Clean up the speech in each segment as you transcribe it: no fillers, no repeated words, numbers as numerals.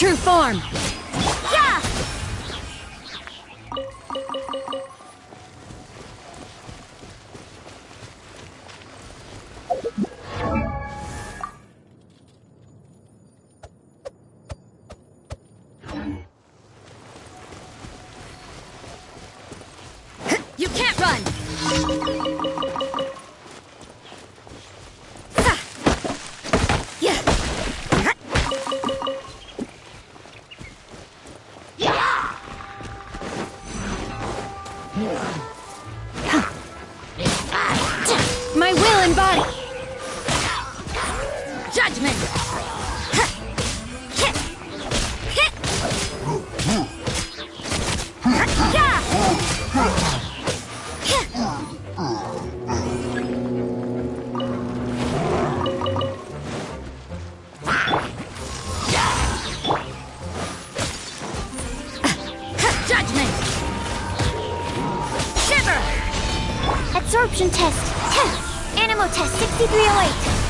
true form! Yeah! You can't run! My will and body! Judgment! Judgment! Shiver! Absorption test. Animal test 6308.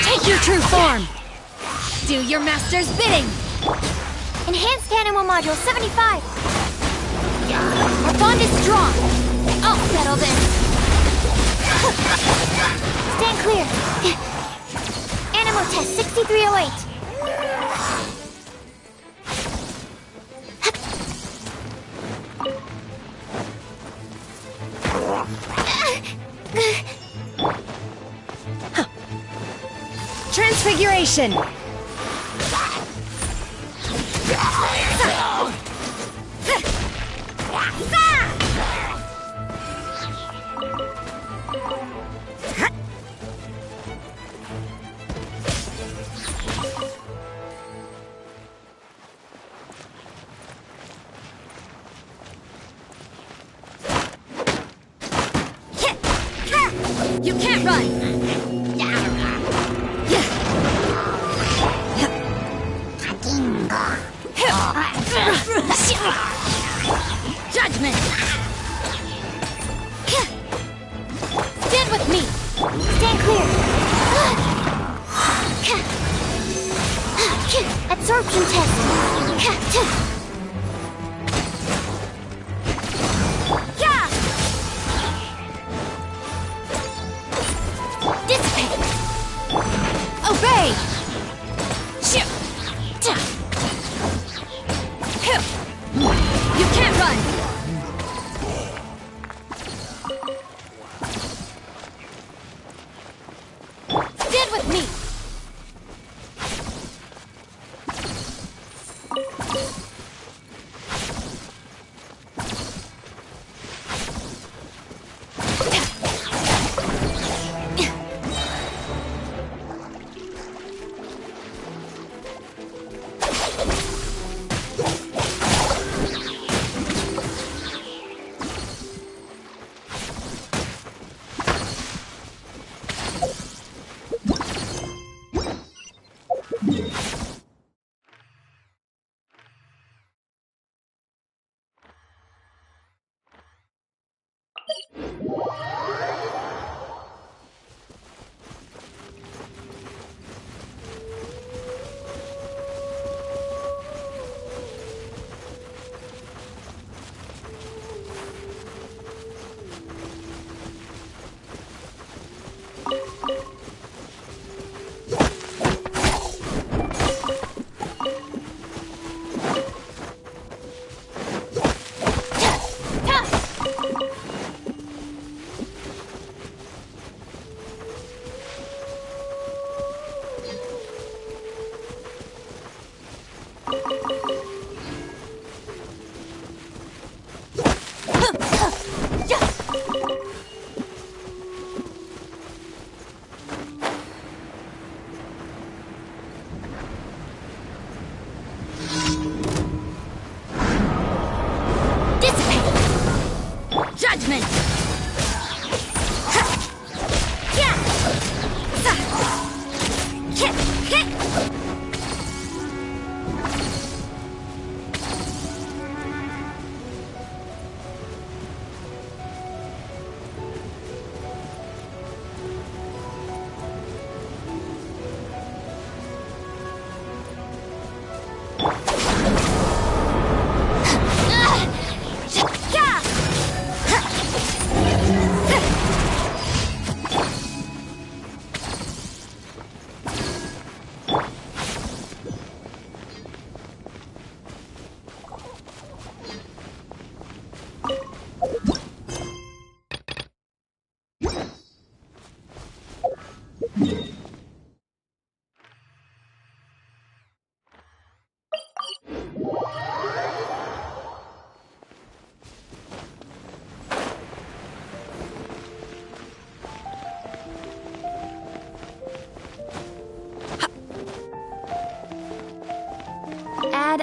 Take your true form! Do your master's bidding! Enhanced Animal Module 75. Our bond is strong! I'll settle this. Stand clear. Animal test 6308. Transfiguration! You can't run! Judgment! Stand with me! Stand clear. Absorption test. Dissipate! Obey! You can't run! Stand with me!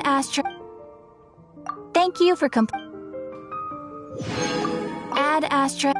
Astra. Thank you for Add Astra.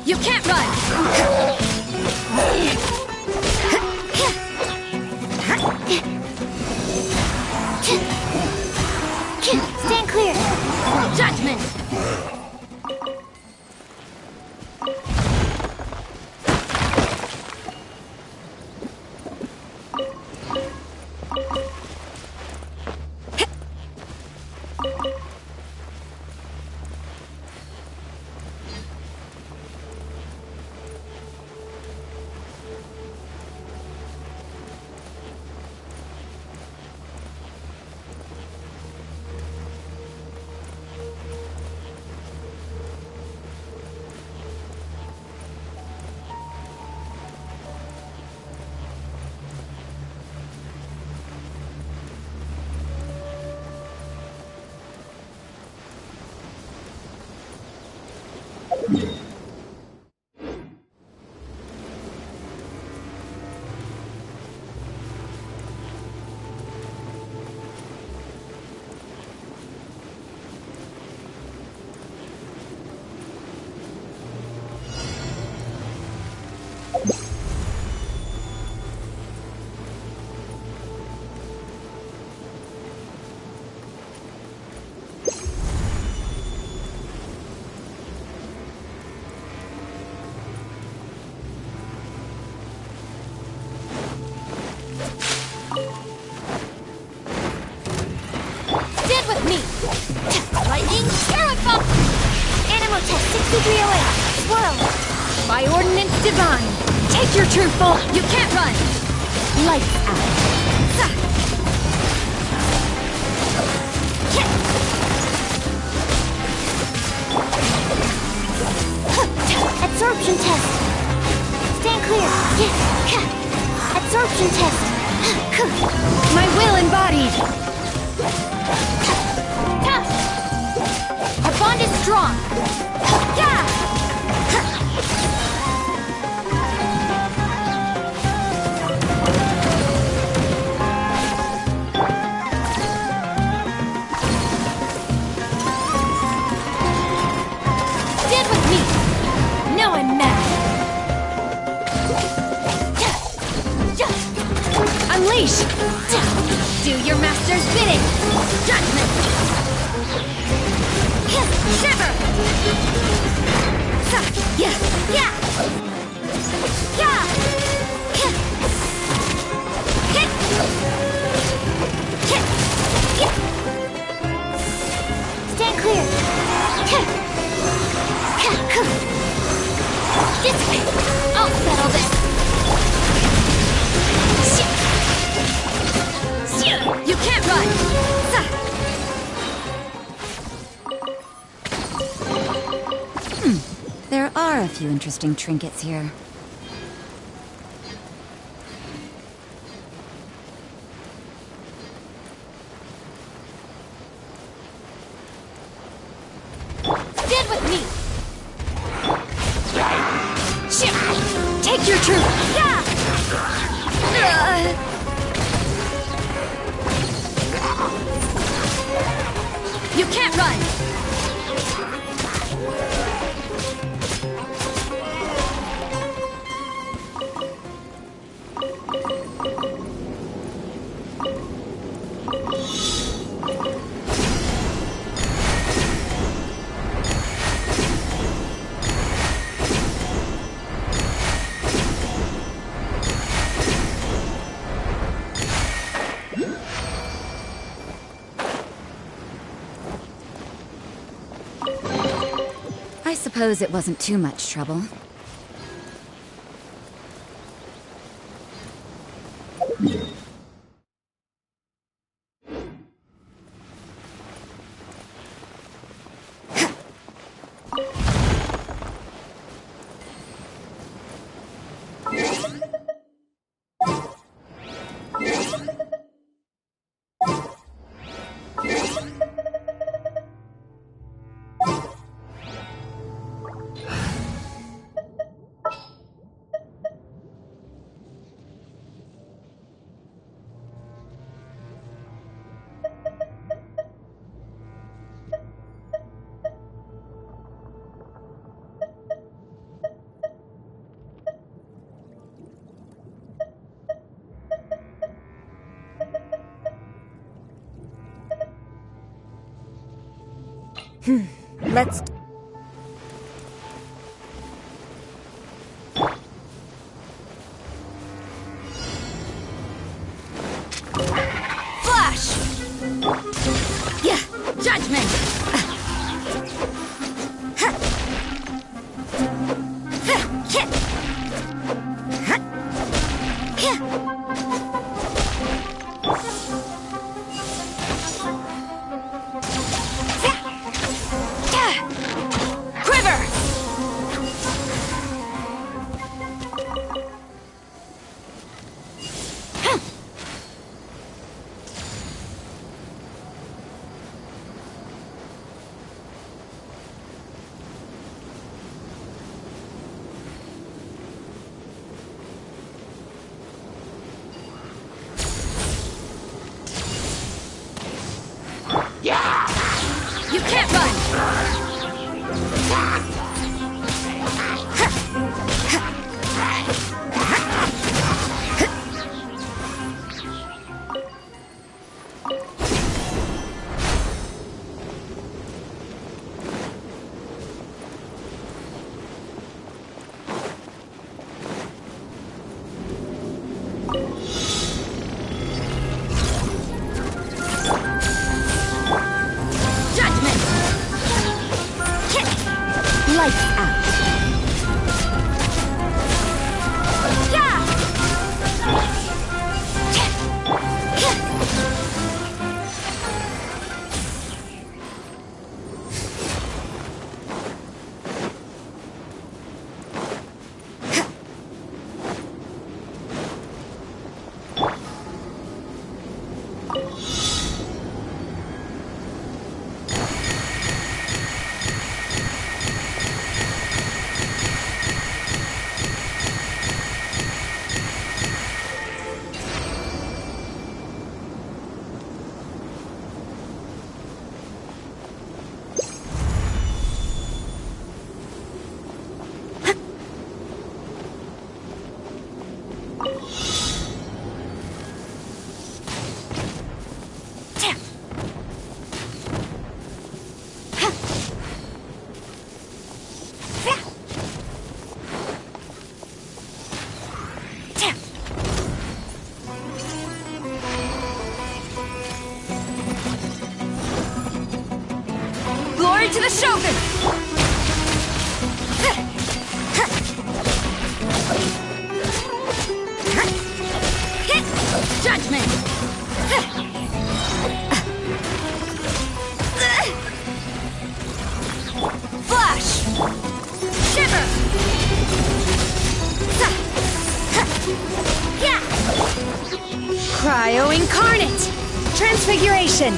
You can't run! Stand clear! Judgment! With me! Lightning, terrify! Animal test 6308. Swirl. By ordinance divine, take your true form. You can't run. Lights out. Absorption test. Stand clear. Absorption test. My will embodied. Our bond is strong. Stand with me. Now I'm mad. Unleash. Do your master's bidding. Judgment. Shiver! Stand clear! This way! I'll settle this! You can't run! There are a few interesting trinkets here. Stand with me! Take your truth! You can't run! I suppose it wasn't too much trouble. Let's... Flash! Yeah, judgment! Quiver! You can't run! Judgment! Lights out. Glory to the Shogun! Judgment! Flash! Shiver! Cryo Incarnate! Transfiguration!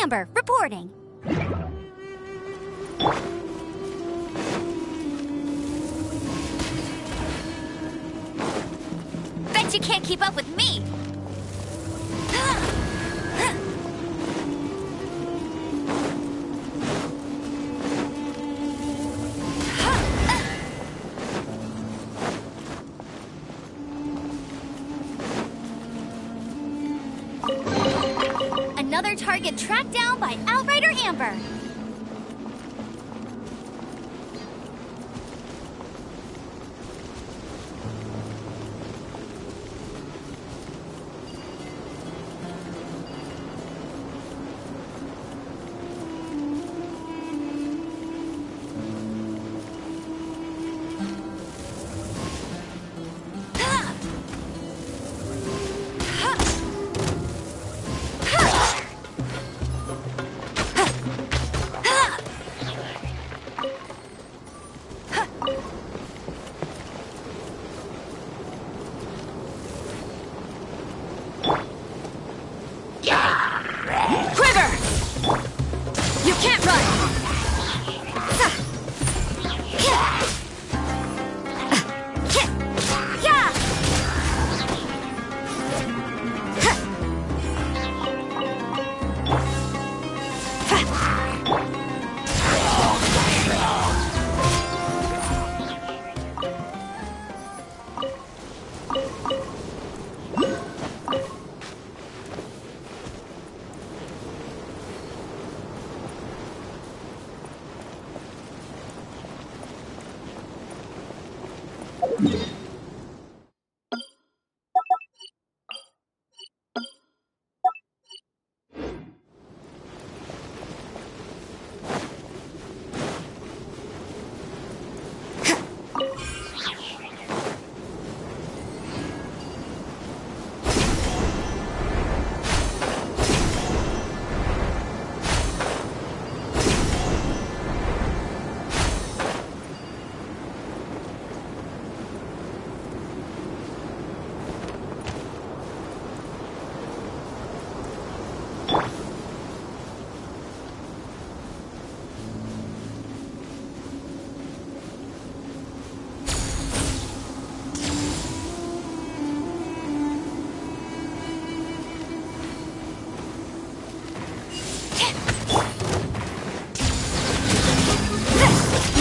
Amber, reporting. Bet you can't keep up with me! Another target tracked down by Outrider Amber.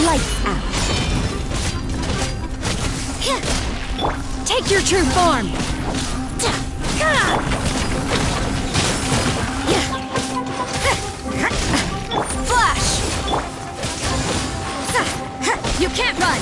Lights out. Take your true form. Flash. You can't run!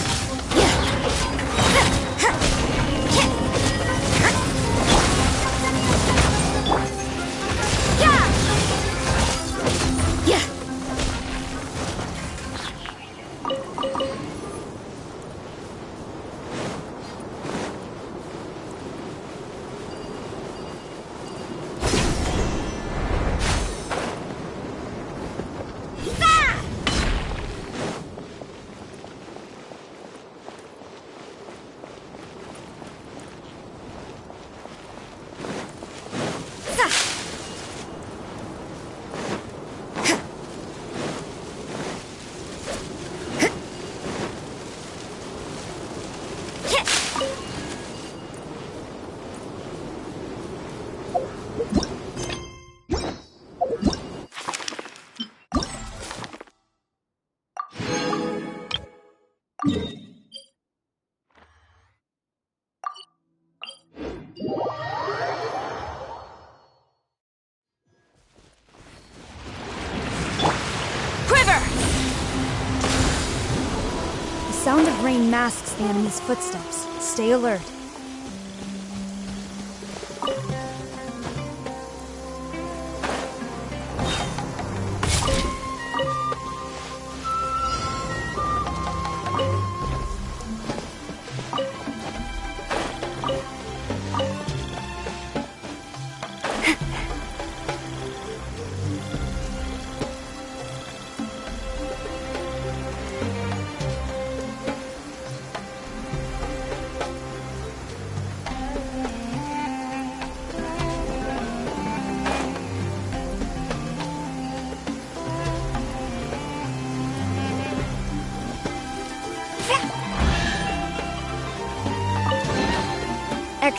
The sound of rain masks the enemy's footsteps. Stay alert.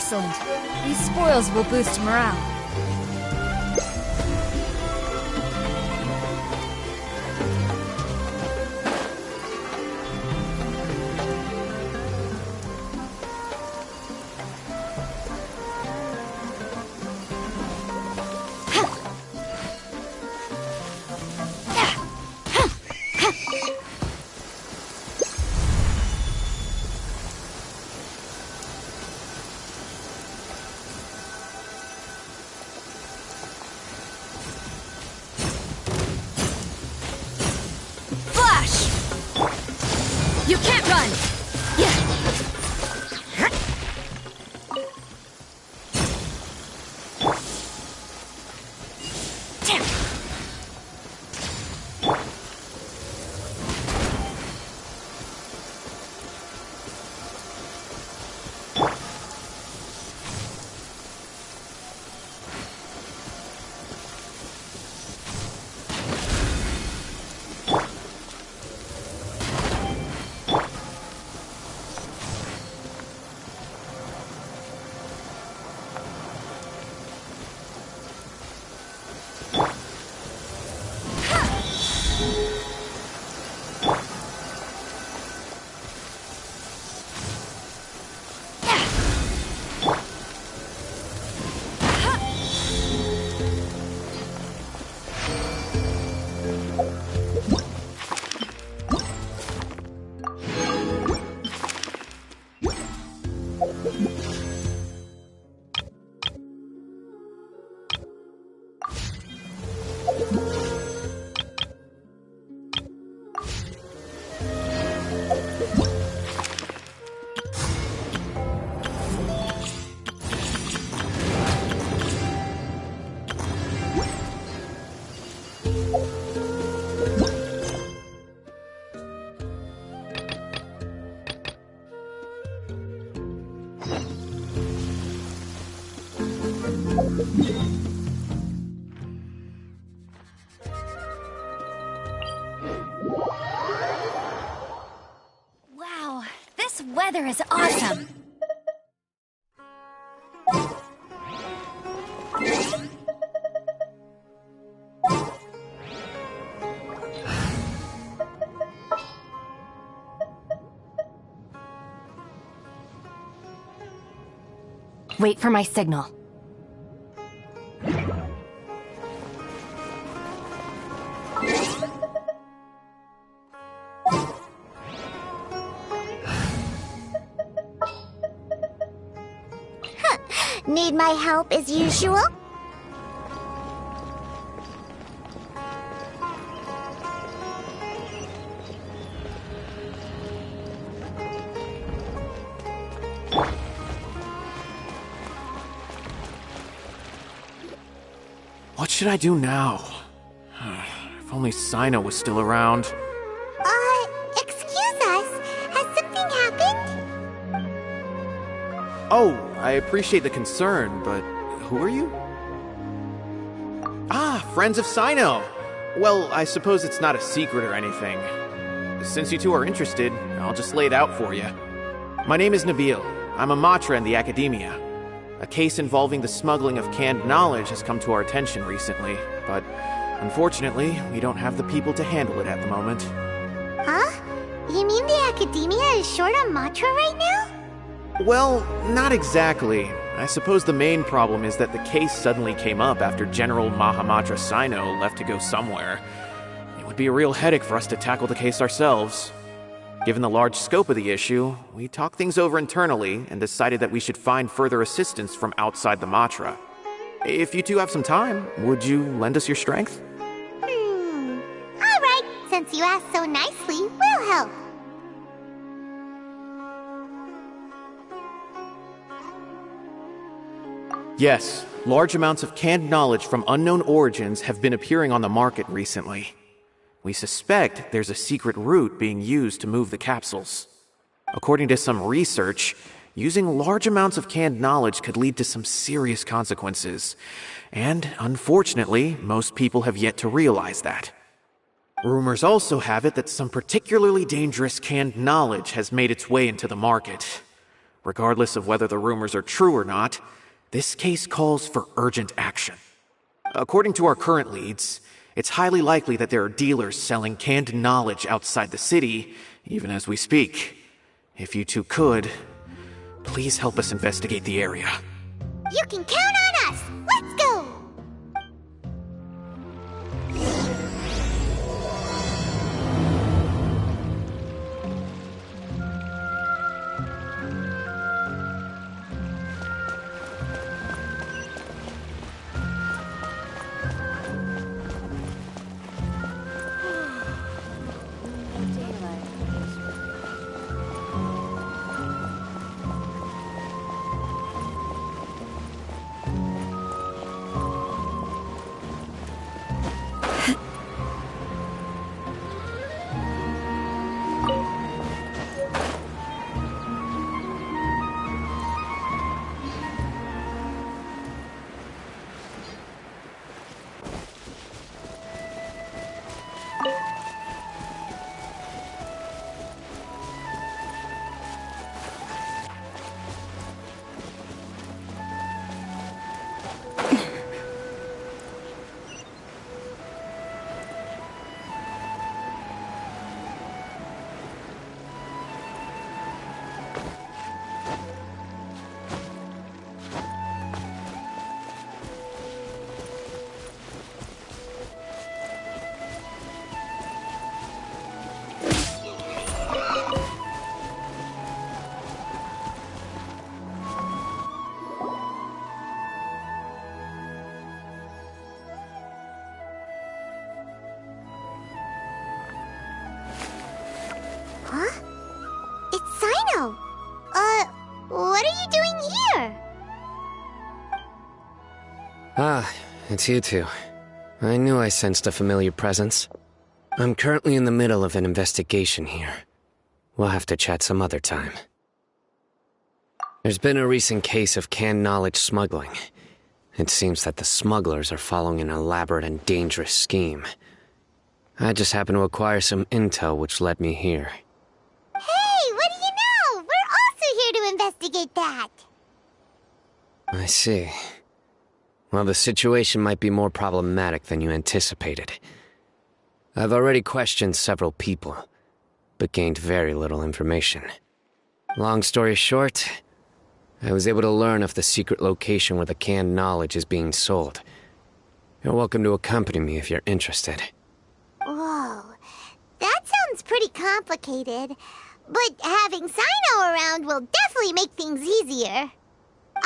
Excellent. These spoils will boost morale. You can't run! Yeah. Wow, this weather is awesome. Wait for my signal. Need my help as usual? What should I do now? If only Cyno was still around. Excuse us. Has something happened? Oh, I appreciate the concern, but who are you? Ah, friends of Cyno! Well, I suppose it's not a secret or anything. Since you two are interested, I'll just lay it out for you. My name is Nabil. I'm a matra in the academia. A case involving the smuggling of canned knowledge has come to our attention recently, but unfortunately, we don't have the people to handle it at the moment. Huh? You mean the academia is short on matra right now? Well, not exactly. I suppose the main problem is that the case suddenly came up after General Mahamatra Cyno left to go somewhere. It would be a real headache for us to tackle the case ourselves. Given the large scope of the issue, we talked things over internally and decided that we should find further assistance from outside the Matra. If you two have some time, would you lend us your strength? Alright, since you asked so nicely, we'll help. Yes, large amounts of canned knowledge from unknown origins have been appearing on the market recently. We suspect there's a secret route being used to move the capsules. According to some research, using large amounts of canned knowledge could lead to some serious consequences. And, unfortunately, most people have yet to realize that. Rumors also have it that some particularly dangerous canned knowledge has made its way into the market. Regardless of whether the rumors are true or not, this case calls for urgent action. According to our current leads, it's highly likely that there are dealers selling canned knowledge outside the city, even as we speak. If you two could, please help us investigate the area. You can count on us! Let's go! Huh? It's Cyno! What are you doing here? Ah, it's you two. I knew I sensed a familiar presence. I'm currently in the middle of an investigation here. We'll have to chat some other time. There's been a recent case of canned knowledge smuggling. It seems that the smugglers are following an elaborate and dangerous scheme. I just happened to acquire some intel which led me here. Hey, what do you know? We're also here to investigate that. I see. Well, the situation might be more problematic than you anticipated. I've already questioned several people, but gained very little information. Long story short, I was able to learn of the secret location where the canned knowledge is being sold. You're welcome to accompany me if you're interested. Whoa, that sounds pretty complicated. But having Cyno around will definitely make things easier.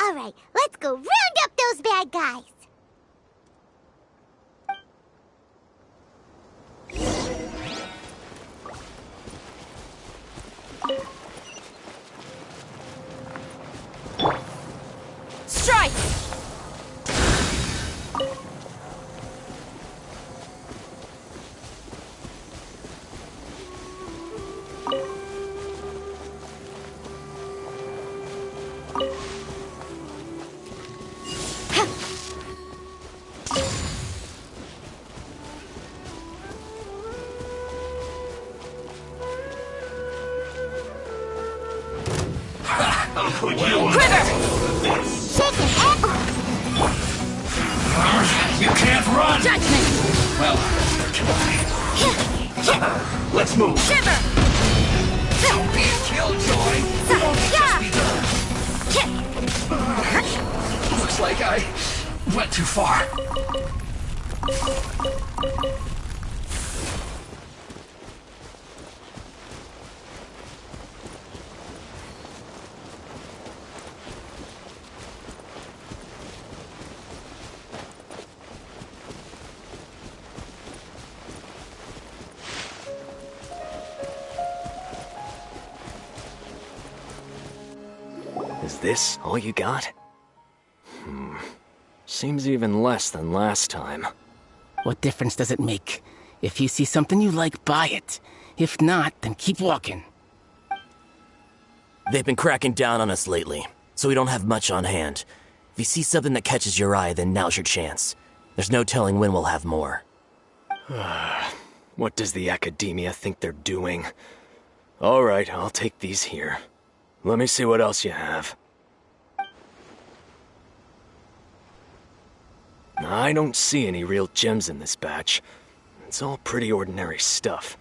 Alright, let's go round up those bad guys. Strike! You can't run! Judgment! Well, let's move. Shiver! Don't be a killjoy! Looks like I went too far. Is this all you got? Seems even less than last time. What difference does it make? If you see something you like, buy it. If not, then keep walking. They've been cracking down on us lately, so we don't have much on hand. If you see something that catches your eye, then now's your chance. There's no telling when we'll have more. What does the Academia think they're doing? Alright, I'll take these here. Let me see what else you have. I don't see any real gems in this batch. It's all pretty ordinary stuff.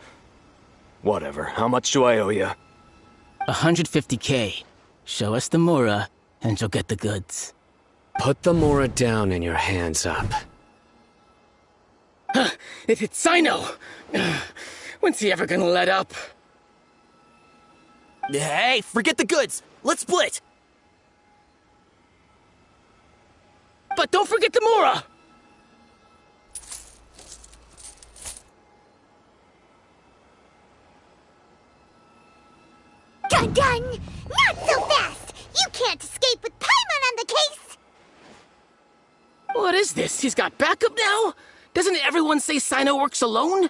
Whatever, how much do I owe you? 150K. Show us the Mora, and you'll get the goods. Put the Mora down and your hands up. It's Cyno! When's he ever gonna let up? Hey, forget the goods! Let's split! But don't forget the Mora! Dun dun! Not so fast! You can't escape with Paimon on the case! What is this? He's got backup now? Doesn't everyone say Cyno works alone?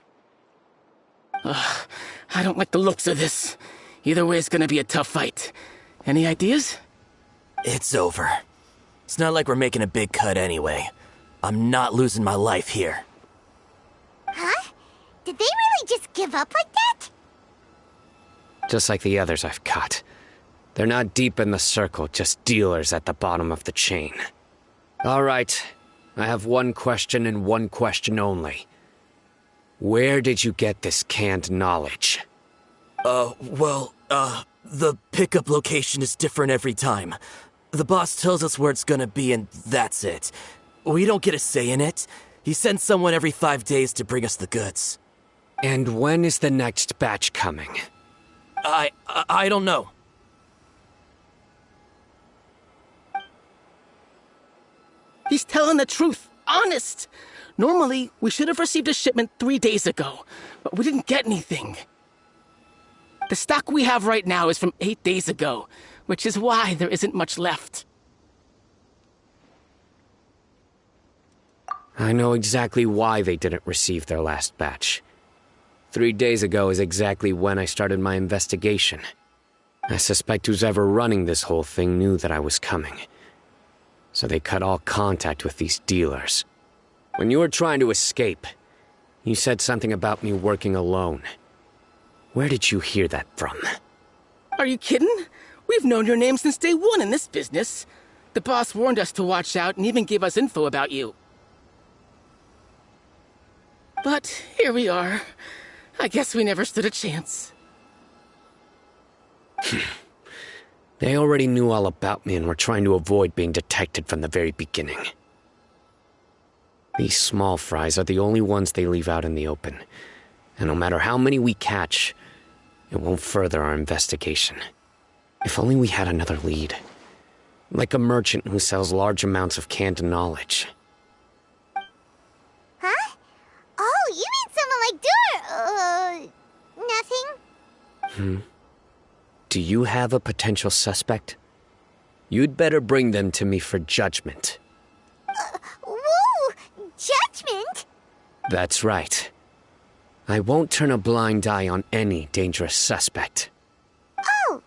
I don't like the looks of this. Either way, it's gonna be a tough fight. Any ideas? It's over. It's not like we're making a big cut anyway. I'm not losing my life here. Huh? Did they really just give up like that? Just like the others I've caught. They're not deep in the circle, just dealers at the bottom of the chain. All right. I have one question and one question only. Where did you get this canned knowledge? The pickup location is different every time. The boss tells us where it's gonna be and that's it. We don't get a say in it. He sends someone every 5 days to bring us the goods. And when is the next batch coming? I don't know. He's telling the truth. Honest. Normally, we should have received a shipment 3 days ago, but we didn't get anything. The stock we have right now is from 8 days ago, which is why there isn't much left. I know exactly why they didn't receive their last batch. 3 days ago is exactly when I started my investigation. I suspect who's ever running this whole thing knew that I was coming. So they cut all contact with these dealers. When you were trying to escape, you said something about me working alone. Where did you hear that from? Are you kidding? We've known your name since day one in this business. The boss warned us to watch out and even gave us info about you. But here we are. I guess we never stood a chance. They already knew all about me and were trying to avoid being detected from the very beginning. These small fries are the only ones they leave out in the open. And no matter how many we catch, it won't further our investigation. If only we had another lead. Like a merchant who sells large amounts of canned knowledge. Huh? Oh, you mean someone like nothing? Do you have a potential suspect? You'd better bring them to me for judgment. Whoa! Judgment? That's right. I won't turn a blind eye on any dangerous suspect. Oh!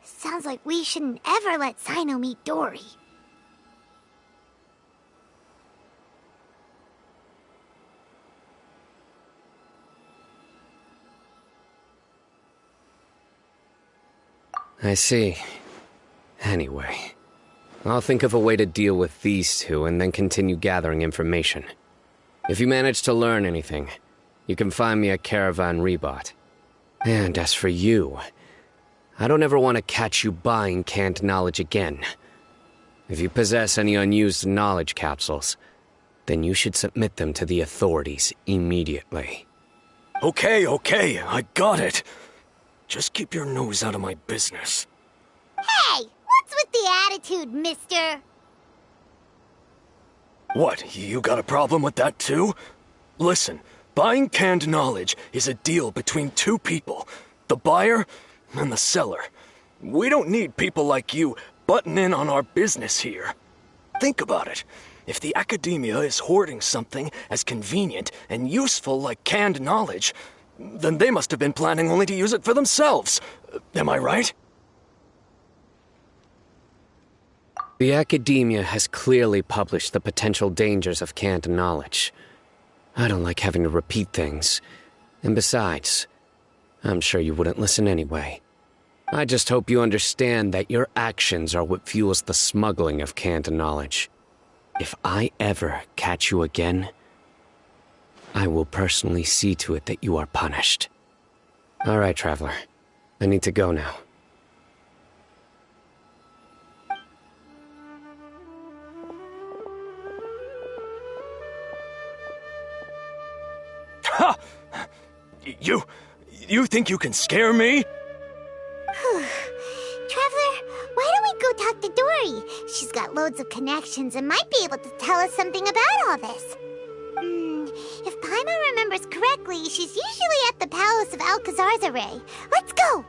Sounds like we shouldn't ever let Cyno meet Dory. I see. Anyway, I'll think of a way to deal with these two and then continue gathering information. If you manage to learn anything, you can find me at Caravan Rebot. And as for you, I don't ever want to catch you buying canned knowledge again. If you possess any unused knowledge capsules, then you should submit them to the authorities immediately. Okay, I got it. Just keep your nose out of my business. Hey! What's with the attitude, mister? What, you got a problem with that too? Listen, buying canned knowledge is a deal between two people. The buyer and the seller. We don't need people like you butting in on our business here. Think about it. If the academia is hoarding something as convenient and useful like canned knowledge, then they must have been planning only to use it for themselves. Am I right? The academia has clearly published the potential dangers of canned knowledge. I don't like having to repeat things. And besides, I'm sure you wouldn't listen anyway. I just hope you understand that your actions are what fuels the smuggling of canned knowledge. If I ever catch you again, I will personally see to it that you are punished. All right, Traveler. I need to go now. Ha! You think you can scare me? Traveler, why don't we go talk to Dory? She's got loads of connections and might be able to tell us something about all this. If Paimon remembers correctly, she's usually at the Palace of Alcazar's array. Let's go!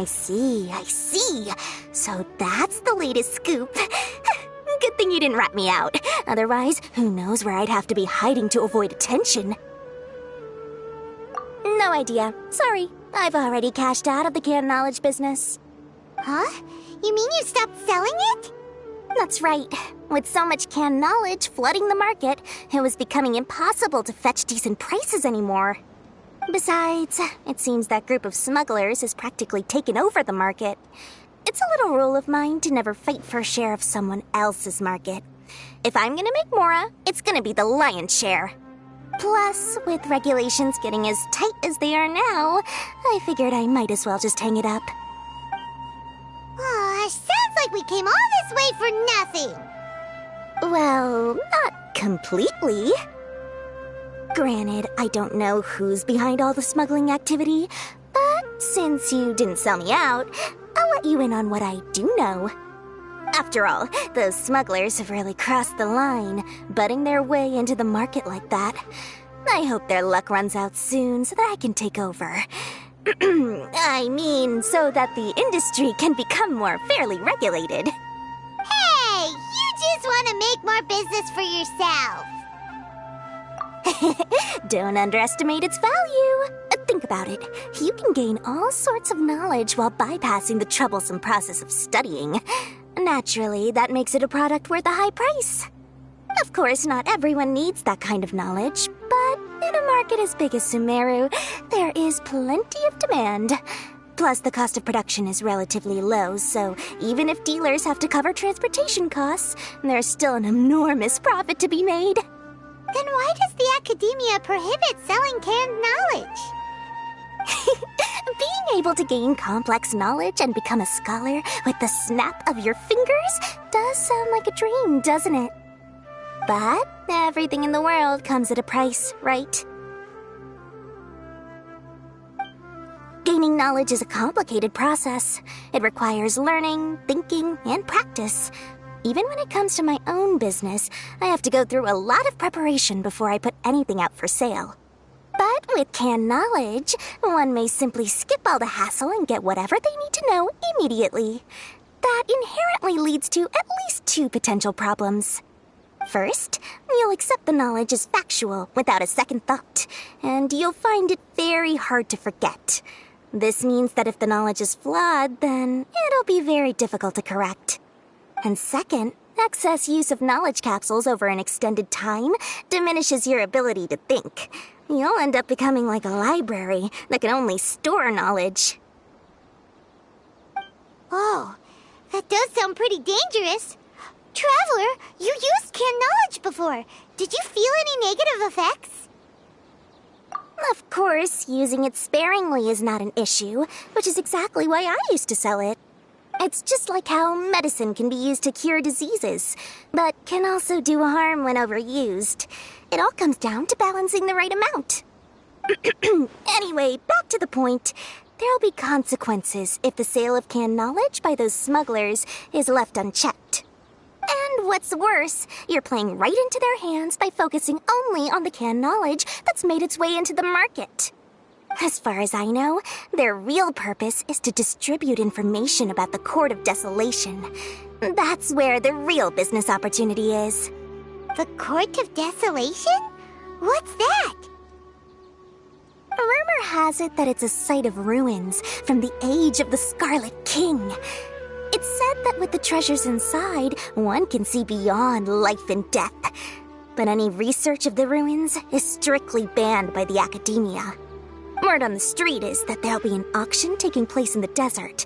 I see. So that's the latest scoop. Good thing you didn't rat me out. Otherwise, who knows where I'd have to be hiding to avoid attention. No idea. Sorry. I've already cashed out of the canned knowledge business. Huh? You mean you stopped selling it? That's right. With so much canned knowledge flooding the market, it was becoming impossible to fetch decent prices anymore. Besides, it seems that group of smugglers has practically taken over the market. It's a little rule of mine to never fight for a share of someone else's market. If I'm gonna make Mora, it's gonna be the lion's share. Plus, with regulations getting as tight as they are now, I figured I might as well just hang it up. Oh, sounds like we came all this way for nothing. Well, not completely. Granted, I don't know who's behind all the smuggling activity, but since you didn't sell me out, I'll let you in on what I do know. After all, those smugglers have really crossed the line, butting their way into the market like that. I hope their luck runs out soon so that I can take over. I mean, so that the industry can become more fairly regulated. Hey, you just want to make more business for yourself. Don't underestimate its value. Think about it. You can gain all sorts of knowledge while bypassing the troublesome process of studying. Naturally, that makes it a product worth a high price. Of course, not everyone needs that kind of knowledge, but in a market as big as Sumeru, there is plenty of demand. Plus, the cost of production is relatively low, so even if dealers have to cover transportation costs, there's still an enormous profit to be made. Then why does the academia prohibit selling canned knowledge? Being able to gain complex knowledge and become a scholar with the snap of your fingers does sound like a dream, doesn't it? But everything in the world comes at a price, right? Gaining knowledge is a complicated process. It requires learning, thinking, and practice. Even when it comes to my own business, I have to go through a lot of preparation before I put anything out for sale. But with canned knowledge, one may simply skip all the hassle and get whatever they need to know immediately. That inherently leads to at least two potential problems. First, you'll accept the knowledge as factual without a second thought, and you'll find it very hard to forget. This means that if the knowledge is flawed, then it'll be very difficult to correct. And second, excess use of knowledge capsules over an extended time diminishes your ability to think. You'll end up becoming like a library that can only store knowledge. Oh, That does sound pretty dangerous. Traveler, you used canned knowledge before. Did you feel any negative effects? Of course, using it sparingly is not an issue, which is exactly why I used to sell it. It's just like how medicine can be used to cure diseases, but can also do harm when overused. It all comes down to balancing the right amount. Anyway, back to the point. There'll be consequences if the sale of canned knowledge by those smugglers is left unchecked. And what's worse, you're playing right into their hands by focusing only on the canned knowledge that's made its way into the market. As far as I know, their real purpose is to distribute information about the Court of Desolation. That's where the real business opportunity is. The Court of Desolation? What's that? Rumor has it that it's a site of ruins from the age of the Scarlet King. It's said that with the treasures inside, one can see beyond life and death. But any research of the ruins is strictly banned by the academia. Word on the street is that there'll be an auction taking place in the desert.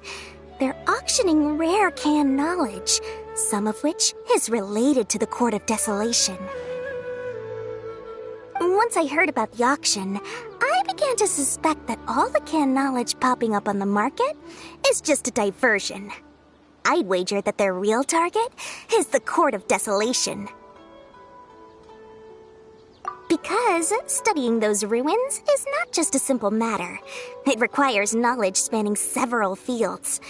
They're auctioning rare canned knowledge, some of which is related to the Court of Desolation. Once I heard about the auction, I began to suspect that all the canned knowledge popping up on the market is just a diversion. I'd wager that their real target is the Court of Desolation. Because studying those ruins is not just a simple matter. It requires knowledge spanning several fields.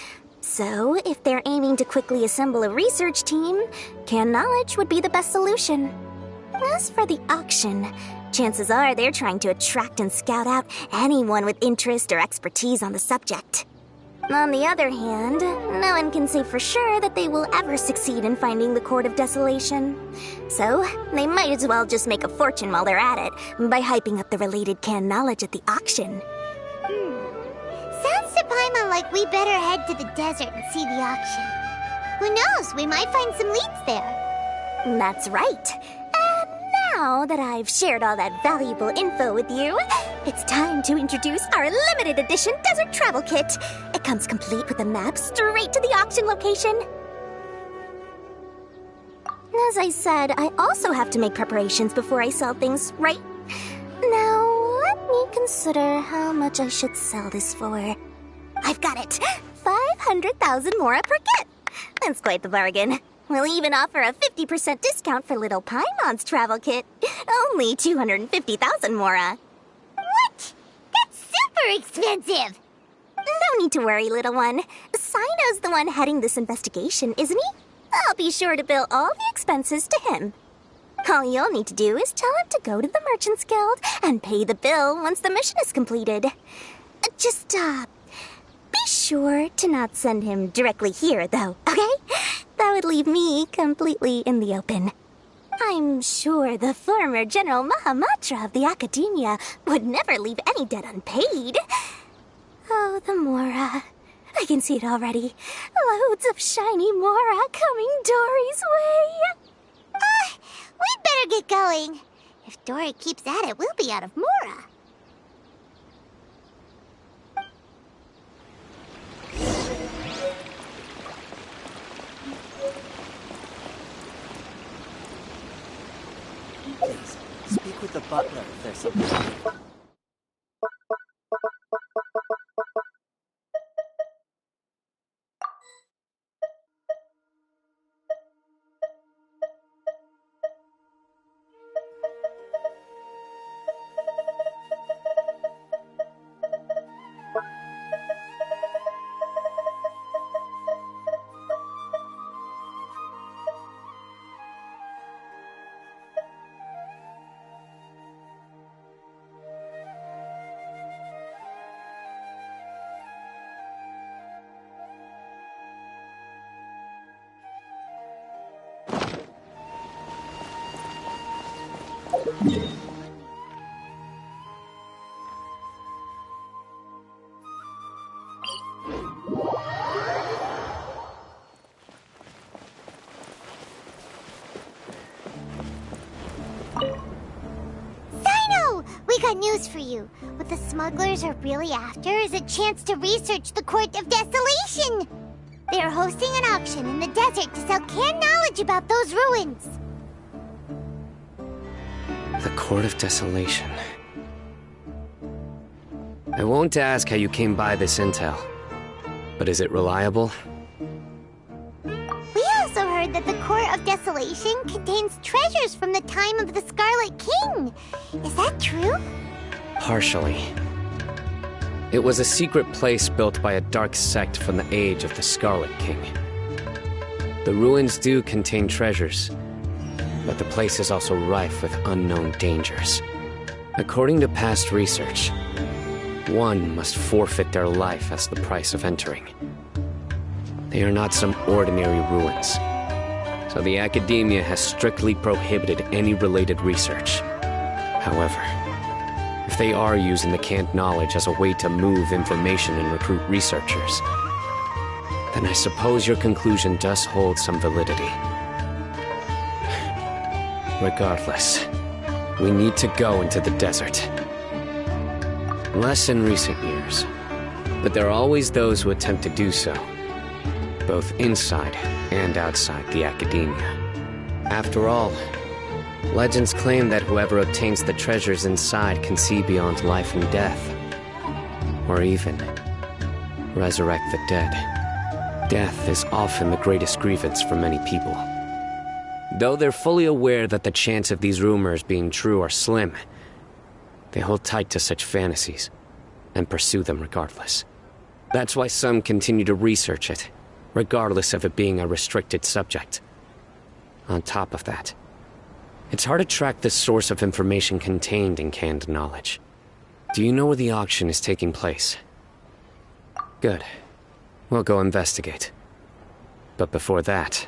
So, if they're aiming to quickly assemble a research team, canned knowledge would be the best solution. As for the auction, chances are they're trying to attract and scout out anyone with interest or expertise on the subject. On the other hand, no one can say for sure that they will ever succeed in finding the Court of Desolation. So, they might as well just make a fortune while they're at it by hyping up the related canned knowledge at the auction. Sounds to Paimon like we better head to the desert and see the auction. Who knows, we might find some leads there. That's right. And now that I've shared all that valuable info with you, it's time to introduce our limited edition desert travel kit. It comes complete with a map straight to the auction location. As I said, I also have to make preparations before I sell things, right? Now, let me consider how much I should sell this for. I've got it! 500,000 mora per kit! That's quite the bargain. We'll even offer a 50% discount for little Paimon's travel kit. Only 250,000 mora. What? That's super expensive! No need to worry, little one. Cyno's the one heading this investigation, isn't he? I'll be sure to bill all the expenses to him. All you'll need to do is tell him to go to the Merchants Guild and pay the bill once the mission is completed. Just, be sure to not send him directly here, though, okay? That would leave me completely in the open. I'm sure the former General Mahamatra of the Academia would never leave any debt unpaid. Oh, the Mora. I can see it already. Loads of shiny Mora coming Dory's way. We'd better get going. If Dory keeps at it, we'll be out of Mora. Please, speak with the butler if there's something. Cyno! We got news for you. What the smugglers are really after is a chance to research the Court of Desolation. They are hosting an auction in the desert to sell canned knowledge about those ruins. The Court of Desolation. I won't ask how you came by this intel, but is it reliable? We also heard that the Court of Desolation contains treasures from the time of the Scarlet King. Is that true? Partially. It was a secret place built by a dark sect from the age of the Scarlet King. The ruins do contain treasures, but the place is also rife with unknown dangers. According to past research, one must forfeit their life as the price of entering. They are not some ordinary ruins, so the Academia has strictly prohibited any related research. However, if they are using the canned knowledge as a way to move information and recruit researchers, then I suppose your conclusion does hold some validity. Regardless, we need to go into the desert. Less in recent years, but there are always those who attempt to do so, both inside and outside the Academia. After all, legends claim that whoever obtains the treasures inside can see beyond life and death, or even resurrect the dead. Death is often the greatest grievance for many people. Though they're fully aware that the chance of these rumors being true are slim, they hold tight to such fantasies and pursue them regardless. That's why some continue to research it, regardless of it being a restricted subject. On top of that, it's hard to track the source of information contained in canned knowledge. Do you know where the auction is taking place? Good. We'll go investigate. But before that,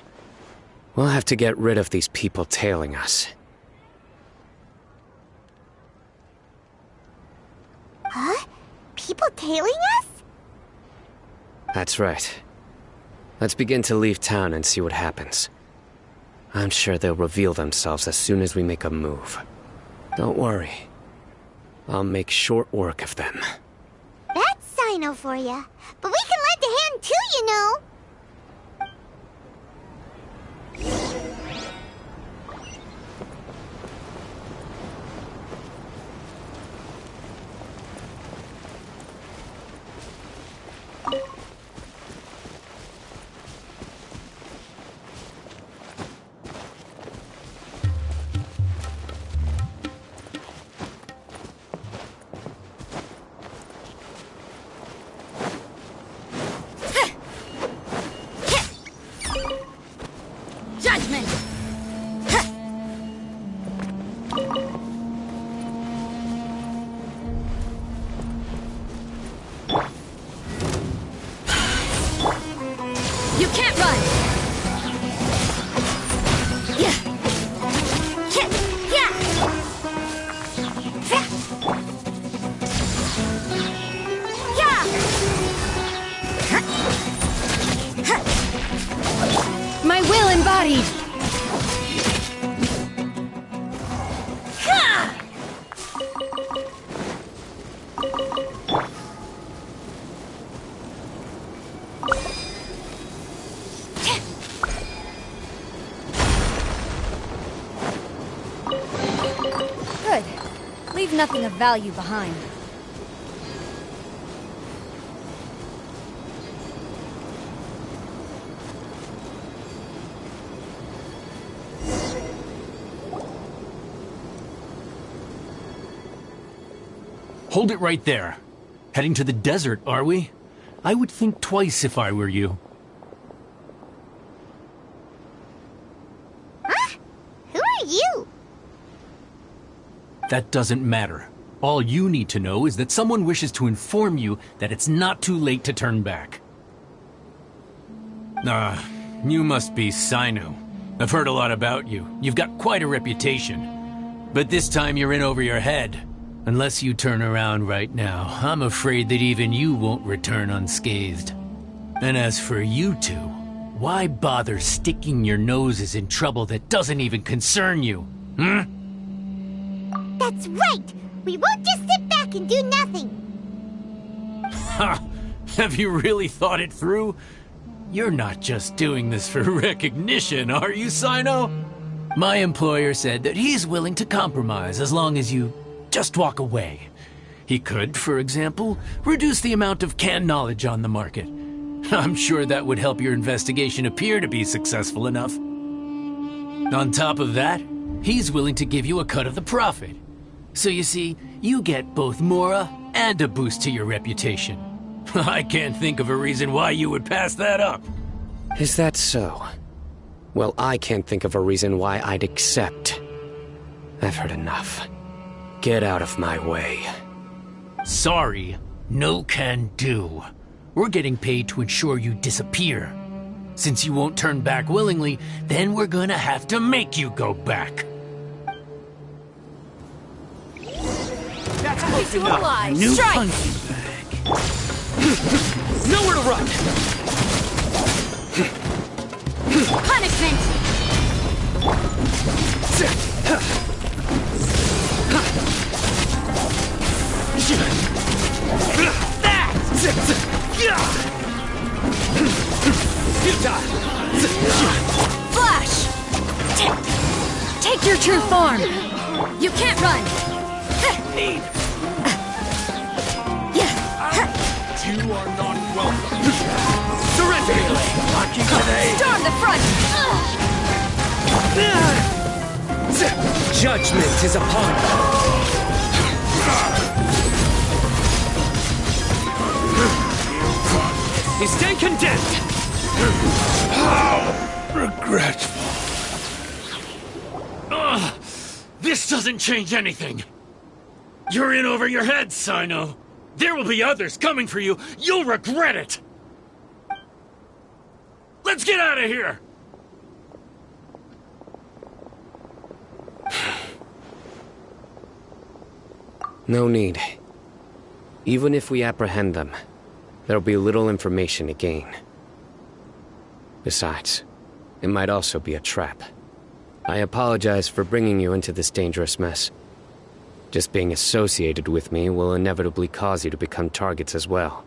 we'll have to get rid of these people tailing us. Huh? People tailing us? That's right. Let's begin to leave town and see what happens. I'm sure they'll reveal themselves as soon as we make a move. Don't worry. I'll make short work of them. That's Cyno for ya. But we can lend a hand too, you know. Judgment! You can't run! Yeah! Yeah! My will embodied! Good. Leave nothing of value behind. Hold it right there. Heading to the desert, are we? I would think twice if I were you. Huh? Who are you? That doesn't matter. All you need to know is that someone wishes to inform you that it's not too late to turn back. You must be Cyno. I've heard a lot about you. You've got quite a reputation. But this time you're in over your head. Unless you turn around right now, I'm afraid that even you won't return unscathed. And as for you two, why bother sticking your noses in trouble that doesn't even concern you? Hmm? That's right! We won't just sit back and do nothing! Ha! Have you really thought it through? You're not just doing this for recognition, are you, Cyno? My employer said that he's willing to compromise as long as you just walk away. He could, for example, reduce the amount of canned knowledge on the market. I'm sure that would help your investigation appear to be successful enough. On top of that, he's willing to give you a cut of the profit. So you see, you get both Mora and a boost to your reputation. I can't think of a reason why you would pass that up. Is that so? Well, I can't think of a reason why I'd accept. I've heard enough. Get out of my way. Sorry, no can do. We're getting paid to ensure you disappear. Since you won't turn back willingly, then we're gonna have to make you go back. That's close You enough. lie. New Strike! punching bag. Nowhere to run. Punishment! Flash! Take your true form! You can't run! You are not welcome. Surrender. Storm the front! Judgment is upon you. You stand condemned. Regretful. This doesn't change anything. You're in over your head, Cyno. There will be others coming for you. You'll regret it. Let's get out of here. No need. Even if we apprehend them, there'll be little information to gain. Besides, it might also be a trap. I apologize for bringing you into this dangerous mess. Just being associated with me will inevitably cause you to become targets as well.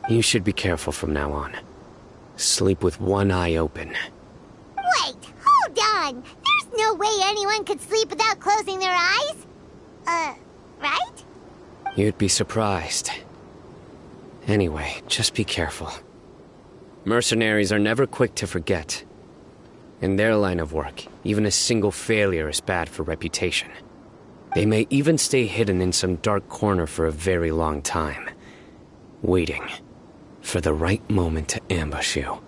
You should be careful from now on. Sleep with one eye open. Wait, hold on. There's no way anyone could sleep without closing their eyes. Right? You'd be surprised. Anyway, just be careful. Mercenaries are never quick to forget. In their line of work, even a single failure is bad for reputation. They may even stay hidden in some dark corner for a very long time, waiting for the right moment to ambush you.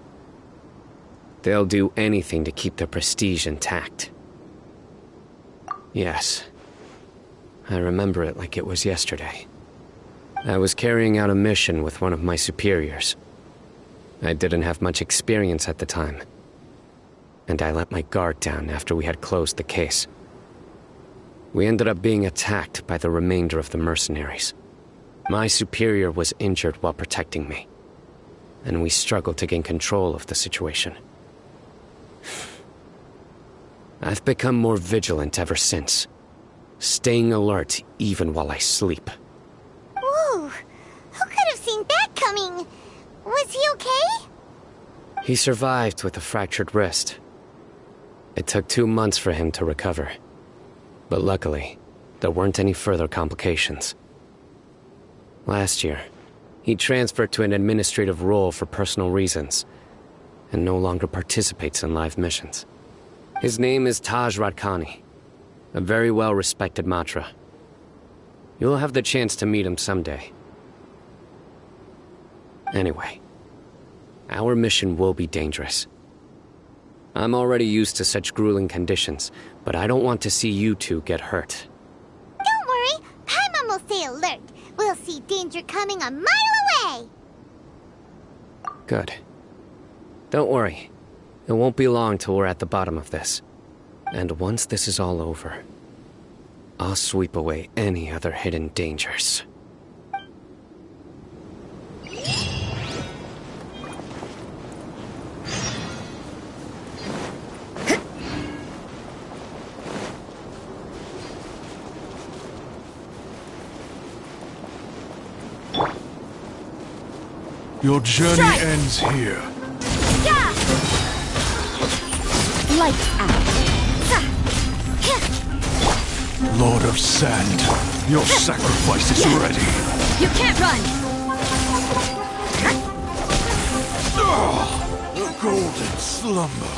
They'll do anything to keep their prestige intact. Yes, I remember it like it was yesterday. I was carrying out a mission with one of my superiors. I didn't have much experience at the time, and I let my guard down after we had closed the case. We ended up being attacked by the remainder of the mercenaries. My superior was injured while protecting me, and we struggled to gain control of the situation. I've become more vigilant ever since, staying alert even while I sleep. Whoa, who could have seen that coming? Was he okay? He survived with a fractured wrist. It took 2 months for him to recover. But luckily, there weren't any further complications. Last year, he transferred to an administrative role for personal reasons, and no longer participates in live missions. His name is Taj Radkani, a very well-respected Matra. You'll have the chance to meet him someday. Anyway, our mission will be dangerous. I'm already used to such grueling conditions, but I don't want to see you two get hurt. Don't worry, Paimon will stay alert. We'll see danger coming a mile away. Good. Don't worry. It won't be long till we're at the bottom of this. And once this is all over, I'll sweep away any other hidden dangers. Your journey Strike! ends here. Yeah! Lights out. Lord of Sand, your sacrifice is ready. You can't run! The golden slumber.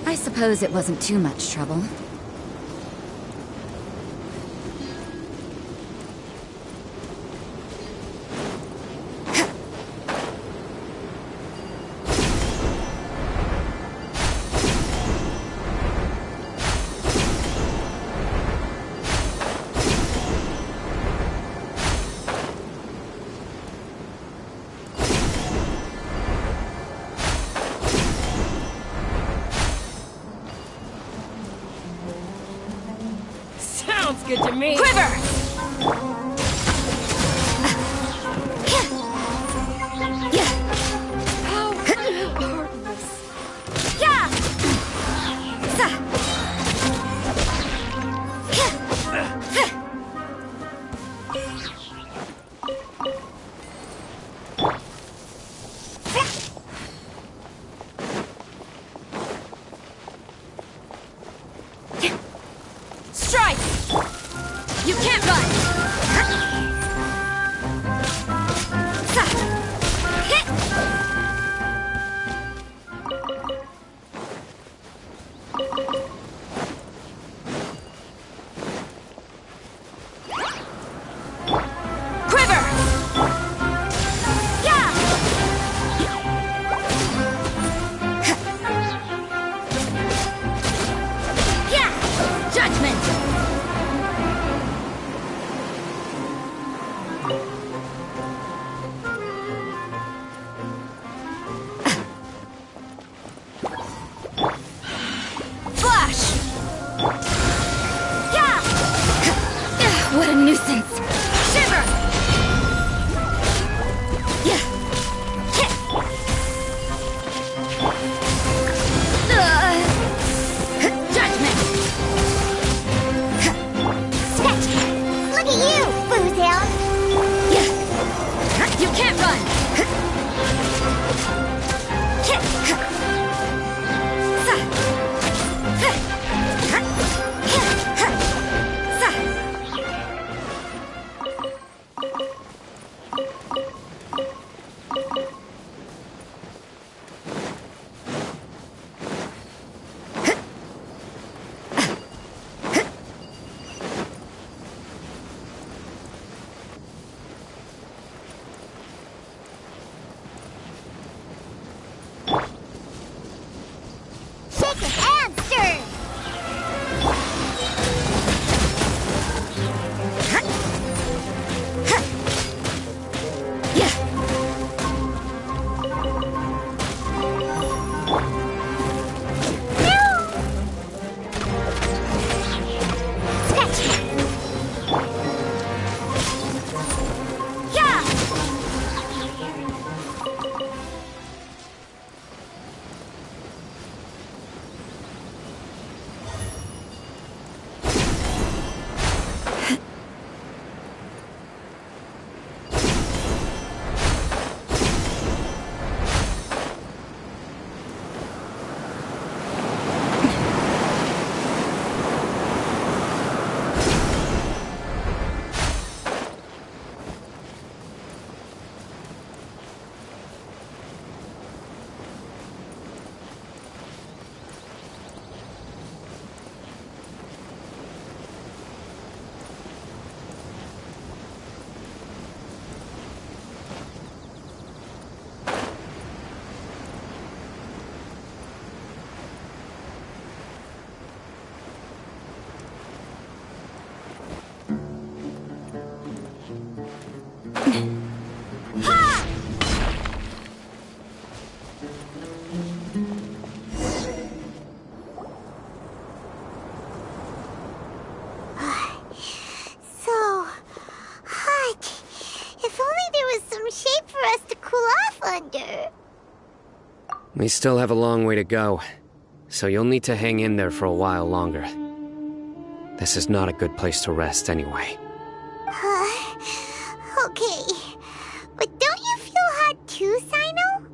I suppose it wasn't too much trouble. Sounds good to me. Quiver! How heartless. Yeah! Strike! You can't run! Hit! Quiver! Yeah! Yeah! Judgment! Flash! Yeah! What a nuisance! Shiver! Yeah! Hit! Judgment! Sketch! Look at you, Boozehound! Yeah! You can't run! Hit! Shaken and stirred! Yeah! Sketch! Yeah! So hot. If only there was some shade for us to cool off under. We still have a long way to go, so you'll need to hang in there for a while longer. This is not a good place to rest anyway. too, Cyno?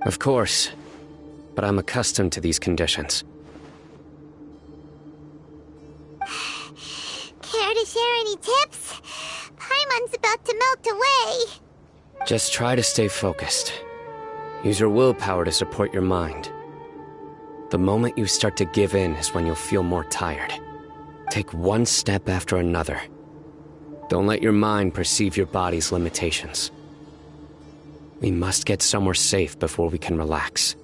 Of course. But I'm accustomed to these conditions. Care to share any tips? Paimon's about to melt away. Just try to stay focused. Use your willpower to support your mind. The moment you start to give in is when you'll feel more tired. Take one step after another. Don't let your mind perceive your body's limitations. We must get somewhere safe before we can relax.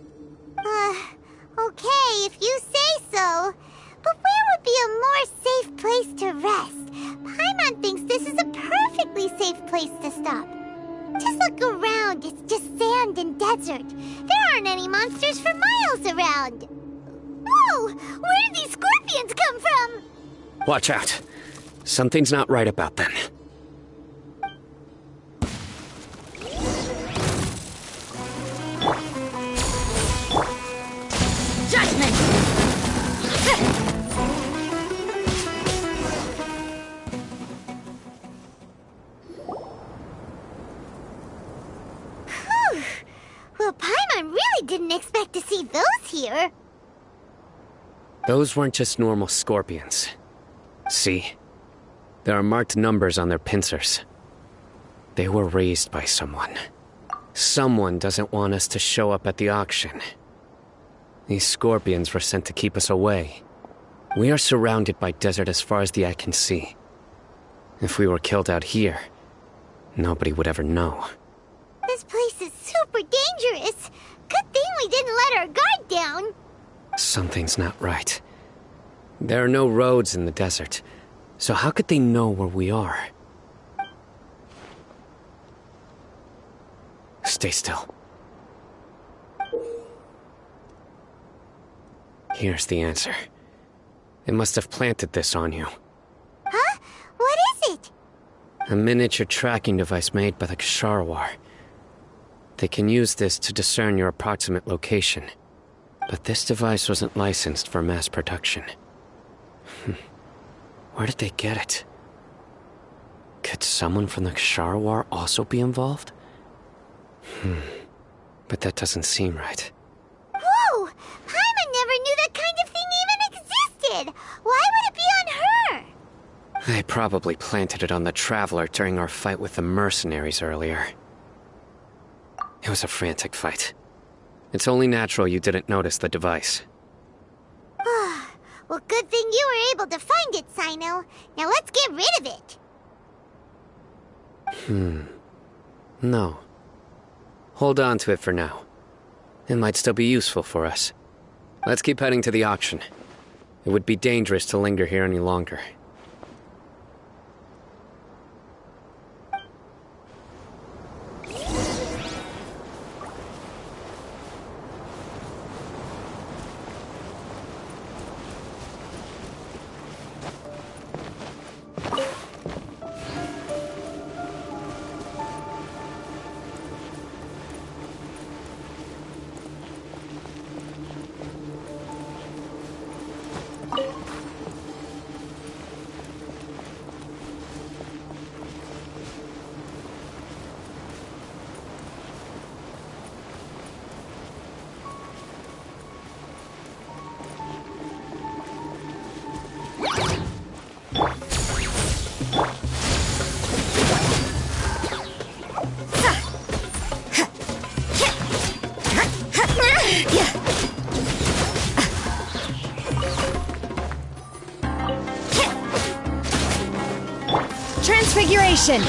Okay, if you say so. But where would be a more safe place to rest? Paimon thinks this is a perfectly safe place to stop. Just look around, it's just sand and desert. There aren't any monsters for miles around. Whoa! Where did these scorpions come from? Watch out. Something's not right about them. Judgment! Whew. Well, Paimon really didn't expect to see those here. Those weren't just normal scorpions. See? There are marked numbers on their pincers. They were raised by someone. Someone doesn't want us to show up at the auction. These scorpions were sent to keep us away. We are surrounded by desert as far as the eye can see. If we were killed out here, nobody would ever know. This place is super dangerous. Good thing we didn't let our guard down. Something's not right. There are no roads in the desert, so how could they know where we are? Stay still. Here's the answer. They must have planted this on you. Huh? What is it? A miniature tracking device made by the Ksharawar. They can use this to discern your approximate location. But this device wasn't licensed for mass production. Where did they get it? Could someone from the Ksharawar also be involved? But that doesn't seem right. Whoa! Paimon never knew that kind of thing even existed! Why would it be on her? They probably planted it on the Traveler during our fight with the mercenaries earlier. It was a frantic fight. It's only natural you didn't notice the device. Well, good thing you were able to find it, Cyno. Now let's get rid of it. No. Hold on to it for now. It might still be useful for us. Let's keep heading to the auction. It would be dangerous to linger here any longer. Transfiguration!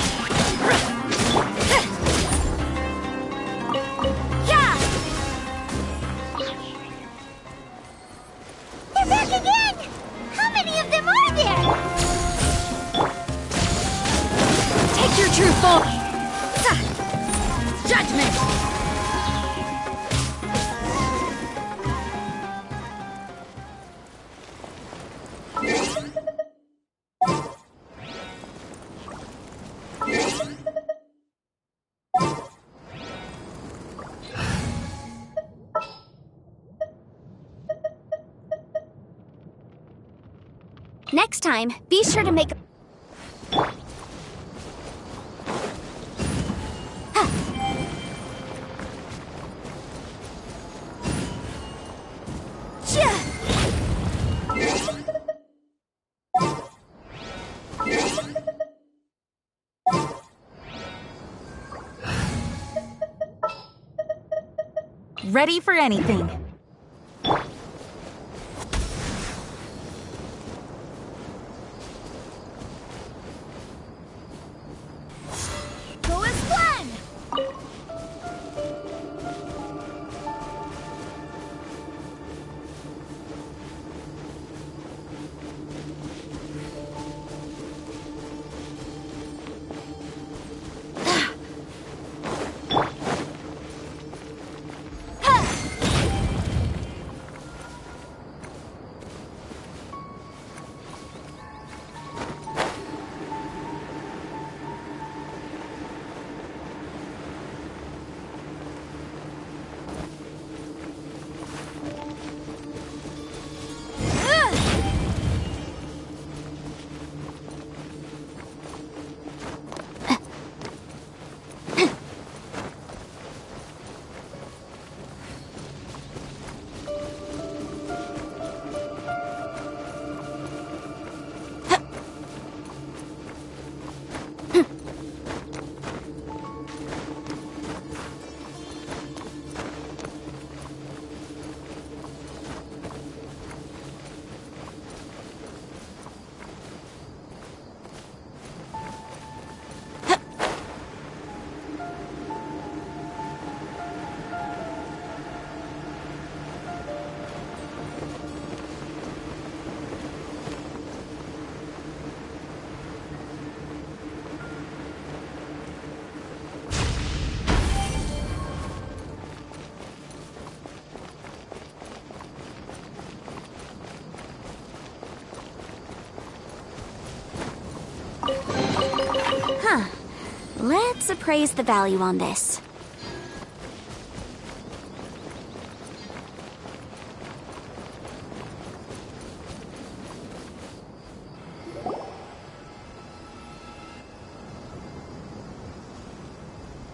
They're back again! How many of them are there? Take your true form! Judgment! Next time, be sure to make... Ready for anything. Go as planned! Let's appraise the value on this.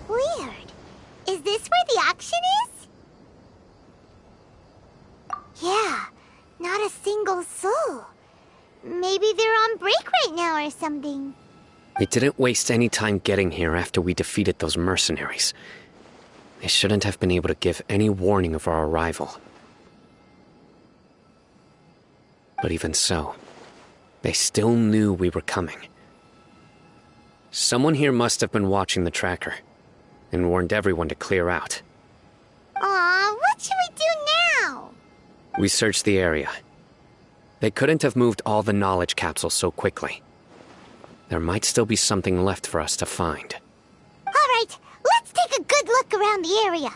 Weird. Is this where the auction is? Yeah, not a single soul. Maybe they're on break right now or something. We didn't waste any time getting here after we defeated those mercenaries. They shouldn't have been able to give any warning of our arrival. But even so, they still knew we were coming. Someone here must have been watching the tracker and warned everyone to clear out. Aw, what should we do now? We searched the area. They couldn't have moved all the knowledge capsules so quickly. There might still be something left for us to find. All right, let's take a good look around the area.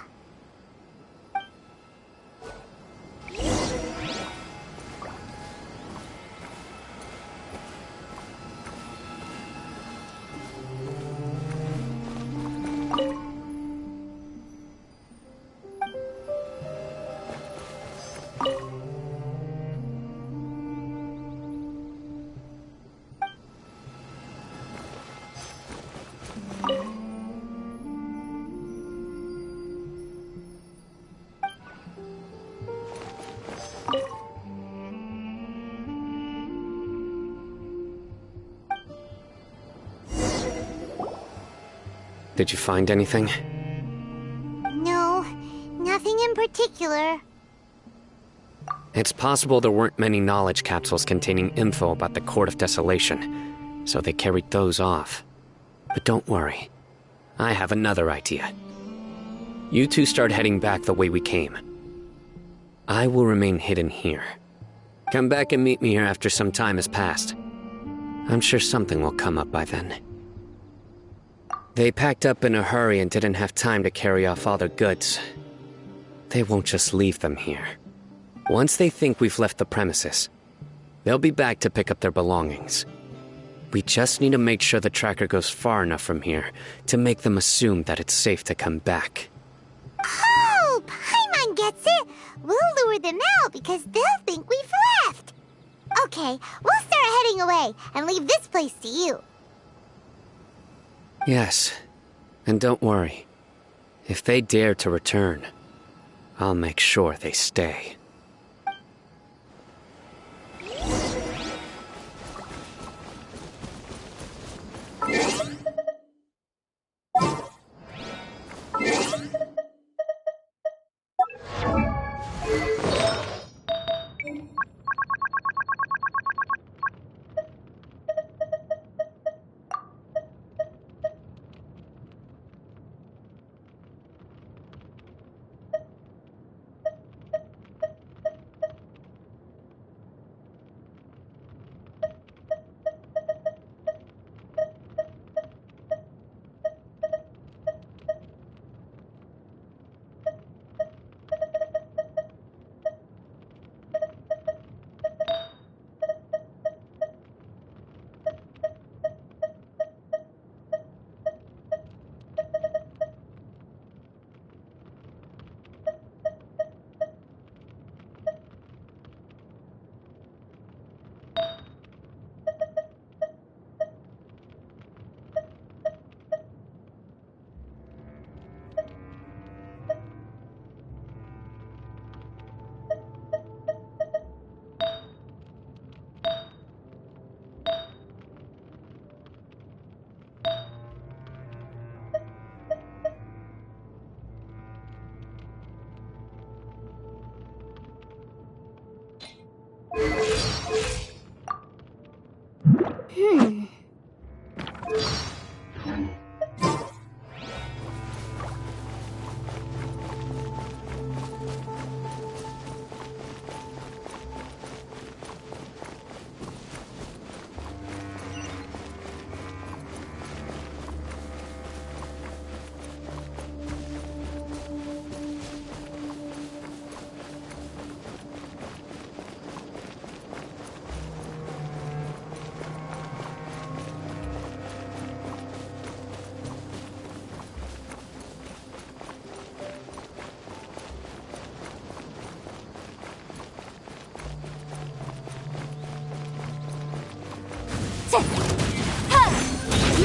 Did you find anything? No, nothing in particular. It's possible there weren't many knowledge capsules containing info about the Court of Desolation, so they carried those off. But don't worry. I have another idea. You two start heading back the way we came. I will remain hidden here. Come back and meet me here after some time has passed. I'm sure something will come up by then. They packed up in a hurry and didn't have time to carry off all their goods. They won't just leave them here. Once they think we've left the premises, they'll be back to pick up their belongings. We just need to make sure the tracker goes far enough from here to make them assume that it's safe to come back. Oh, Paimon gets it. We'll lure them out because they'll think we've left. Okay, we'll start heading away and leave this place to you. Yes, and don't worry. If they dare to return, I'll make sure they stay.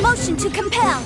Motion to compel.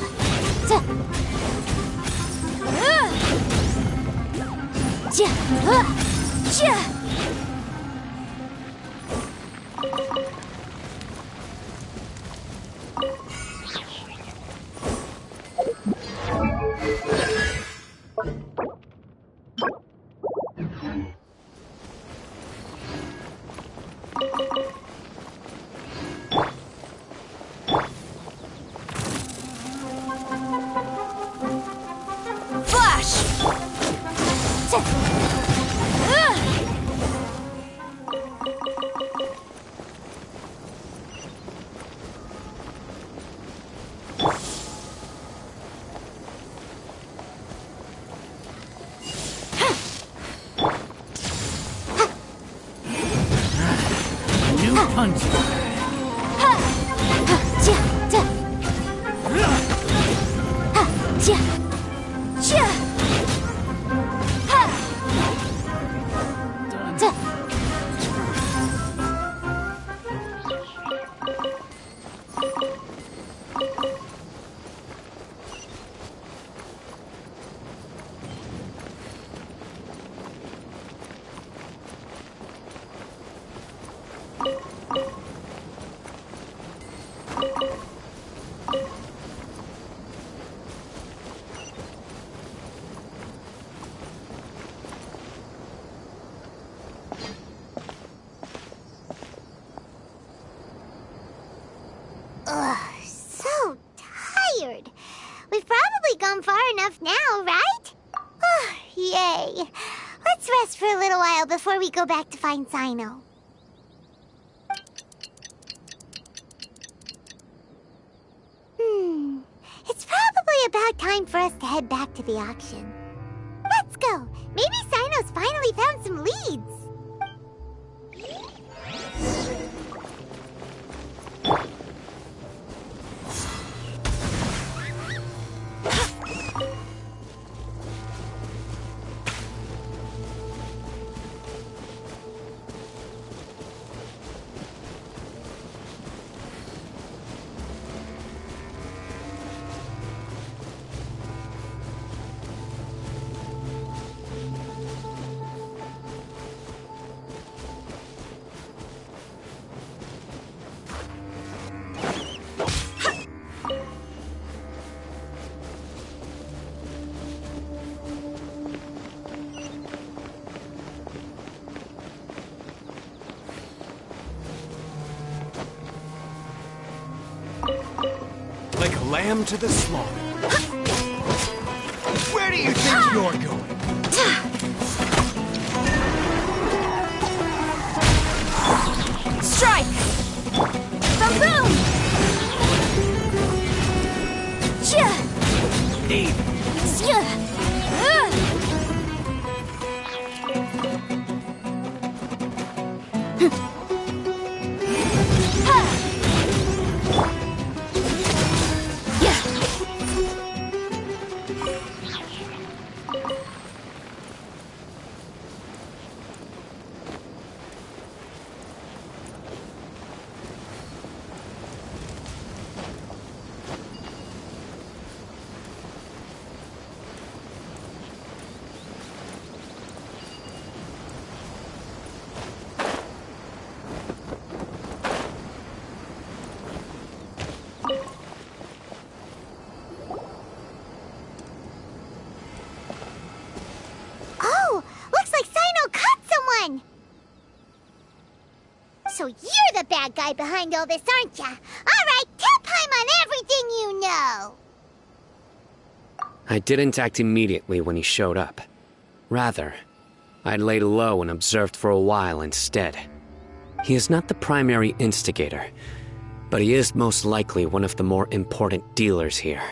Ugh, so tired. We've probably gone far enough now, right? Yay. Let's rest for a little while before we go back to find Cyno. It's probably about time for us to head back to the auction. Let's go. Maybe Cyno's finally found some leads. Like a lamb to the slaughter. Where do you think you're going? Strike! Boom boom! Need. So you're the bad guy behind all this, aren't ya? Alright, tell Paimon everything you know! I didn't act immediately when he showed up. Rather, I laid low and observed for a while instead. He is not the primary instigator, but he is most likely one of the more important dealers here.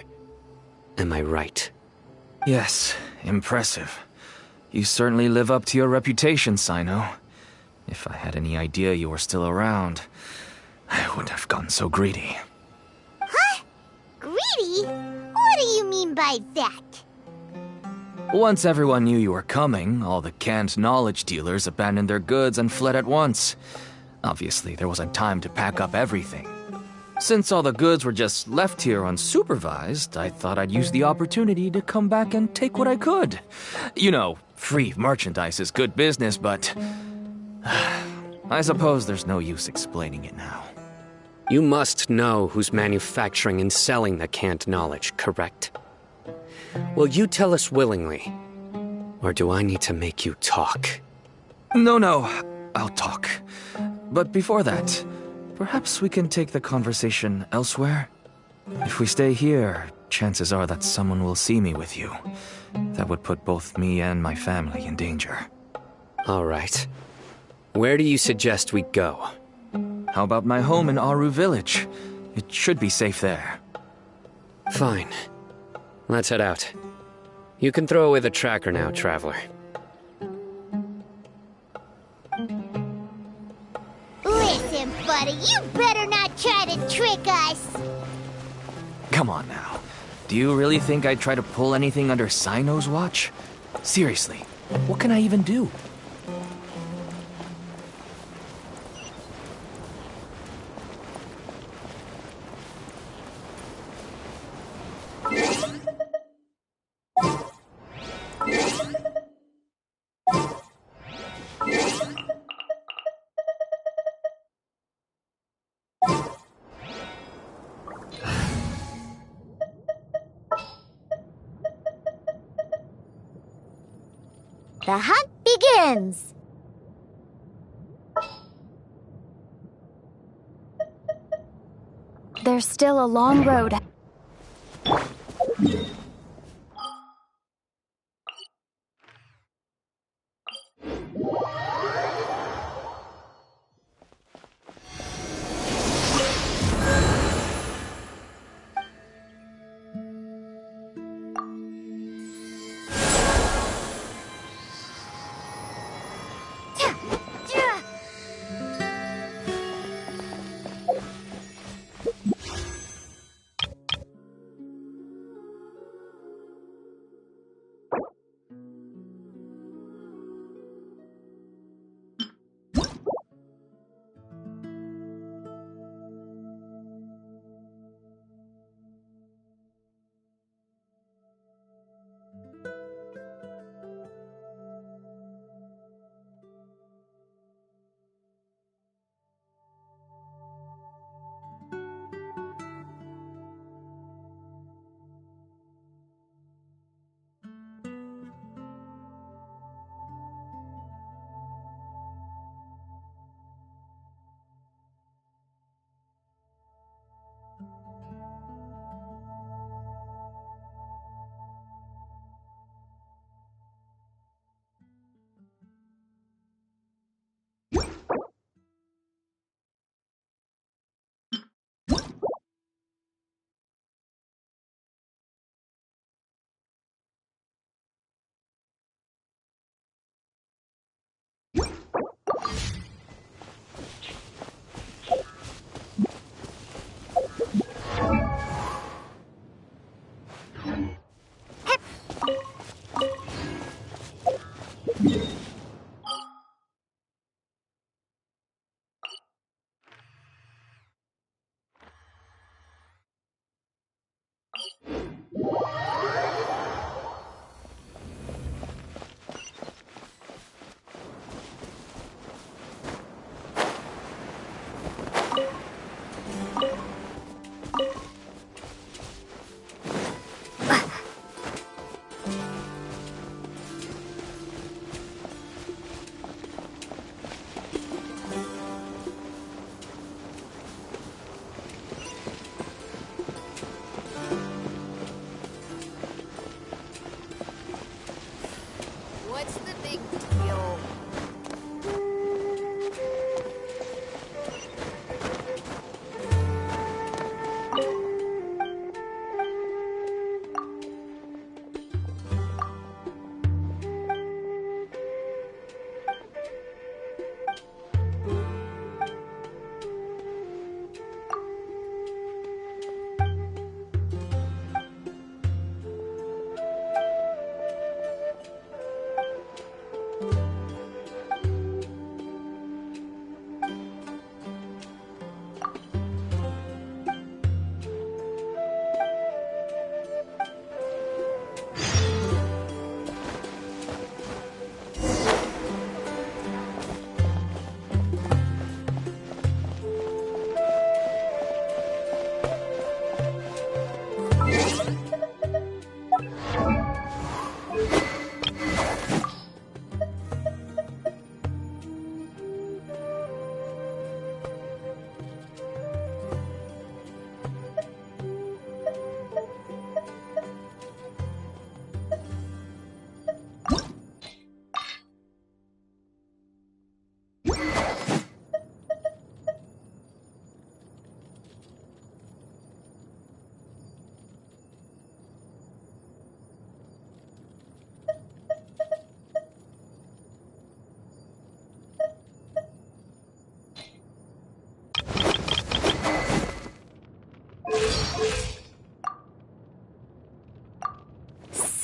Am I right? Yes, impressive. You certainly live up to your reputation, Cyno. If I had any idea you were still around, I wouldn't have gotten so greedy. Huh? Greedy? What do you mean by that? Once everyone knew you were coming, all the canned knowledge dealers abandoned their goods and fled at once. Obviously, there wasn't time to pack up everything. Since all the goods were just left here unsupervised, I thought I'd use the opportunity to come back and take what I could. You know, free merchandise is good business, but I suppose there's no use explaining it now. You must know who's manufacturing and selling the canned knowledge, correct? Will you tell us willingly? Or do I need to make you talk? No, I'll talk. But before that, perhaps we can take the conversation elsewhere? If we stay here, chances are that someone will see me with you. That would put both me and my family in danger. All right. Where do you suggest we go? How about my home in Aru Village? It should be safe there. Fine. Let's head out. You can throw away the tracker now, Traveler. Listen, buddy, you better not try to trick us! Come on now. Do you really think I'd try to pull anything under Cyno's watch? Seriously, what can I even do? The hunt begins! There's still a long road.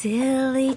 Silly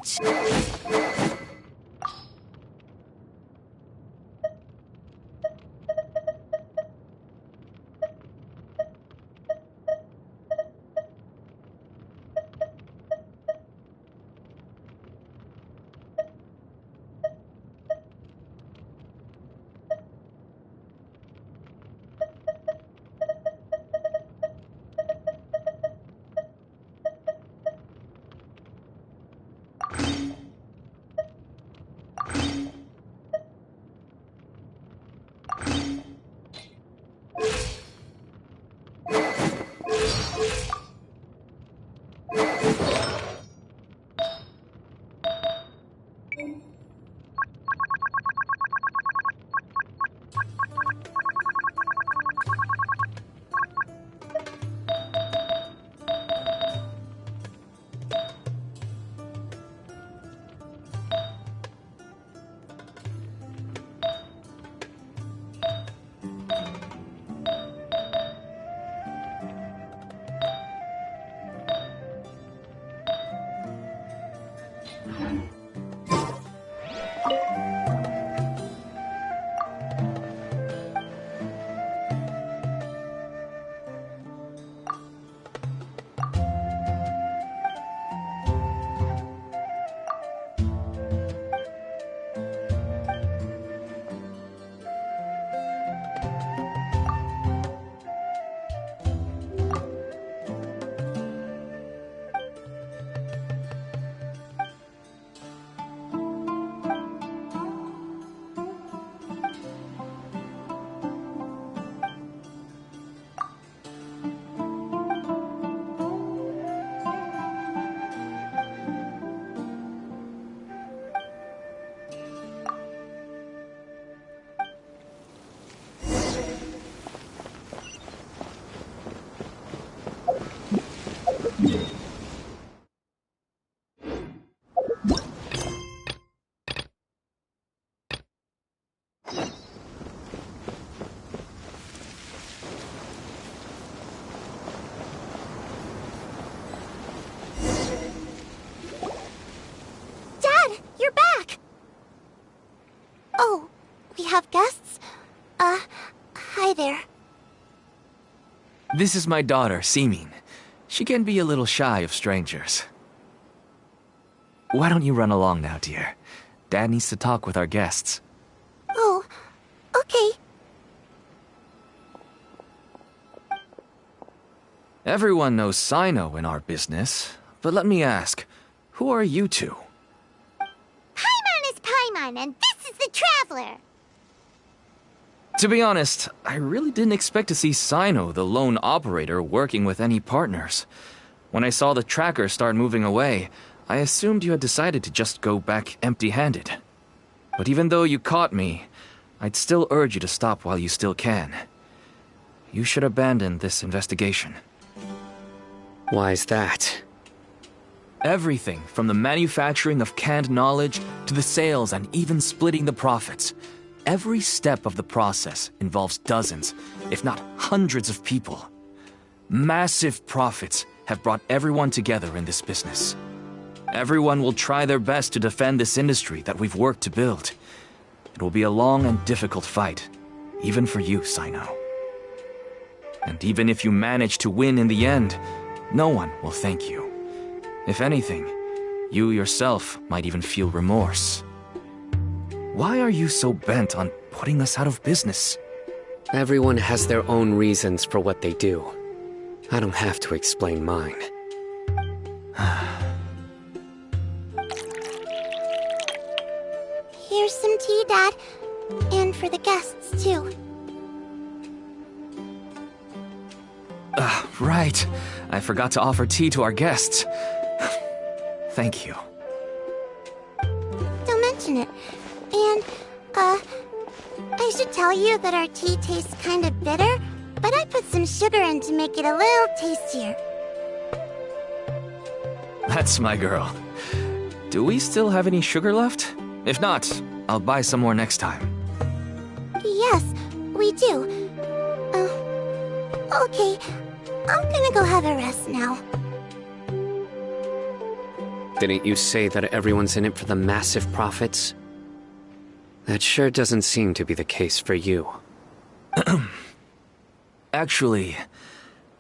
have guests? Hi there. This is my daughter, Simin. She can be a little shy of strangers. Why don't you run along now, dear? Dad needs to talk with our guests. Oh, okay. Everyone knows Cyno in our business, but let me ask, who are you two? Paimon is Paimon, and this is the Traveler! To be honest, I really didn't expect to see Cyno, the lone operator, working with any partners. When I saw the tracker start moving away, I assumed you had decided to just go back empty-handed. But even though you caught me, I'd still urge you to stop while you still can. You should abandon this investigation. Why is that? Everything from the manufacturing of canned knowledge to the sales and even splitting the profits. Every step of the process involves dozens, if not hundreds of people. Massive profits have brought everyone together in this business. Everyone will try their best to defend this industry that we've worked to build. It will be a long and difficult fight, even for you, Cyno. And even if you manage to win in the end, no one will thank you. If anything, you yourself might even feel remorse. Why are you so bent on putting us out of business? Everyone has their own reasons for what they do. I don't have to explain mine. Here's some tea, Dad. And for the guests, too. Right. I forgot to offer tea to our guests. Thank you. Don't mention it. And, I should tell you that our tea tastes kind of bitter, but I put some sugar in to make it a little tastier. That's my girl. Do we still have any sugar left? If not, I'll buy some more next time. Yes, we do. Okay. I'm gonna go have a rest now. Didn't you say that everyone's in it for the massive profits? That sure doesn't seem to be the case for you. Actually,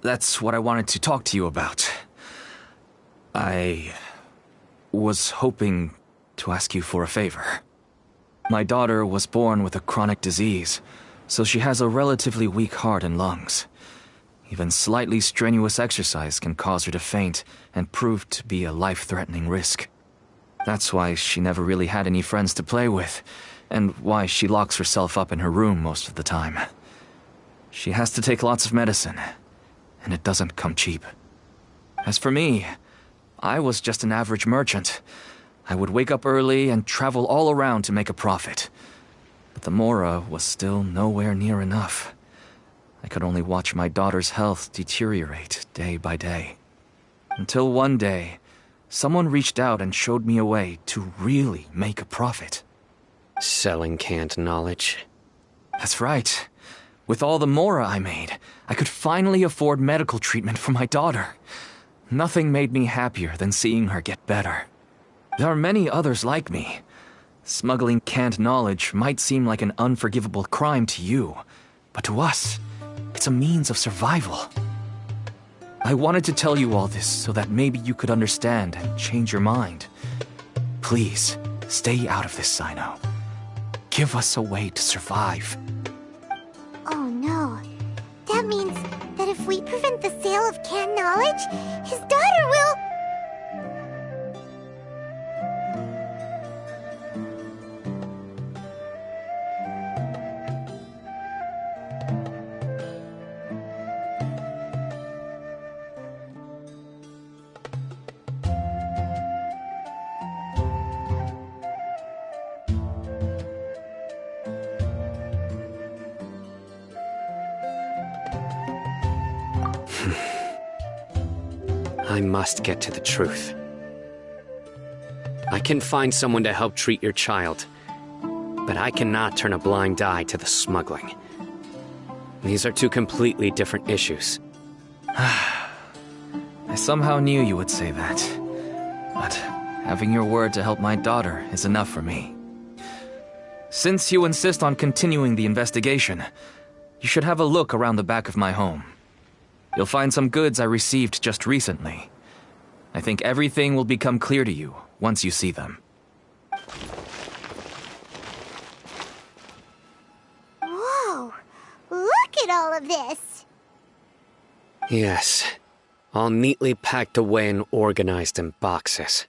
that's what I wanted to talk to you about. I was hoping to ask you for a favor. My daughter was born with a chronic disease, so she has a relatively weak heart and lungs. Even slightly strenuous exercise can cause her to faint and prove to be a life-threatening risk. That's why she never really had any friends to play with, and why she locks herself up in her room most of the time. She has to take lots of medicine, and it doesn't come cheap. As for me, I was just an average merchant. I would wake up early and travel all around to make a profit. But the Mora was still nowhere near enough. I could only watch my daughter's health deteriorate day by day. Until one day, someone reached out and showed me a way to really make a profit. Selling canned knowledge? That's right. With all the Mora I made, I could finally afford medical treatment for my daughter. Nothing made me happier than seeing her get better. There are many others like me. Smuggling canned knowledge might seem like an unforgivable crime to you, but to us, it's a means of survival. I wanted to tell you all this so that maybe you could understand and change your mind. Please, stay out of this, Cyno. Give us a way to survive. Oh no. That means that if we prevent the sale of canned knowledge, his daughter will... I must get to the truth. I can find someone to help treat your child, but I cannot turn a blind eye to the smuggling. These are two completely different issues. I somehow knew you would say that. But having your word to help my daughter is enough for me. Since you insist on continuing the investigation, you should have a look around the back of my home. You'll find some goods I received just recently. I think everything will become clear to you once you see them. Whoa! Look at all of this! Yes, all neatly packed away and organized in boxes.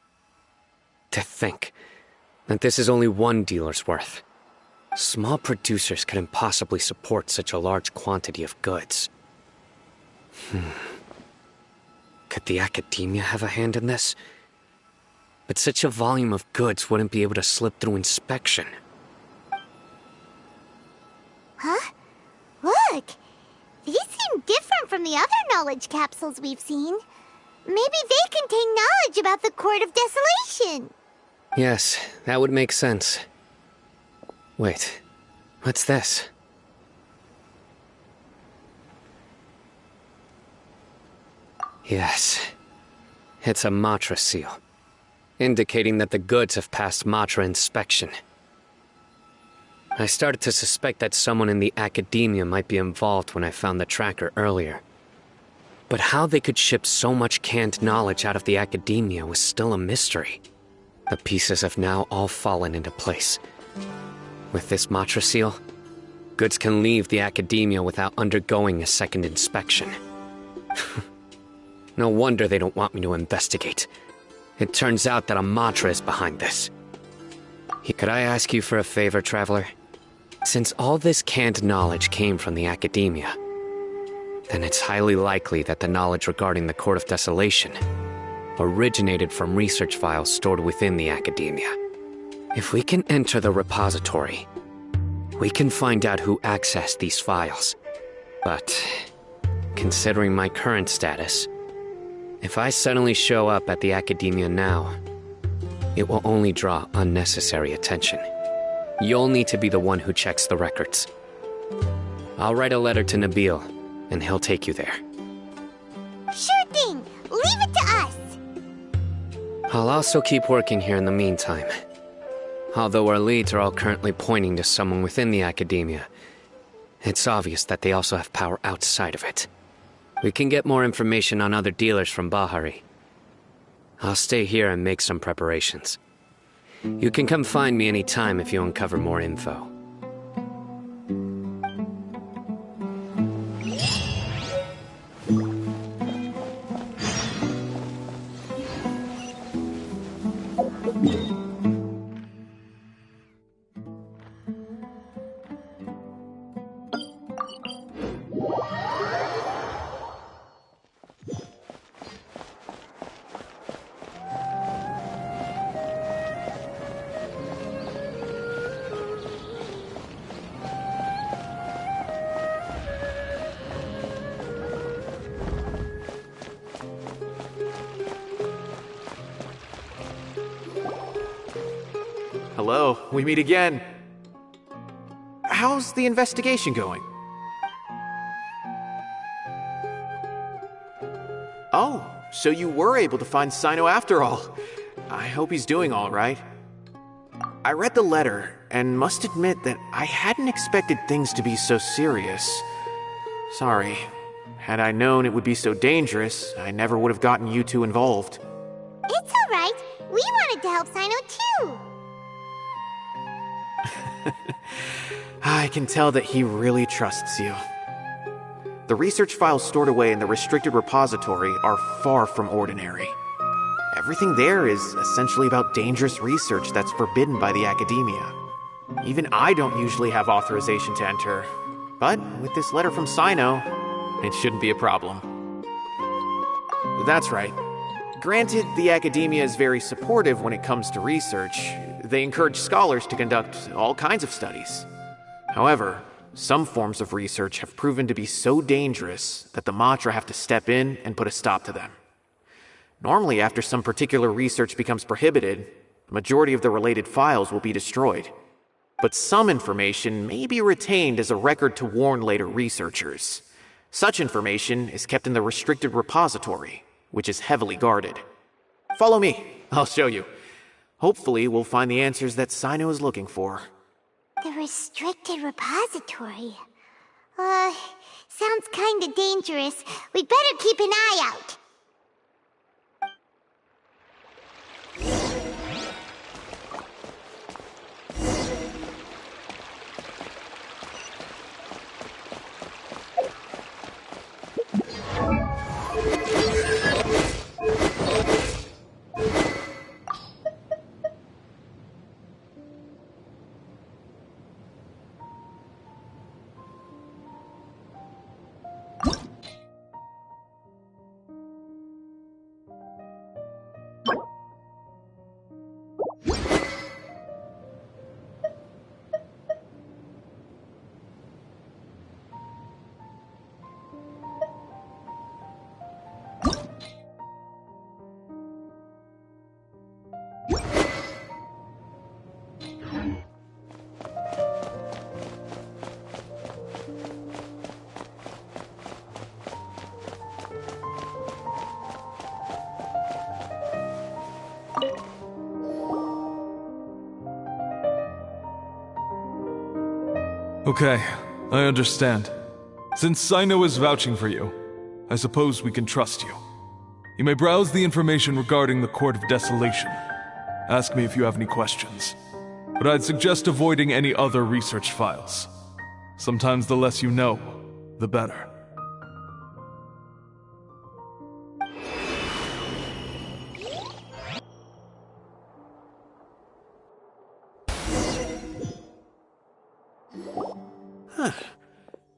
To think that this is only one dealer's worth. Small producers couldn't possibly support such a large quantity of goods. Could the academia have a hand in this? But such a volume of goods wouldn't be able to slip through inspection. Huh? Look! These seem different from the other knowledge capsules we've seen. Maybe they contain knowledge about the Court of Desolation. Yes, that would make sense. Wait, what's this? Yes, it's a Matra seal, indicating that the goods have passed Matra inspection. I started to suspect that someone in the academia might be involved when I found the tracker earlier. But how they could ship so much canned knowledge out of the academia was still a mystery. The pieces have now all fallen into place. With this Matra seal, goods can leave the academia without undergoing a second inspection. No wonder they don't want me to investigate. It turns out that a Matra is behind this. Could I ask you for a favor, Traveler? Since all this canned knowledge came from the academia, then it's highly likely that the knowledge regarding the Court of Desolation originated from research files stored within the academia. If we can enter the repository, we can find out who accessed these files. But, considering my current status, if I suddenly show up at the academia now, it will only draw unnecessary attention. You'll need to be the one who checks the records. I'll write a letter to Nabil, and he'll take you there. Sure thing! Leave it to us! I'll also keep working here in the meantime. Although our leads are all currently pointing to someone within the academia, it's obvious that they also have power outside of it. We can get more information on other dealers from Bahari. I'll stay here and make some preparations. You can come find me anytime if you uncover more info. Hello, we meet again. How's the investigation going? Oh, so you were able to find Cyno after all. I hope he's doing all right. I read the letter and must admit that I hadn't expected things to be so serious. Sorry. Had I known it would be so dangerous, I never would have gotten you two involved. It's all right. We wanted to help Cyno too. I can tell that he really trusts you. The research files stored away in the restricted repository are far from ordinary. Everything there is essentially about dangerous research that's forbidden by the academia. Even I don't usually have authorization to enter, but with this letter from Cyno, it shouldn't be a problem. That's right. Granted, the academia is very supportive when it comes to research. They encourage scholars to conduct all kinds of studies. However, some forms of research have proven to be so dangerous that the Matra have to step in and put a stop to them. Normally, after some particular research becomes prohibited, the majority of the related files will be destroyed. But some information may be retained as a record to warn later researchers. Such information is kept in the restricted repository, which is heavily guarded. Follow me, I'll show you. Hopefully, we'll find the answers that Cyno is looking for. The restricted repository. Sounds kinda dangerous. We'd better keep an eye out. Okay, I understand. Since Cyno is vouching for you, I suppose we can trust you. You may browse the information regarding the Court of Desolation. Ask me if you have any questions. But I'd suggest avoiding any other research files. Sometimes the less you know, the better.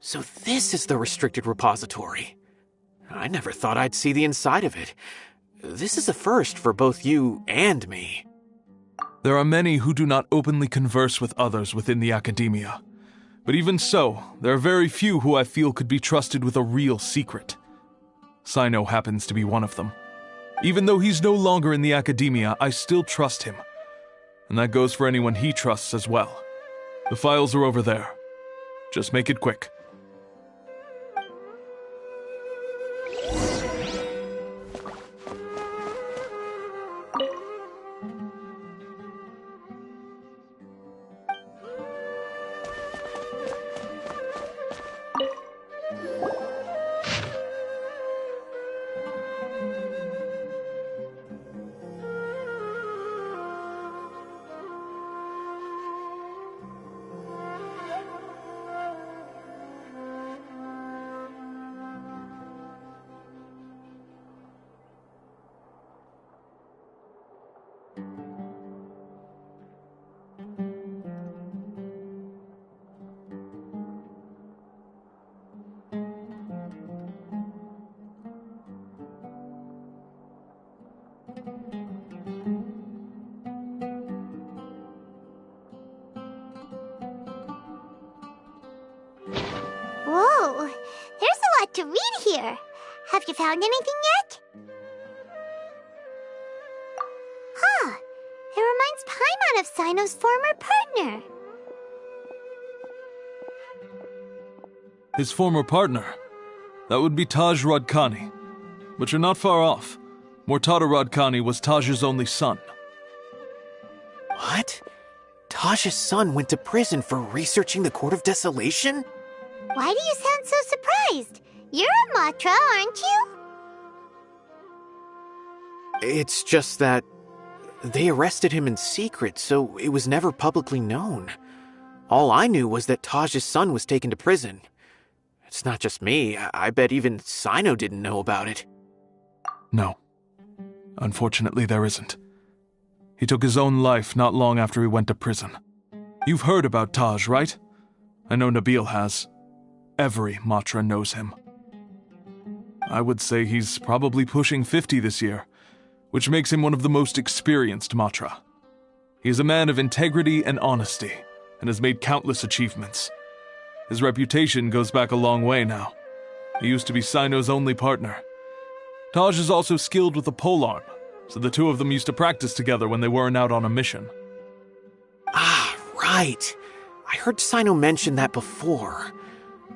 So this is the restricted repository. I never thought I'd see the inside of it. This is a first for both you and me. There are many who do not openly converse with others within the academia. But even so, there are very few who I feel could be trusted with a real secret. Cyno happens to be one of them. Even though he's no longer in the academia, I still trust him. And that goes for anyone he trusts as well. The files are over there. Just make it quick. to read here. Have you found anything yet? Huh. It reminds Paimon of Cyno's former partner. His former partner? That would be Taj Radkani. But you're not far off. Mortada Radkani was Taj's only son. What? Taj's son went to prison for researching the Court of Desolation? Why do you sound so surprised? You're a Matra, aren't you? It's just that they arrested him in secret, so it was never publicly known. All I knew was that Taj's son was taken to prison. It's not just me. I bet even Cyno didn't know about it. No. Unfortunately, there isn't. He took his own life not long after he went to prison. You've heard about Taj, right? I know Nabil has. Every Matra knows him. I would say he's probably pushing 50 this year, which makes him one of the most experienced Matra. He is a man of integrity and honesty, and has made countless achievements. His reputation goes back a long way now. He used to be Cyno's only partner. Taj is also skilled with the polearm, so the two of them used to practice together when they weren't out on a mission. Ah, right. I heard Cyno mention that before.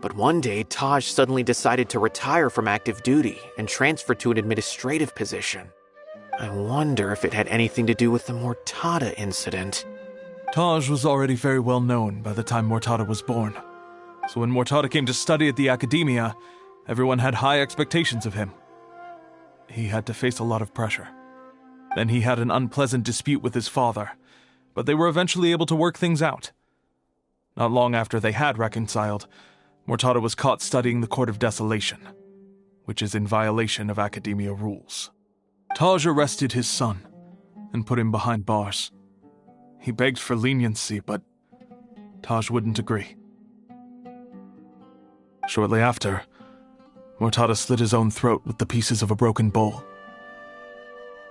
But one day, Taj suddenly decided to retire from active duty and transfer to an administrative position. I wonder if it had anything to do with the Mortada incident. Taj was already very well known by the time Mortada was born. So when Mortada came to study at the Academia, everyone had high expectations of him. He had to face a lot of pressure. Then he had an unpleasant dispute with his father, but they were eventually able to work things out. Not long after they had reconciled, Mortada was caught studying the Court of Desolation, which is in violation of Academia rules. Taj arrested his son and put him behind bars. He begged for leniency, but Taj wouldn't agree. Shortly after, Mortada slit his own throat with the pieces of a broken bowl.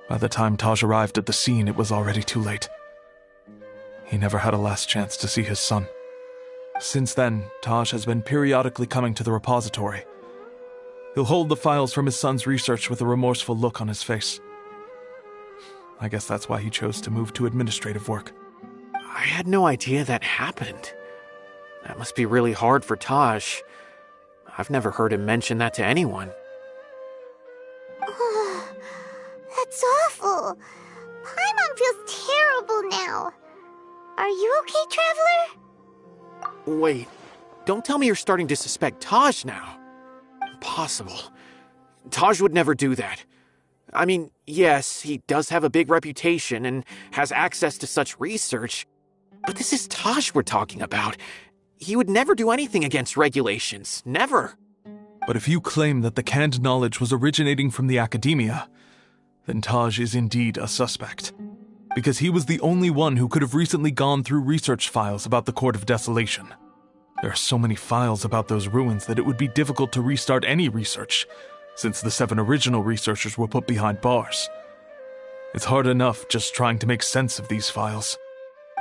By the time Taj arrived at the scene, it was already too late. He never had a last chance to see his son. Since then, Taj has been periodically coming to the repository. He'll hold the files from his son's research with a remorseful look on his face. I guess that's why he chose to move to administrative work. I had no idea that happened. That must be really hard for Taj. I've never heard him mention that to anyone. Oh, that's awful. Paimon feels terrible now. Are you okay, Traveler? Wait, don't tell me you're starting to suspect Taj now. Impossible. Taj would never do that. I mean, yes, he does have a big reputation and has access to such research, but this is Taj we're talking about. He would never do anything against regulations. Never. But if you claim that the canned knowledge was originating from the Academia, then Taj is indeed a suspect. Because he was the only one who could have recently gone through research files about the Court of Desolation. There are so many files about those ruins that it would be difficult to restart any research, since the 7 original researchers were put behind bars. It's hard enough just trying to make sense of these files.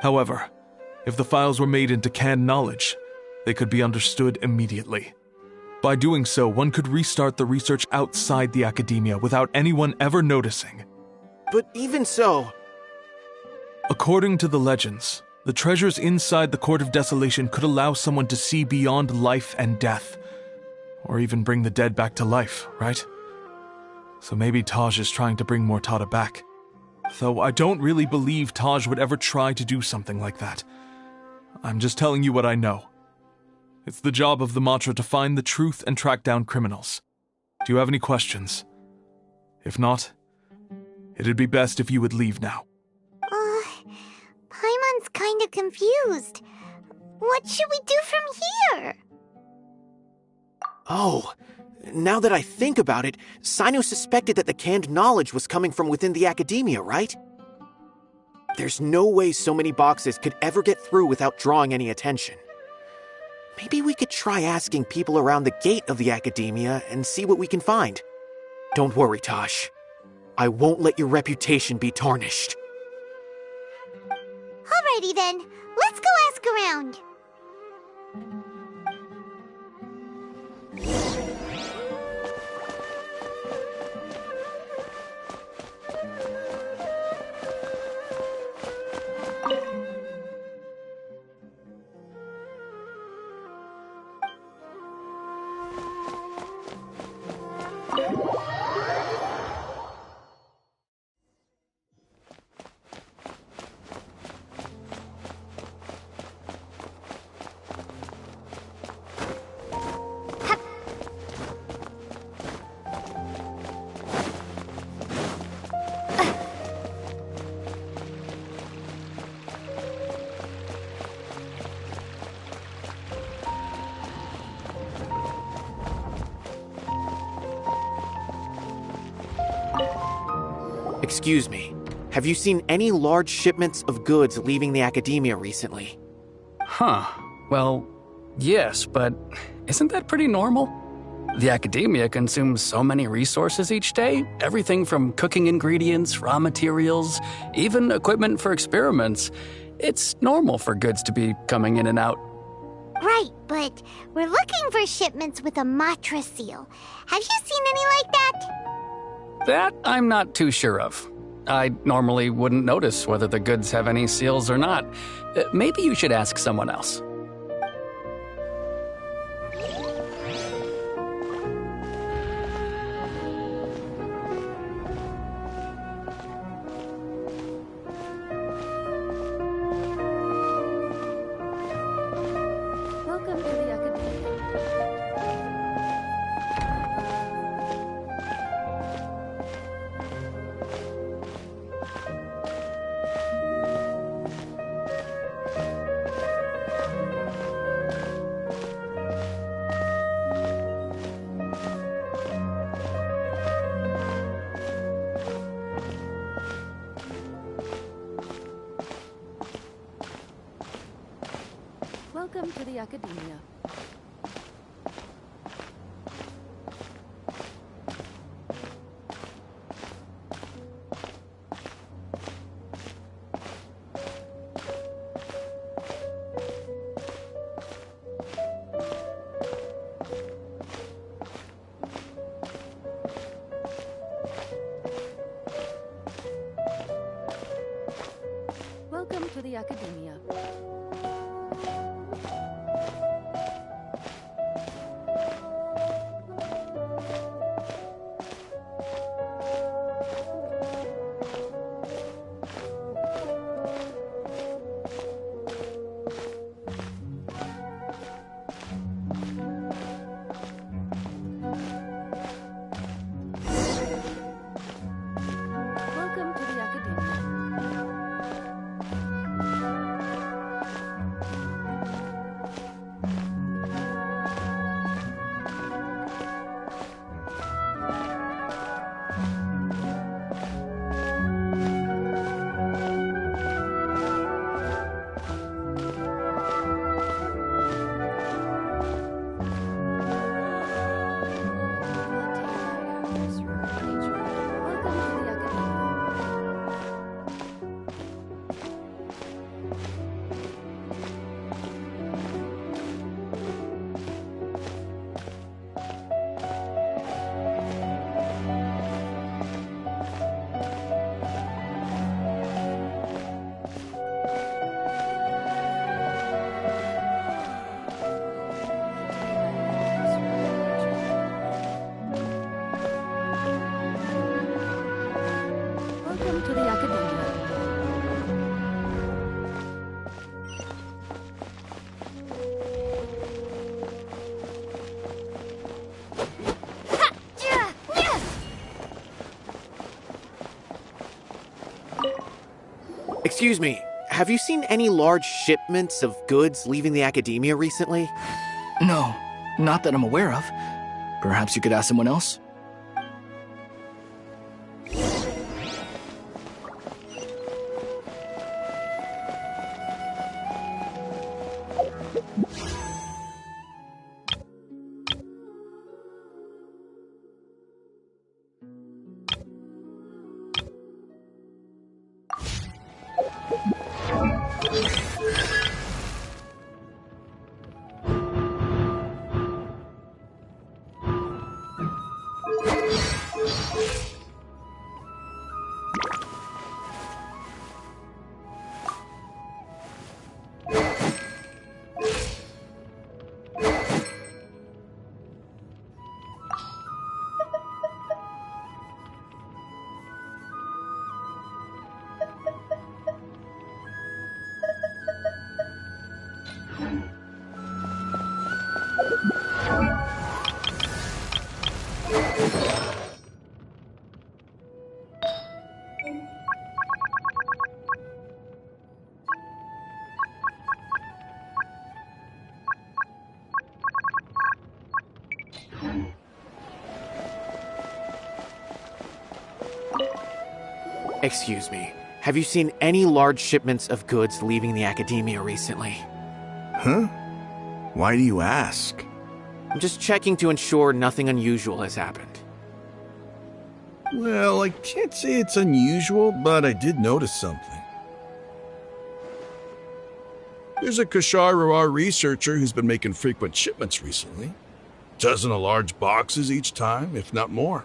However, if the files were made into canned knowledge, they could be understood immediately. By doing so, one could restart the research outside the Academia without anyone ever noticing. But even so... According to the legends, the treasures inside the Court of Desolation could allow someone to see beyond life and death, or even bring the dead back to life, right? So maybe Taj is trying to bring Mortada back. Though I don't really believe Taj would ever try to do something like that. I'm just telling you what I know. It's the job of the Matra to find the truth and track down criminals. Do you have any questions? If not, it'd be best if you would leave now. Paimon's kinda confused. What should we do from here? Oh, now that I think about it, Cyno suspected that the canned knowledge was coming from within the Academia, right? There's no way so many boxes could ever get through without drawing any attention. Maybe we could try asking people around the gate of the Academia and see what we can find. Don't worry, Tosh. I won't let your reputation be tarnished. Alrighty then, let's go ask around. Excuse me, have you seen any large shipments of goods leaving the academia recently? Huh. Well, yes, but isn't that pretty normal? The academia consumes so many resources each day, everything from cooking ingredients, raw materials, even equipment for experiments. It's normal for goods to be coming in and out. Right, but we're looking for shipments with a Matra seal. Have you seen any like that? That I'm not too sure of. I normally wouldn't notice whether the goods have any seals or not. Maybe you should ask someone else. Welcome to the academia. Welcome to the academia. Welcome to the academia. Welcome to the academia. Welcome to the academia. Excuse me, have you seen any large shipments of goods leaving the academia recently? No, not that I'm aware of. Perhaps you could ask someone else? Excuse me, have you seen any large shipments of goods leaving the academia recently? Huh? Why do you ask? I'm just checking to ensure nothing unusual has happened. Well, I can't say it's unusual, but I did notice something. There's a Kashar researcher who's been making frequent shipments recently. Dozen of large boxes each time, if not more.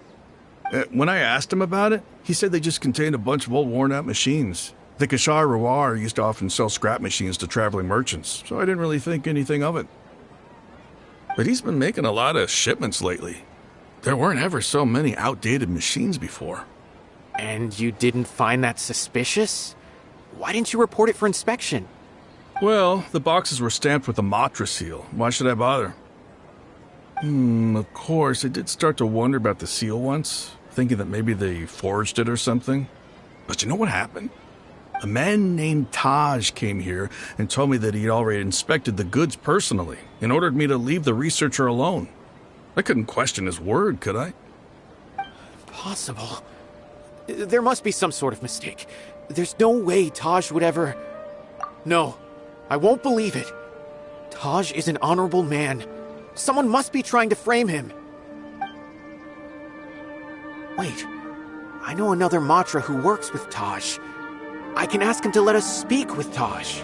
When I asked him about it, he said they just contained a bunch of old worn-out machines. The Kashar used to often sell scrap machines to traveling merchants, so I didn't really think anything of it. But he's been making a lot of shipments lately. There weren't ever so many outdated machines before. And you didn't find that suspicious? Why didn't you report it for inspection? Well, the boxes were stamped with the Matra seal. Why should I bother? Of course, I did start to wonder about the seal once, thinking that maybe they forged it or something. But you know what happened? A man named Taj came here and told me that he'd already inspected the goods personally and ordered me to leave the researcher alone. I couldn't question his word, could I? Impossible. There must be some sort of mistake. There's no way Taj would ever... No, I won't believe it. Taj is an honorable man. Someone must be trying to frame him. Wait, I know another Matra who works with Taj. I can ask him to let us speak with Taj.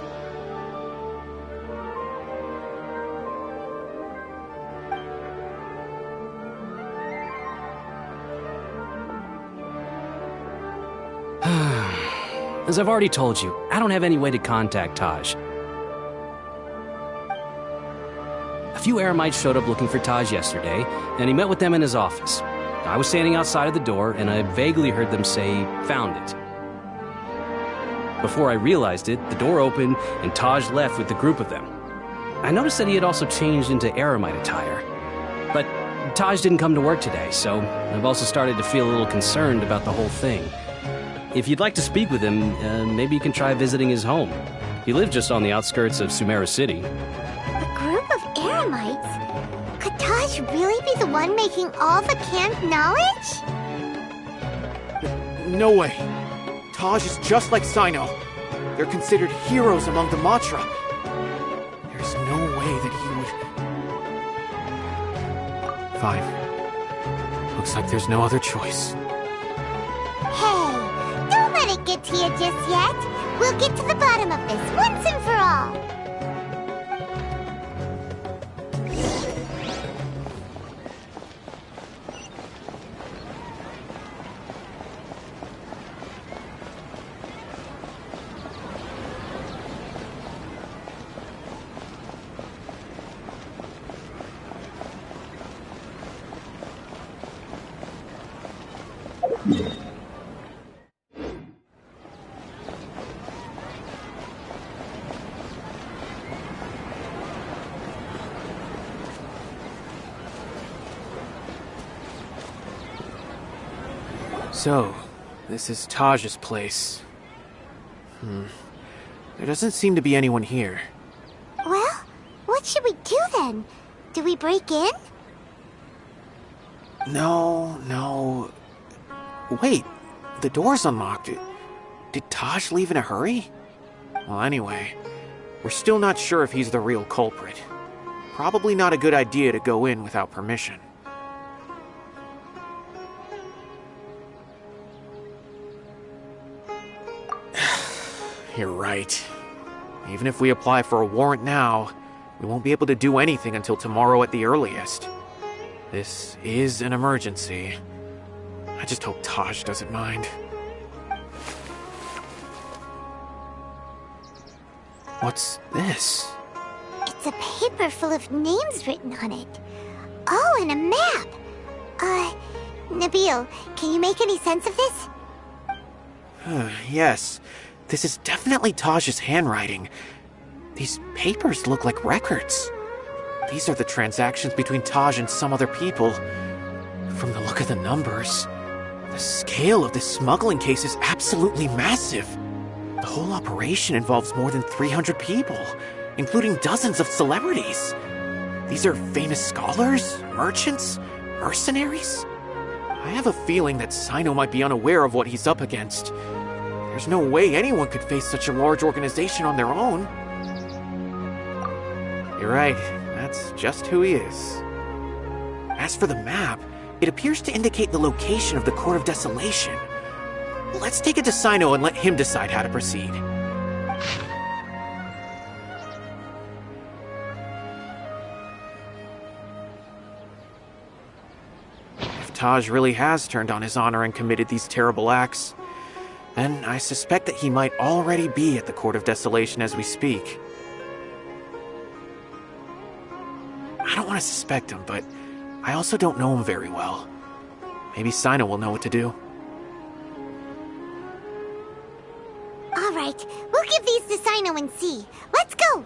As I've already told you, I don't have any way to contact Taj. A few Eremites showed up looking for Taj yesterday, and he met with them in his office. I was standing outside of the door, and I vaguely heard them say, "Found it." Before I realized it, the door opened, and Taj left with the group of them. I noticed that he had also changed into Eremite attire. But Taj didn't come to work today, so I've also started to feel a little concerned about the whole thing. If you'd like to speak with him, maybe you can try visiting his home. He lives just on the outskirts of Sumera City. A group of Eremites? Could Taj really be the one making all the canned knowledge? No way. Taj is just like Cyno. They're considered heroes among the Matra. There's no way that he would... Fine. Looks like there's no other choice. Hey, don't let it get to you just yet. We'll get to the bottom of this once and for all. So, this is Taj's place. There doesn't seem to be anyone here. Well, what should we do then? Do we break in? No. Wait, the door's unlocked. Did Taj leave in a hurry? Well, anyway, we're still not sure if he's the real culprit. Probably not a good idea to go in without permission. You're right. Even if we apply for a warrant now, we won't be able to do anything until tomorrow at the earliest. This is an emergency. I just hope Taj doesn't mind. What's this? It's a paper full of names written on it. Oh, and a map. Nabil, can you make any sense of this? Yes. This is definitely Taj's handwriting. These papers look like records. These are the transactions between Taj and some other people. From the look of the numbers, the scale of this smuggling case is absolutely massive. The whole operation involves more than 300 people, including dozens of celebrities. These are famous scholars, merchants, mercenaries. I have a feeling that Cyno might be unaware of what he's up against. There's no way anyone could face such a large organization on their own. You're right, that's just who he is. As for the map, it appears to indicate the location of the Court of Desolation. Let's take it to Cyno and let him decide how to proceed. If Taj really has turned on his honor and committed these terrible acts, then I suspect that he might already be at the Court of Desolation as we speak. I don't want to suspect him, but I also don't know him very well. Maybe Cyno will know what to do. All right, we'll give these to Cyno and see. Let's go!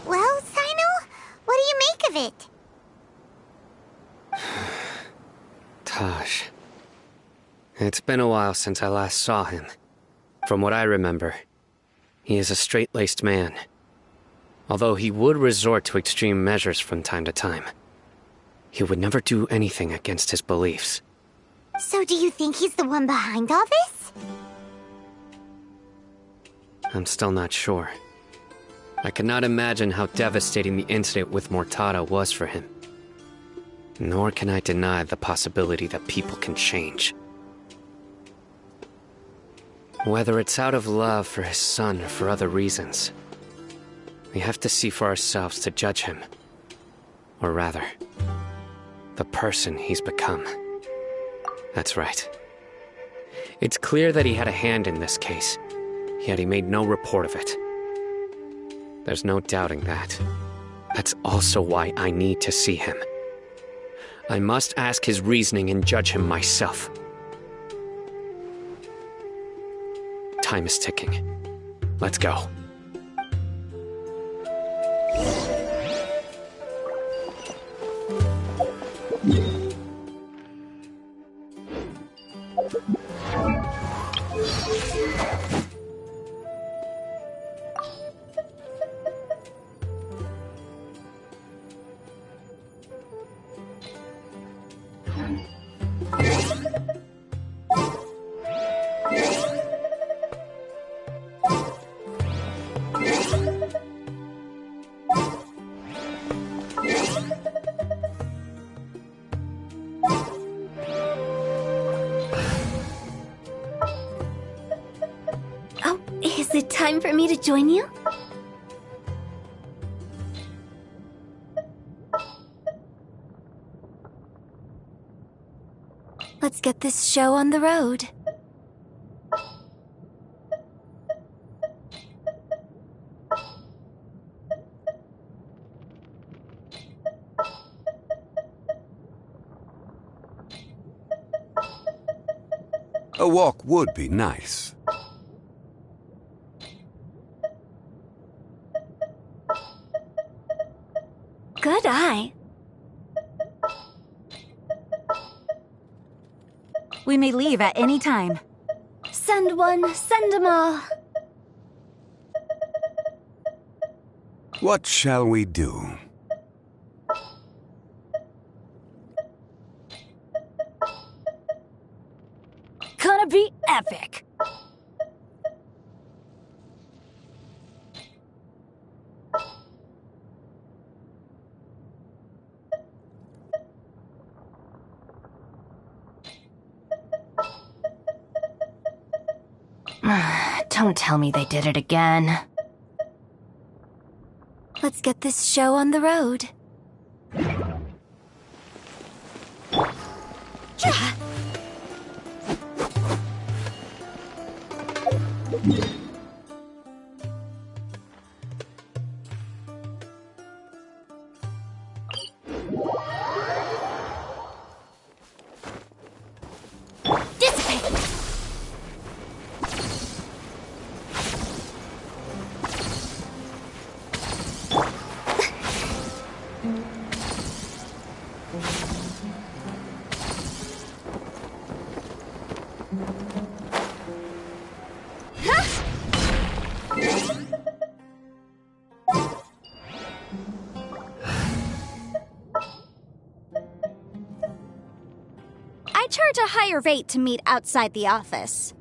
Well, Cyno, what do you make of it? Taj. It's been a while since I last saw him. From what I remember, he is a straight-laced man. Although he would resort to extreme measures from time to time, he would never do anything against his beliefs. So do you think he's the one behind all this? I'm still not sure. I cannot imagine how devastating the incident with Mortada was for him. Nor can I deny the possibility that people can change. Whether it's out of love for his son or for other reasons, we have to see for ourselves to judge him. Or rather, the person he's become. That's right. It's clear that he had a hand in this case, yet he made no report of it. There's no doubting that. That's also why I need to see him. I must ask his reasoning and judge him myself. Time is ticking. Let's go. Oh, is it time for me to join you? Let's get this show on the road. A walk would be nice. Good eye. We may leave at any time. Send one, send them all. What shall we do? Gonna be epic. Don't tell me they did it again. Let's get this show on the road. I charge a higher rate to meet outside the office.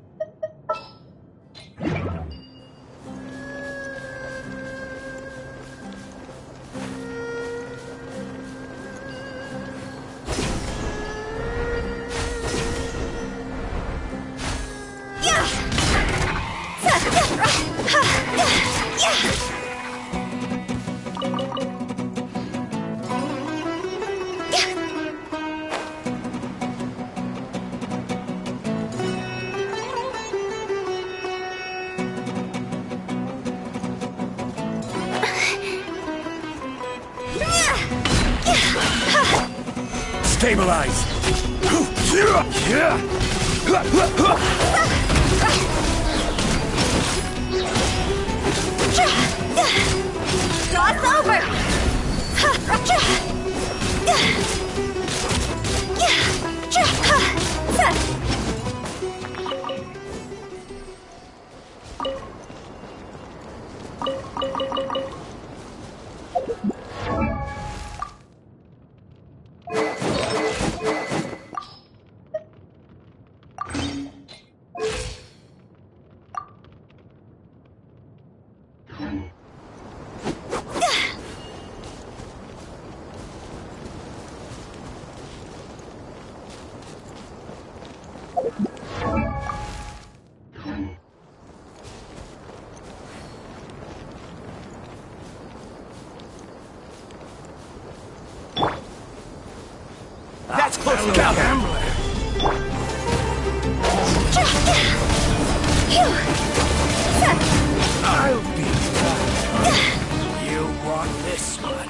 Stabilize! Cross over! That's close enough! I'll be back. You want this one?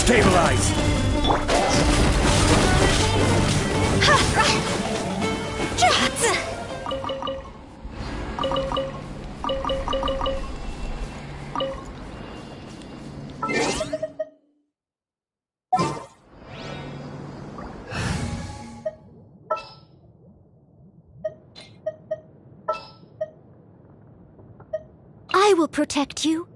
Stabilize! I will protect you.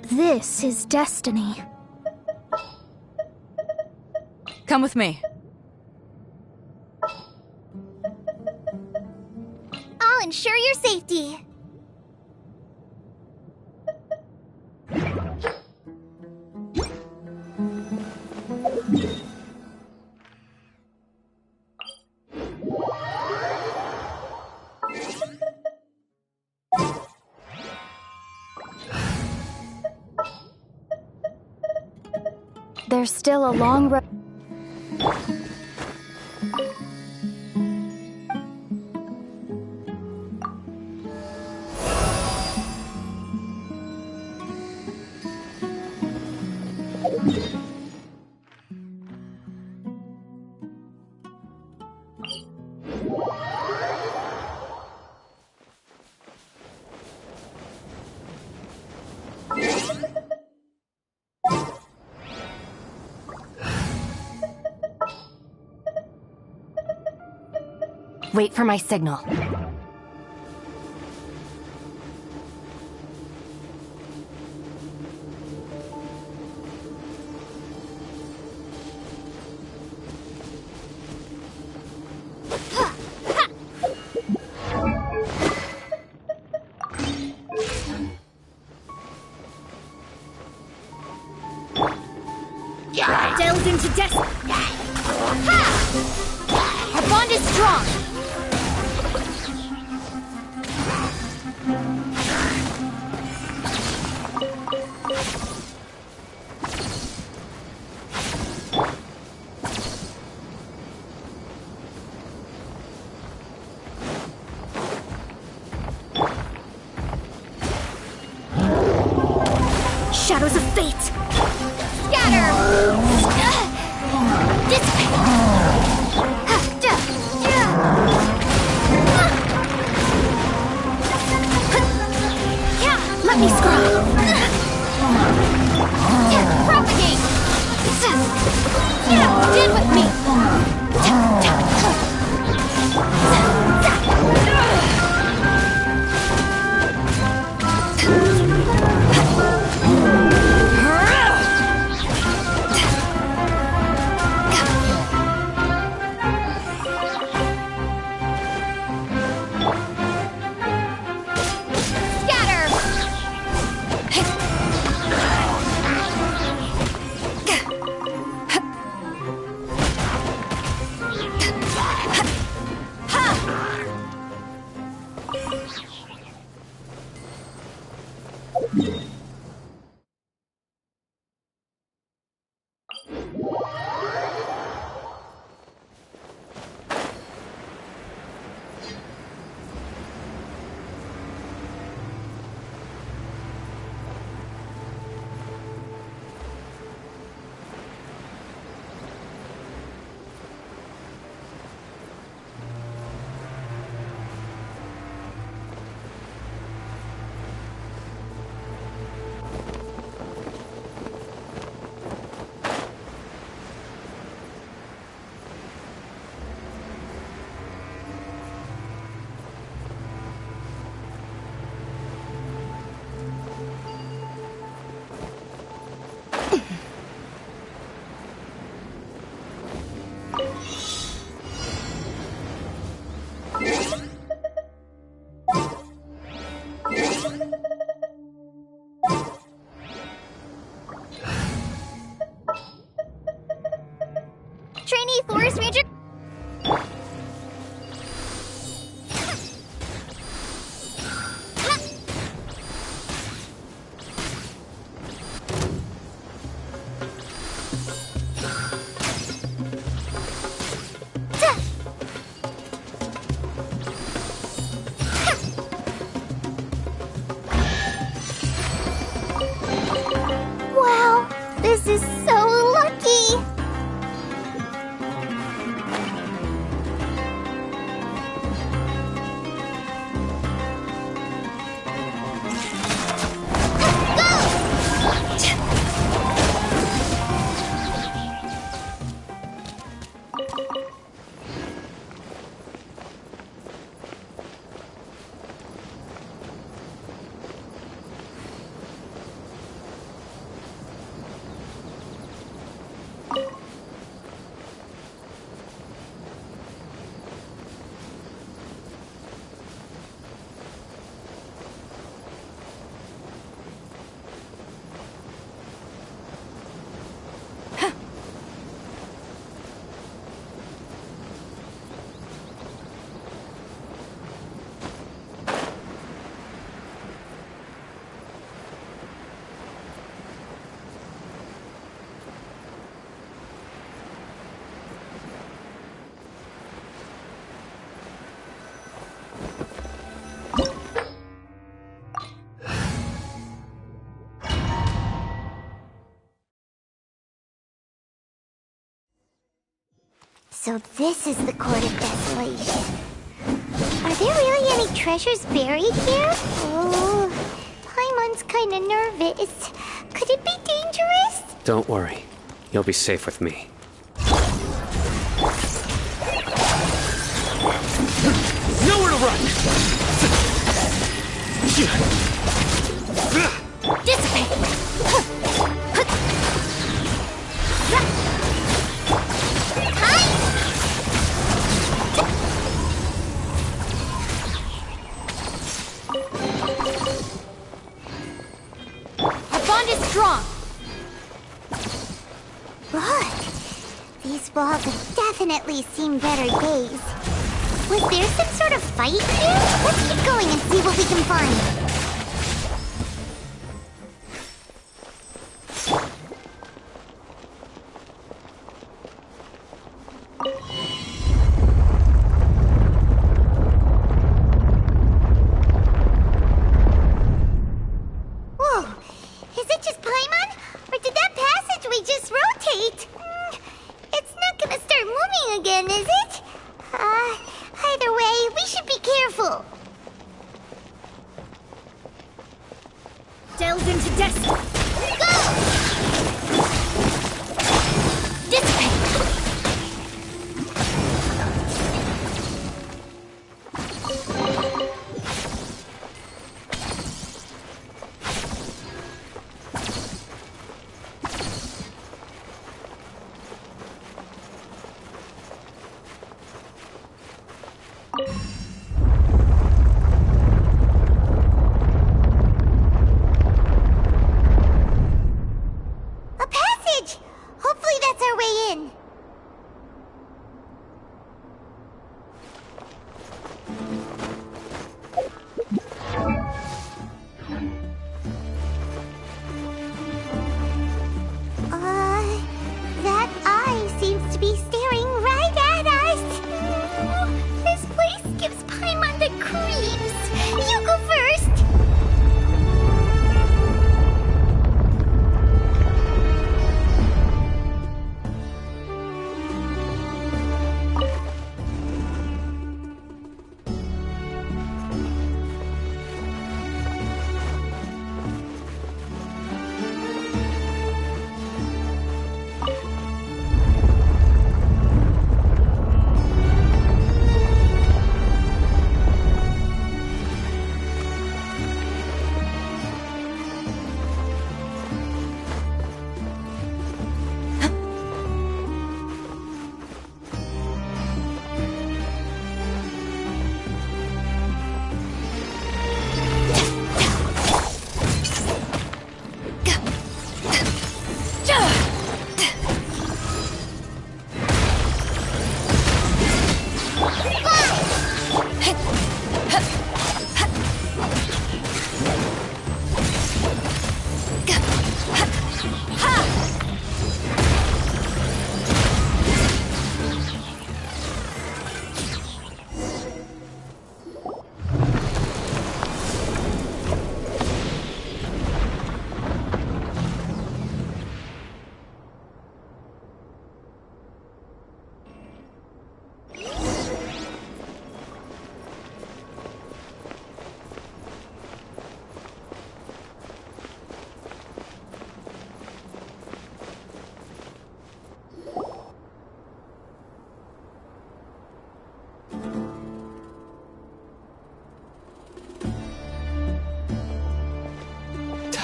This is destiny. Come with me. I'll ensure your safety. There's still a long road. Wait for my signal. Delved into destiny. Our bond is strong. Shadows of fate. Scatter. Let me scroll. Propagate. Stand with me. This is so lucky! So this is the Court of Desolation. Are there really any treasures buried here? Oh, Paimon's kinda nervous. Could it be dangerous? Don't worry. You'll be safe with me. Nowhere to run! Dissipate! Our bond is strong. Look! These walls have definitely seen better days. Was there some sort of fight here? Let's keep going and see what we can find. Whoa! Is it just Paimon? Or did that passageway just rotate? It's not gonna start moving again, is it? Either way, we should be careful. Delve into destiny. Go! Dissipate.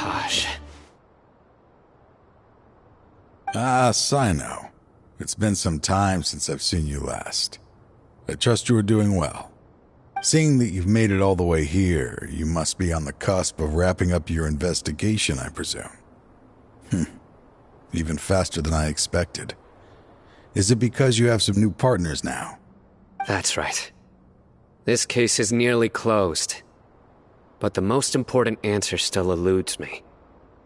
Gosh. Ah, Cyno. It's been some time since I've seen you last. I trust you are doing well. Seeing that you've made it all the way here, you must be on the cusp of wrapping up your investigation, I presume. Even faster than I expected. Is it because you have some new partners now? That's right. This case is nearly closed. But the most important answer still eludes me.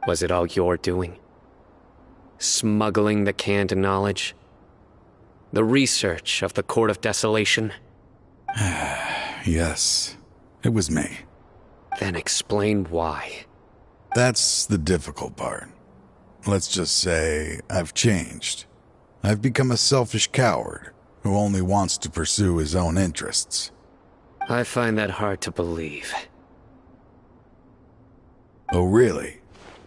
Was it all your doing? Smuggling the canned knowledge? The research of the Court of Desolation? Yes, it was me. Then explain why. That's the difficult part. Let's just say I've changed. I've become a selfish coward who only wants to pursue his own interests. I find that hard to believe. Oh, really?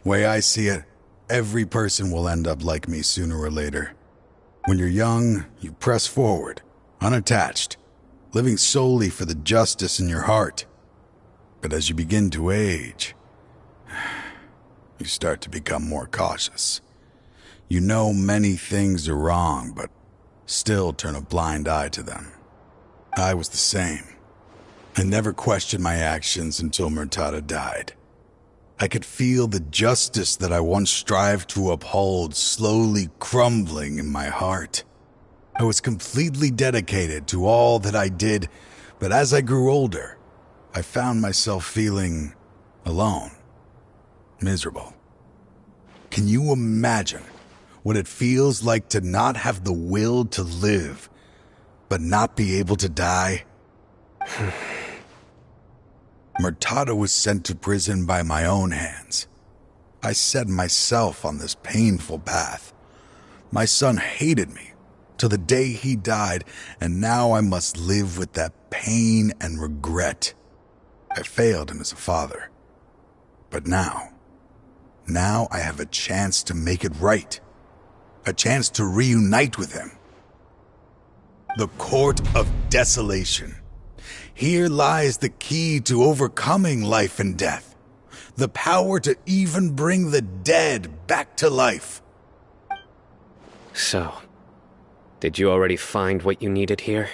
Way I see it, every person will end up like me sooner or later. When you're young, you press forward, unattached, living solely for the justice in your heart. But as you begin to age, you start to become more cautious. You know many things are wrong, but still turn a blind eye to them. I was the same. I never questioned my actions until Murtada died. I could feel the justice that I once strived to uphold slowly crumbling in my heart. I was completely dedicated to all that I did, but as I grew older, I found myself feeling alone, miserable. Can you imagine what it feels like to not have the will to live, but not be able to die? Murtada was sent to prison by my own hands. I set myself on this painful path. My son hated me till the day he died, and now I must live with that pain and regret. I failed him as a father. But now I have a chance to make it right. A chance to reunite with him. The Court of Desolation. Here lies the key to overcoming life and death. The power to even bring the dead back to life. So, did you already find what you needed here?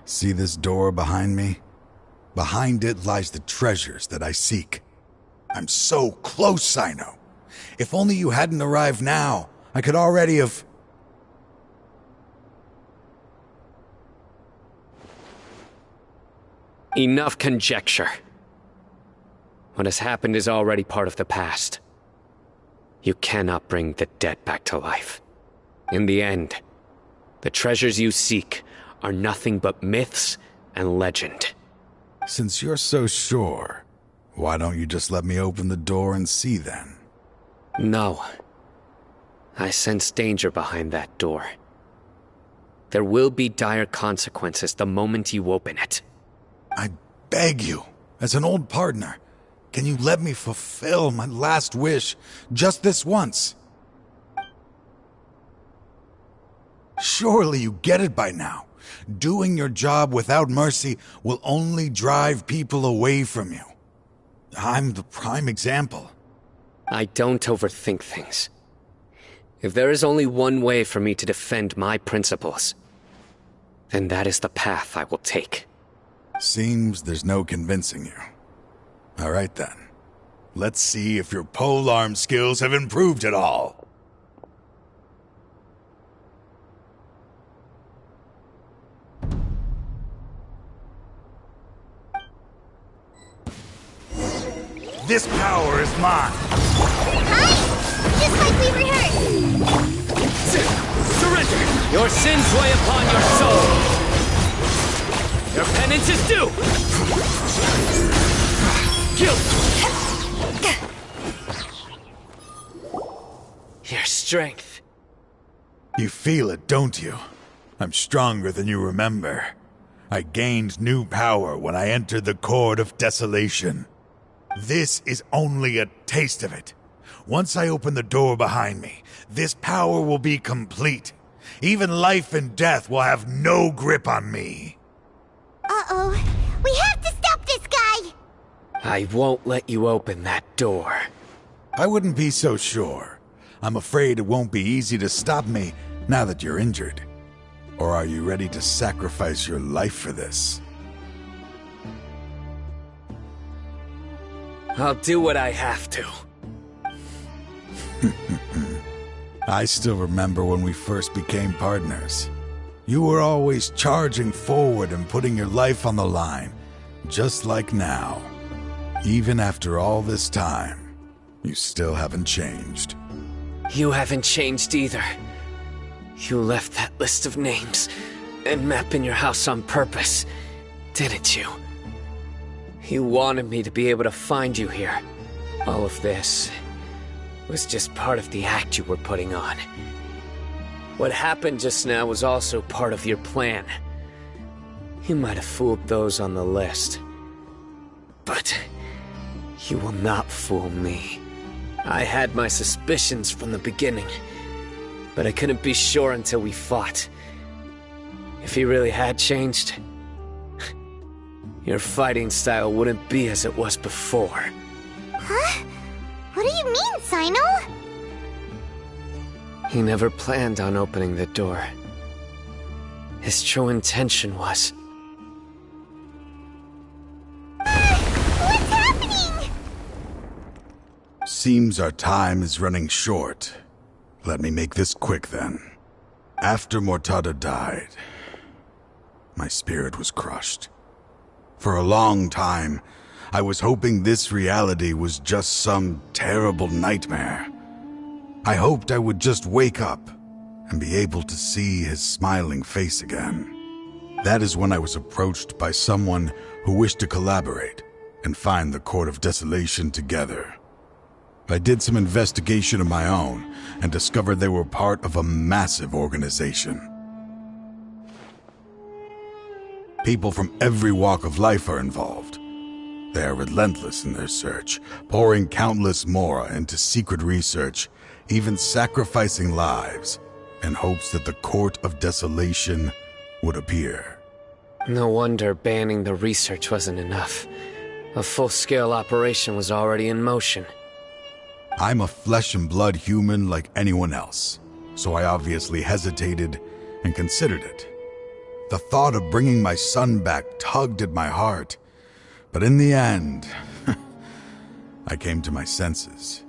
See this door behind me? Behind it lies the treasures that I seek. I'm so close, Cyno. If only you hadn't arrived now, I could already have... Enough conjecture. What has happened is already part of the past. You cannot bring the dead back to life. In the end, the treasures you seek are nothing but myths and legend. Since you're so sure, why don't you just let me open the door and see then? No. I sense danger behind that door. There will be dire consequences the moment you open it. I beg you, as an old partner, can you let me fulfill my last wish just this once? Surely you get it by now. Doing your job without mercy will only drive people away from you. I'm the prime example. I don't overthink things. If there is only one way for me to defend my principles, then that is the path I will take. Seems there's no convincing you. All right then. Let's see if your polearm skills have improved at all. This power is mine. Hi! Just like we rehearsed. Surrender! Your sins weigh upon your soul! Your penance is due! Guilt! Your strength. You feel it, don't you? I'm stronger than you remember. I gained new power when I entered the Court of Desolation. This is only a taste of it. Once I open the door behind me, this power will be complete. Even life and death will have no grip on me. Uh-oh. We have to stop this guy! I won't let you open that door. I wouldn't be so sure. I'm afraid it won't be easy to stop me now that you're injured. Or are you ready to sacrifice your life for this? I'll do what I have to. I still remember when we first became partners. You were always charging forward and putting your life on the line, just like now. Even after all this time, you still haven't changed. You haven't changed either. You left that list of names and map in your house on purpose, didn't you? You wanted me to be able to find you here. All of this was just part of the act you were putting on. What happened just now was also part of your plan. You might have fooled those on the list, but you will not fool me. I had my suspicions from the beginning, but I couldn't be sure until we fought. If he really had changed, your fighting style wouldn't be as it was before. Huh? What do you mean, Cyno? He never planned on opening the door. His true intention was... What's happening? Seems our time is running short. Let me make this quick then. After Mortada died, my spirit was crushed. For a long time, I was hoping this reality was just some terrible nightmare. I hoped I would just wake up and be able to see his smiling face again. That is when I was approached by someone who wished to collaborate and find the Court of Desolation together. I did some investigation of my own and discovered they were part of a massive organization. People from every walk of life are involved. They are relentless in their search, pouring countless mora into secret research, even sacrificing lives in hopes that the Court of Desolation would appear. No wonder banning the research wasn't enough. A full-scale operation was already in motion. I'm a flesh and blood human like anyone else, so I obviously hesitated and considered it. The thought of bringing my son back tugged at my heart, but in the end, I came to my senses.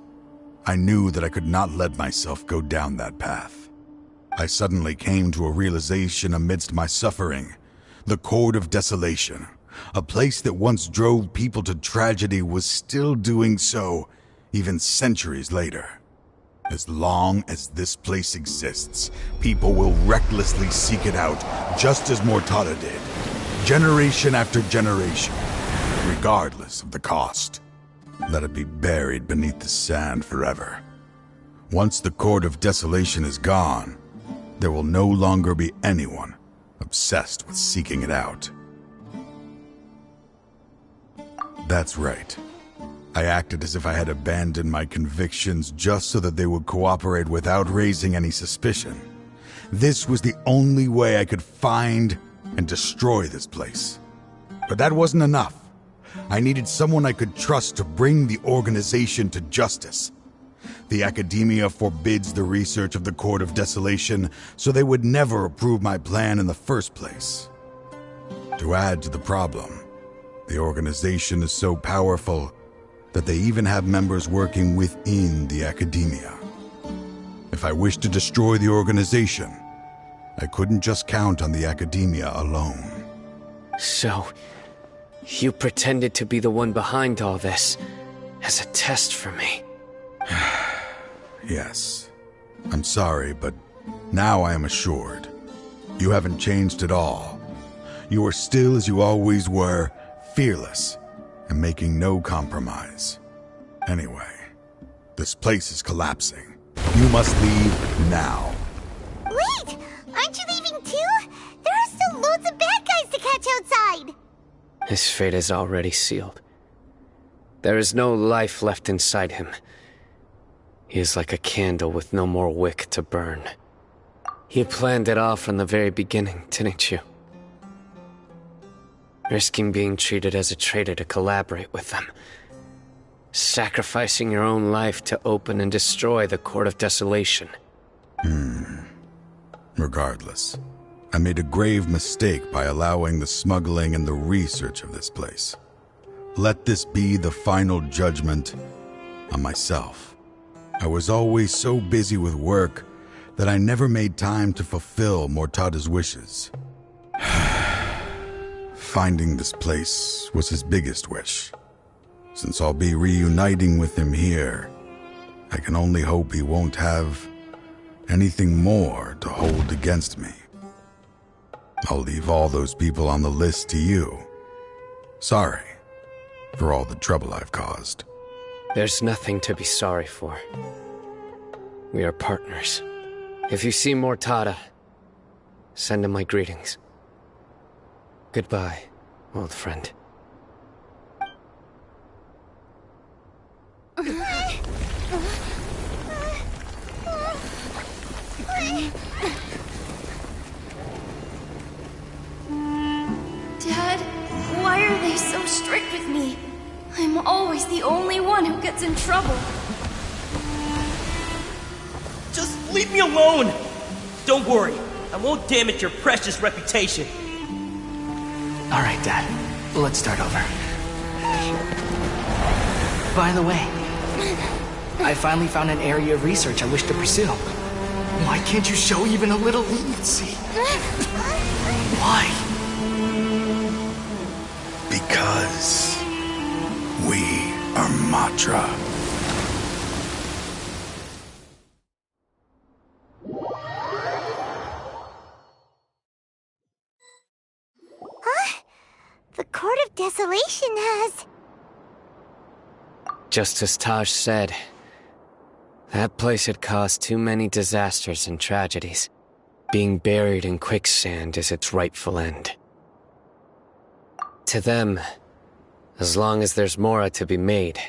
I knew that I could not let myself go down that path. I suddenly came to a realization amidst my suffering. The Court of Desolation, a place that once drove people to tragedy, was still doing so even centuries later. As long as this place exists, people will recklessly seek it out, just as Mortada did, generation after generation, regardless of the cost. Let it be buried beneath the sand forever. Once the Court of Desolation is gone, there will no longer be anyone obsessed with seeking it out. That's right. I acted as if I had abandoned my convictions just so that they would cooperate without raising any suspicion. This was the only way I could find and destroy this place. But that wasn't enough. I needed someone I could trust to bring the organization to justice. The Academia forbids the research of the Court of Desolation, so they would never approve my plan in the first place. To add to the problem, the organization is so powerful that they even have members working within the Academia. If I wished to destroy the organization, I couldn't just count on the Academia alone. So, you pretended to be the one behind all this, as a test for me. Yes. I'm sorry, but now I am assured. You haven't changed at all. You are still as you always were, fearless, and making no compromise. Anyway, this place is collapsing. You must leave now. Wait! Aren't you leaving too? There are still loads of bad guys to catch outside! His fate is already sealed. There is no life left inside him. He is like a candle with no more wick to burn. You planned it all from the very beginning, didn't you? risking being treated as a traitor to collaborate with them. Sacrificing your own life to open and destroy the Court of Desolation. Regardless, I made a grave mistake by allowing the smuggling and the research of this place. Let this be the final judgment on myself. I was always so busy with work that I never made time to fulfill Mortada's wishes. Finding this place was his biggest wish. Since I'll be reuniting with him here, I can only hope he won't have anything more to hold against me. I'll leave all those people on the list to you. Sorry for all the trouble I've caused. There's nothing to be sorry for. We are partners. If you see Mortada, send him my greetings. Goodbye, old friend. Dad, why are they so strict with me? I'm always the only one who gets in trouble. Just leave me alone! Don't worry, I won't damage your precious reputation. Alright, Dad. Let's start over. By the way, I finally found an area of research I wish to pursue. Why can't you show even a little leniency? Why? Because we are Matra. The Court of Desolation has... Just as Taj said, that place had caused too many disasters and tragedies. Being buried in quicksand is its rightful end. To them, as long as there's more to be made,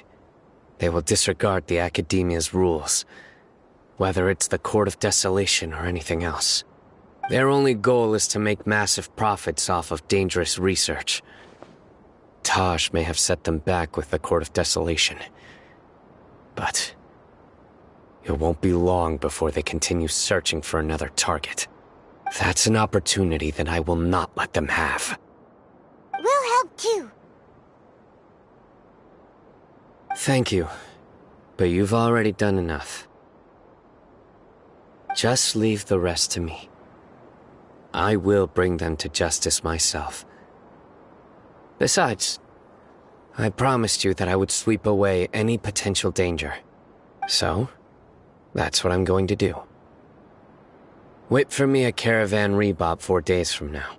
they will disregard the Academia's rules, whether it's the Court of Desolation or anything else. Their only goal is to make massive profits off of dangerous research. Taj may have set them back with the Court of Desolation, but it won't be long before they continue searching for another target. That's an opportunity that I will not let them have. We'll help too. Thank you, but you've already done enough. Just leave the rest to me. I will bring them to justice myself. Besides, I promised you that I would sweep away any potential danger. So, that's what I'm going to do. Wait for me at Caravan Rebob 4 days from now.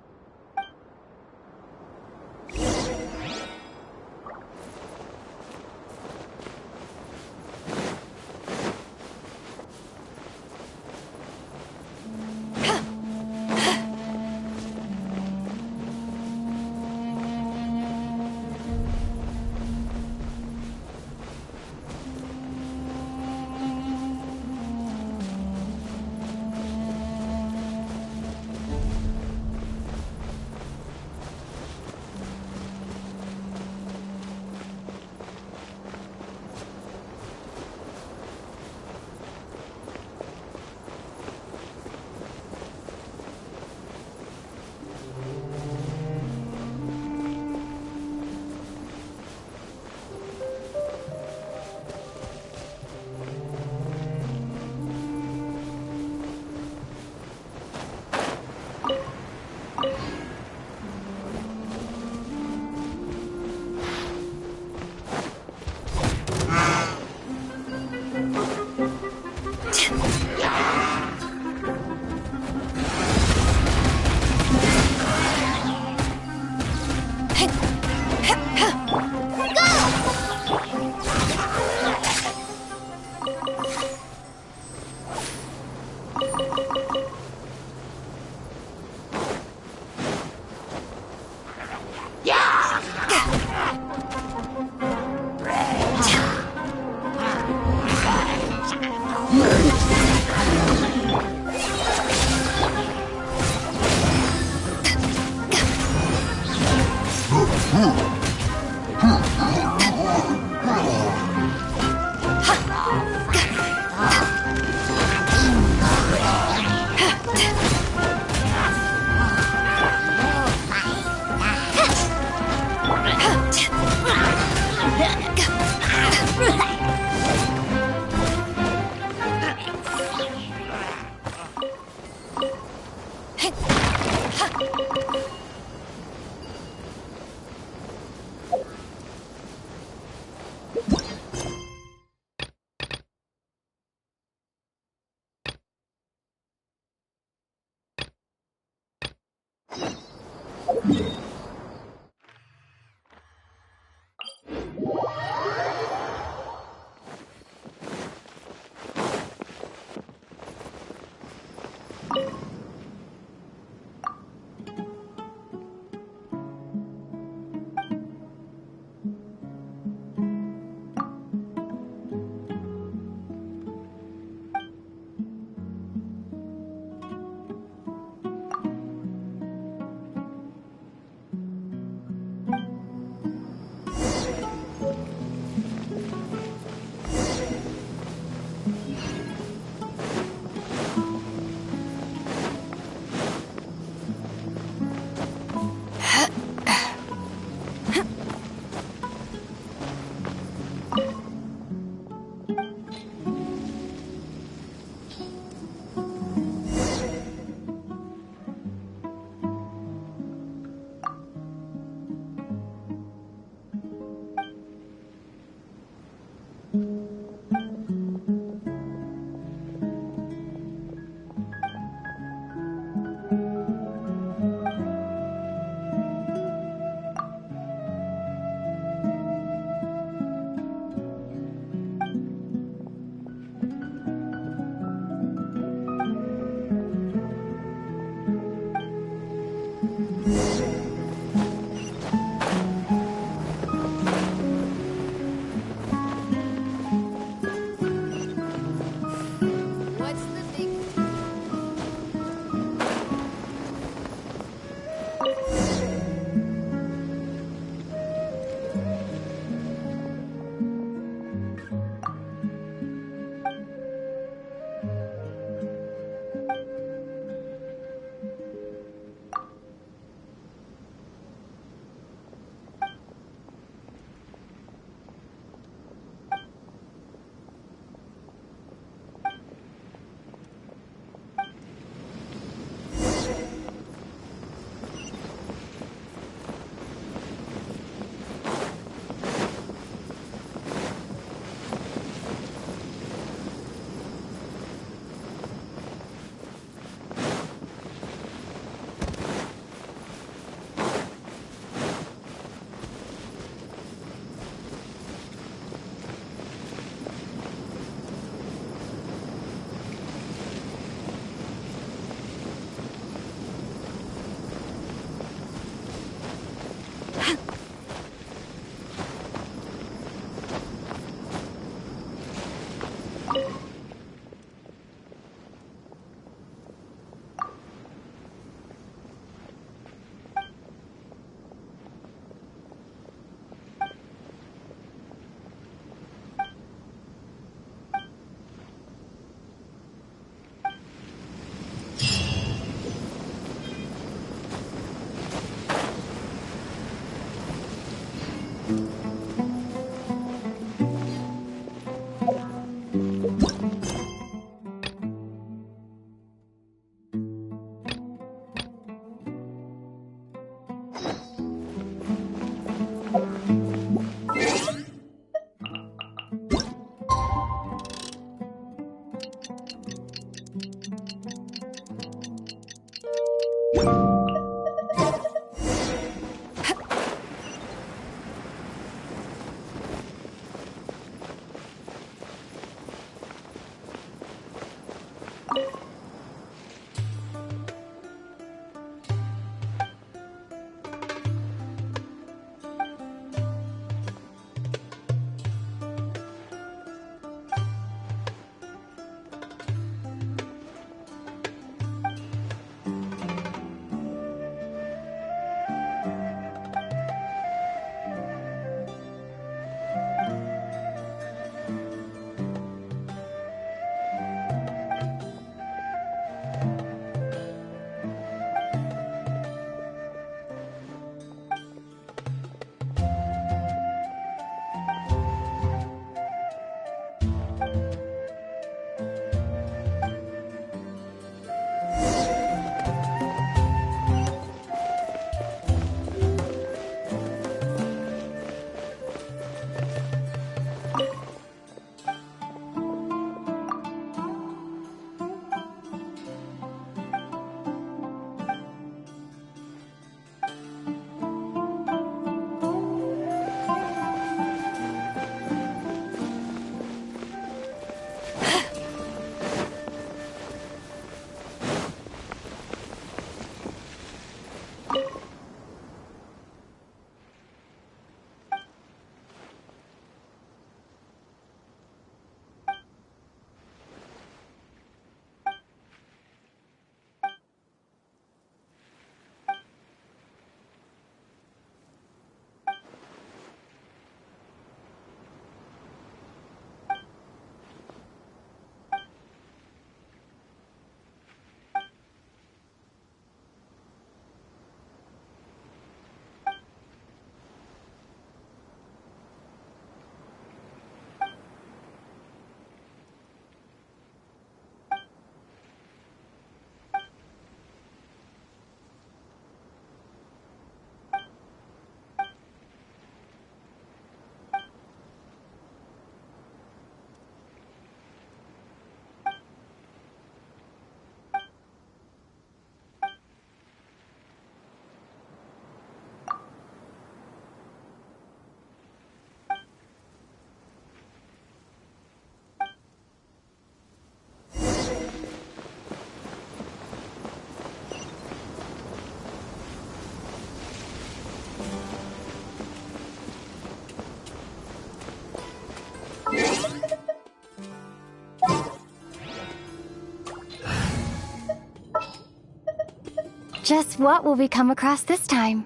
Just what will we come across this time?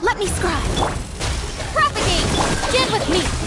Let me scribe. Propagate! Get with me!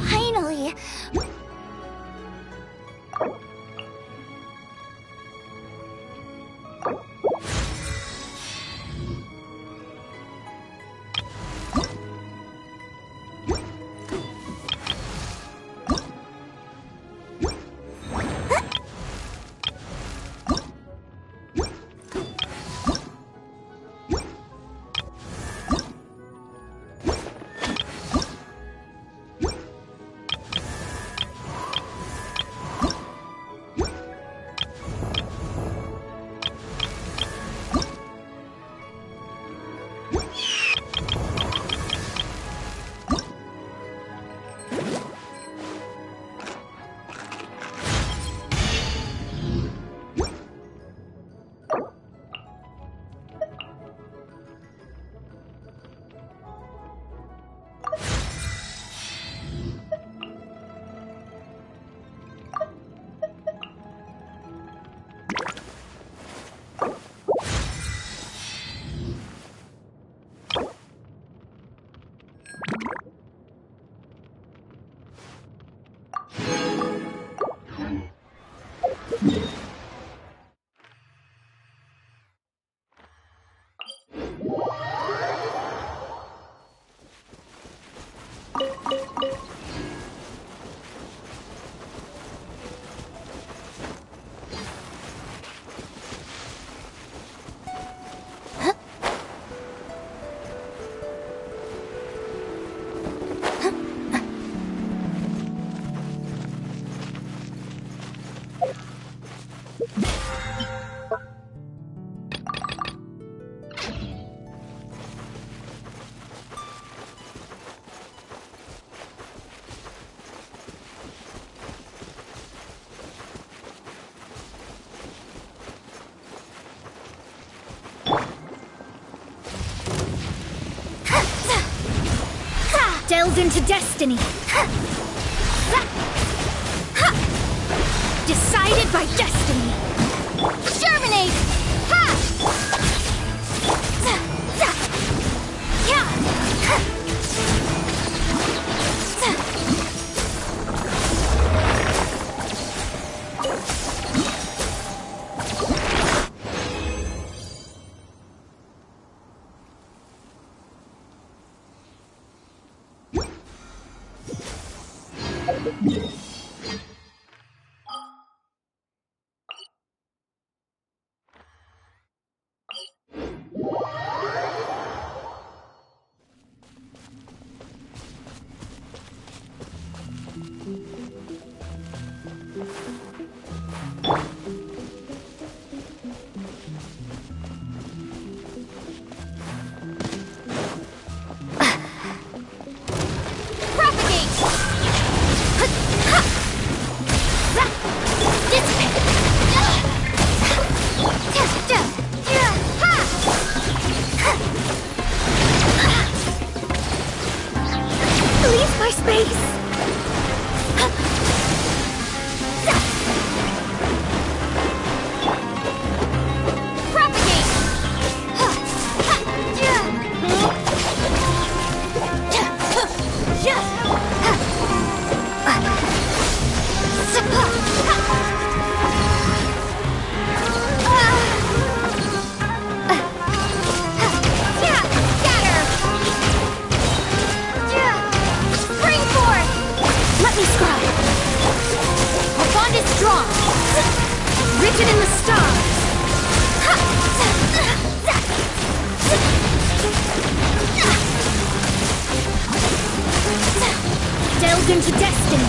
Finally! Delved into destiny. Decided by destiny. Germinate! Leave my space! Written in the stars. Delved into destiny.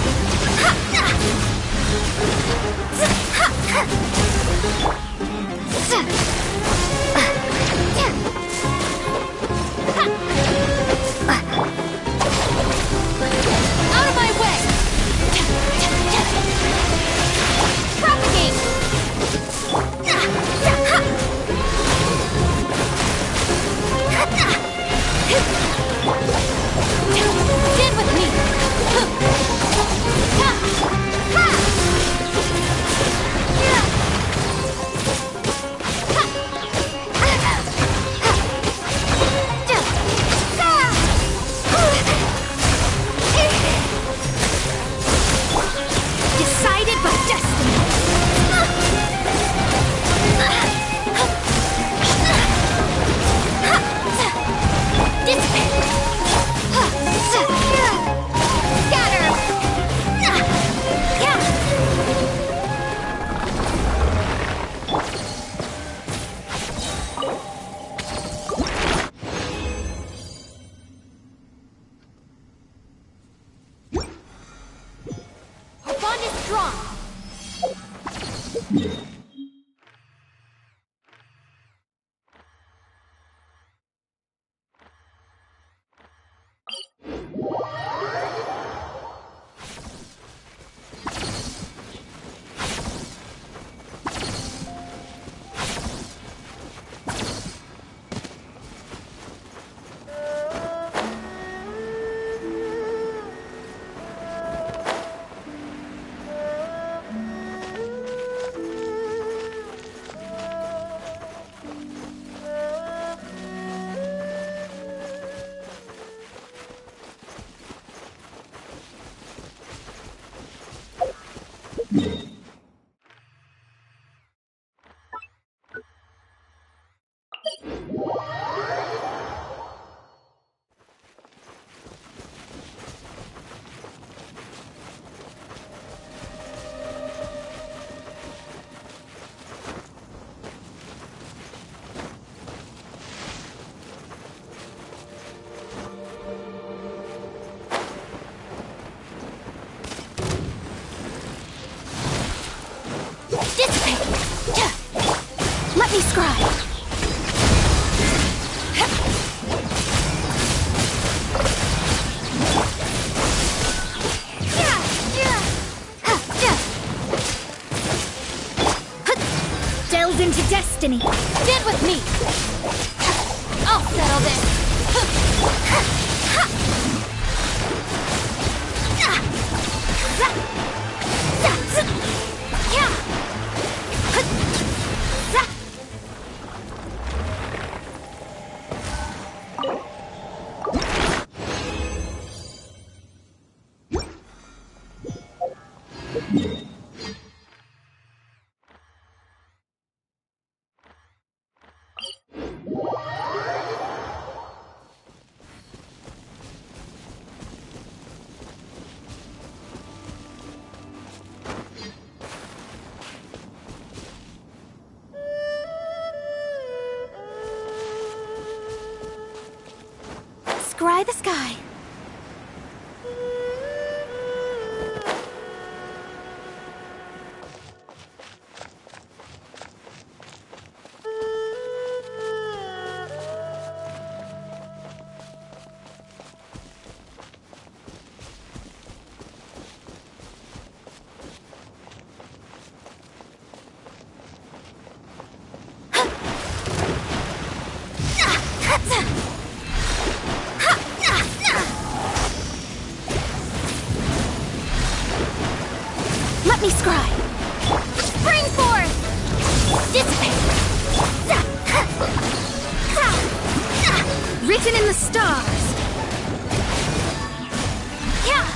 Out of my way. Propagate. Stand with me! scribe. Delve into destiny. Get with me. I'll settle this. Scry the sky. Let me scry. Spring forth! Dissipate! Written in the stars! Yeah!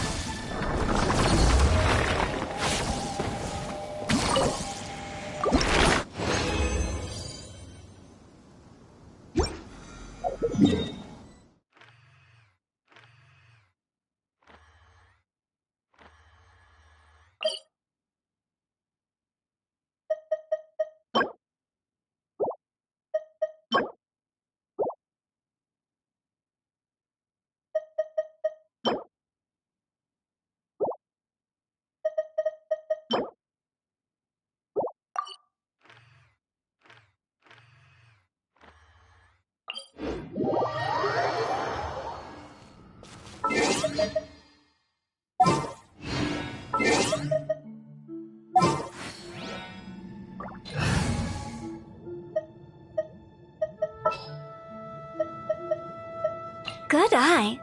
Good eye.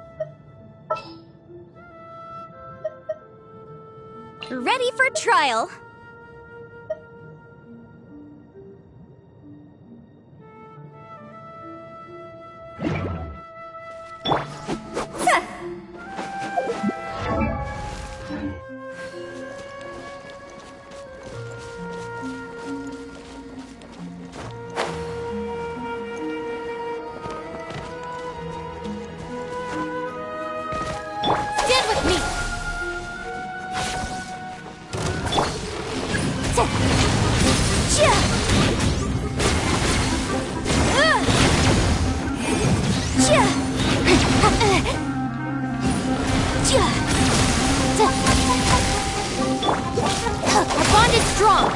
Ready for trial. Stand with me! Our bond is strong!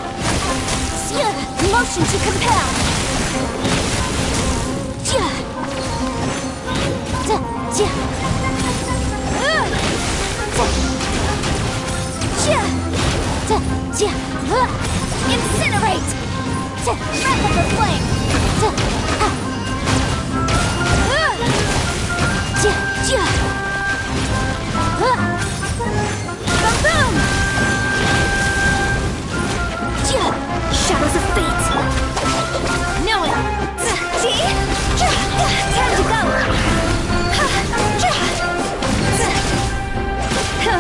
Motion to compel! Incinerate! Breath of the flame! Boom! Shadows of fate! Know it! Time to go! Go!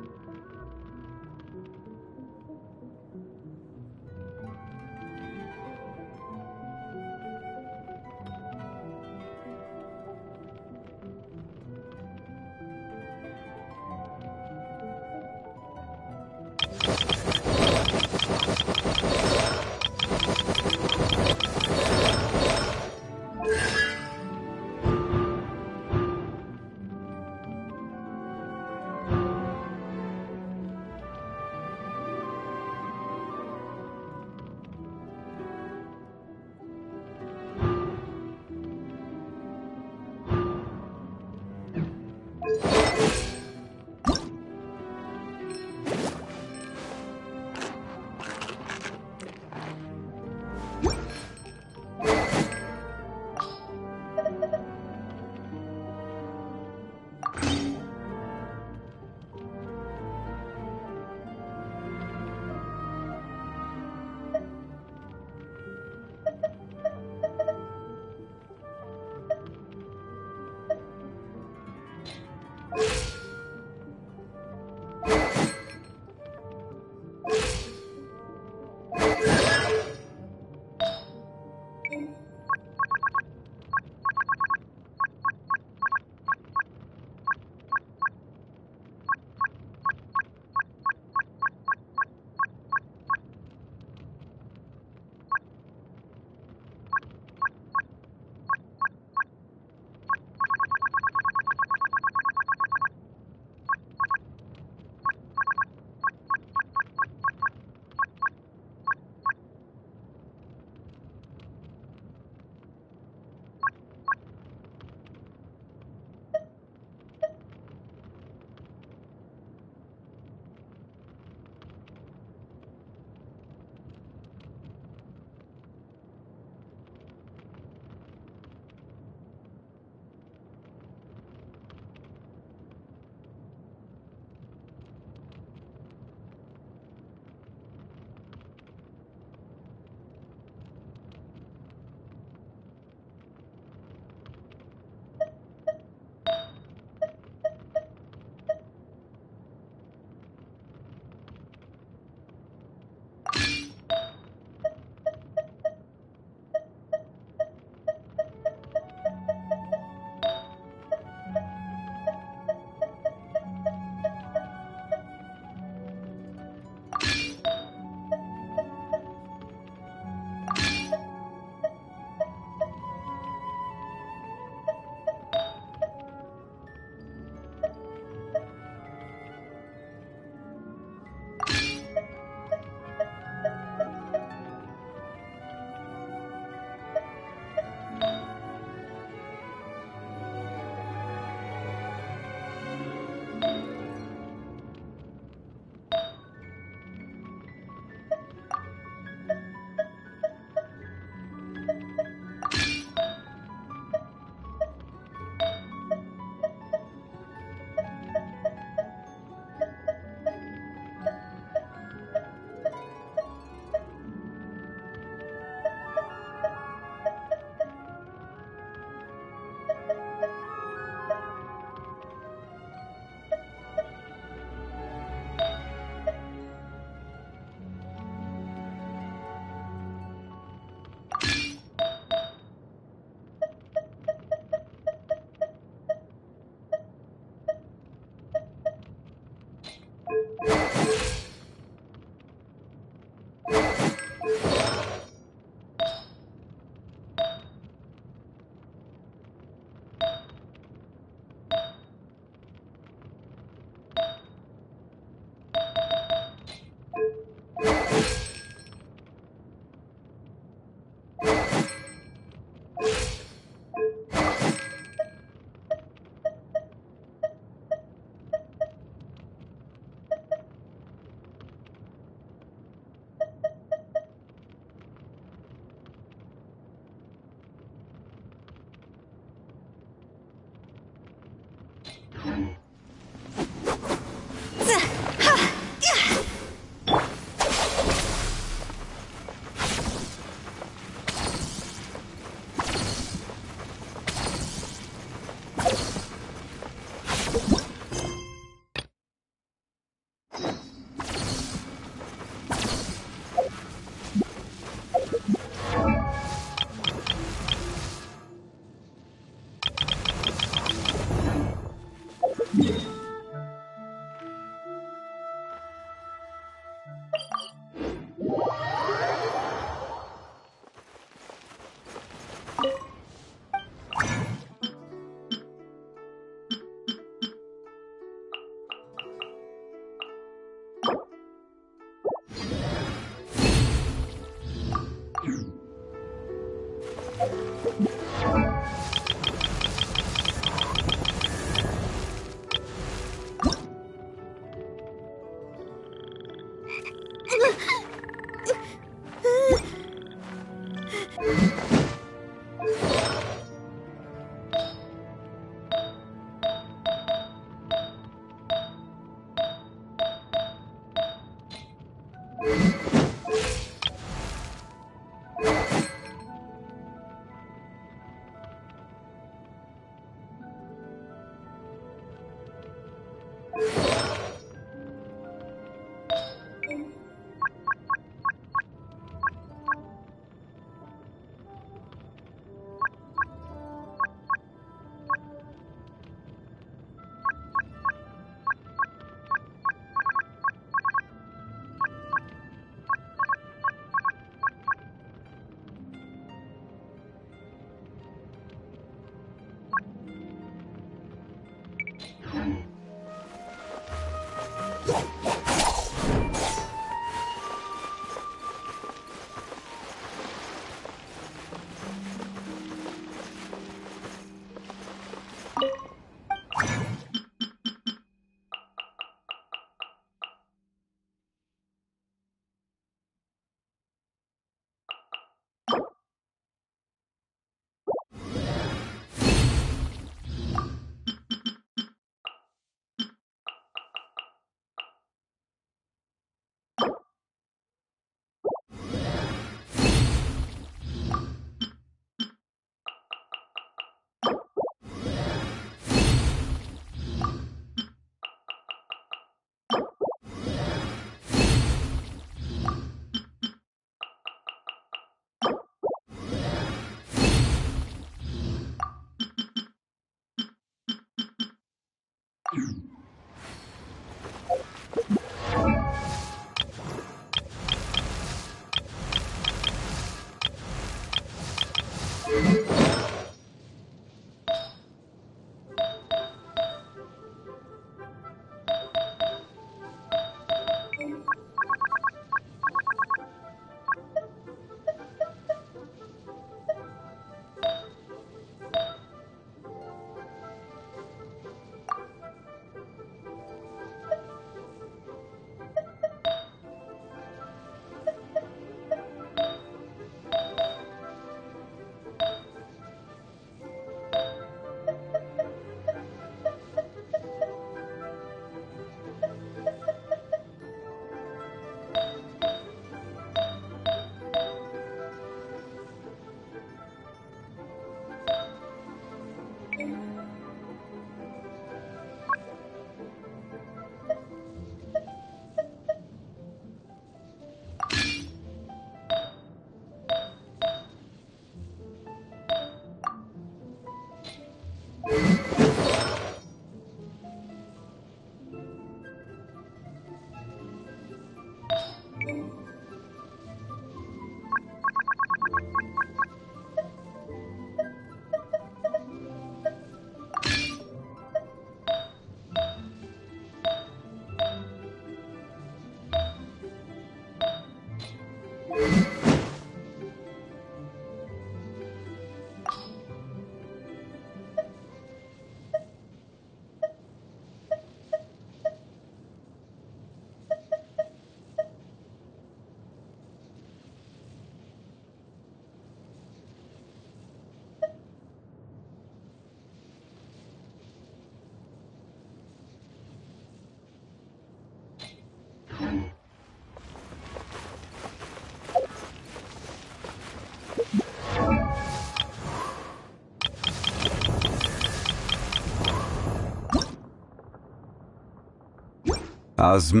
Osm.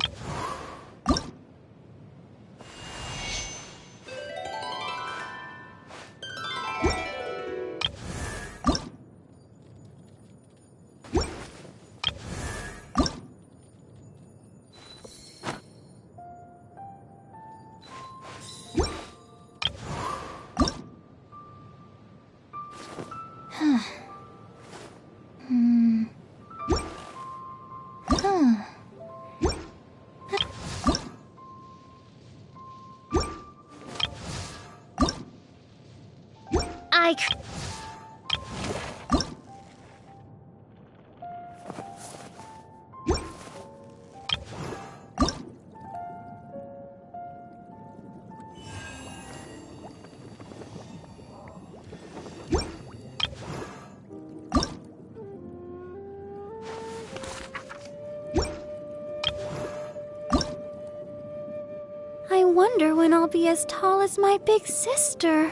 I wonder when I'll be as tall as my big sister.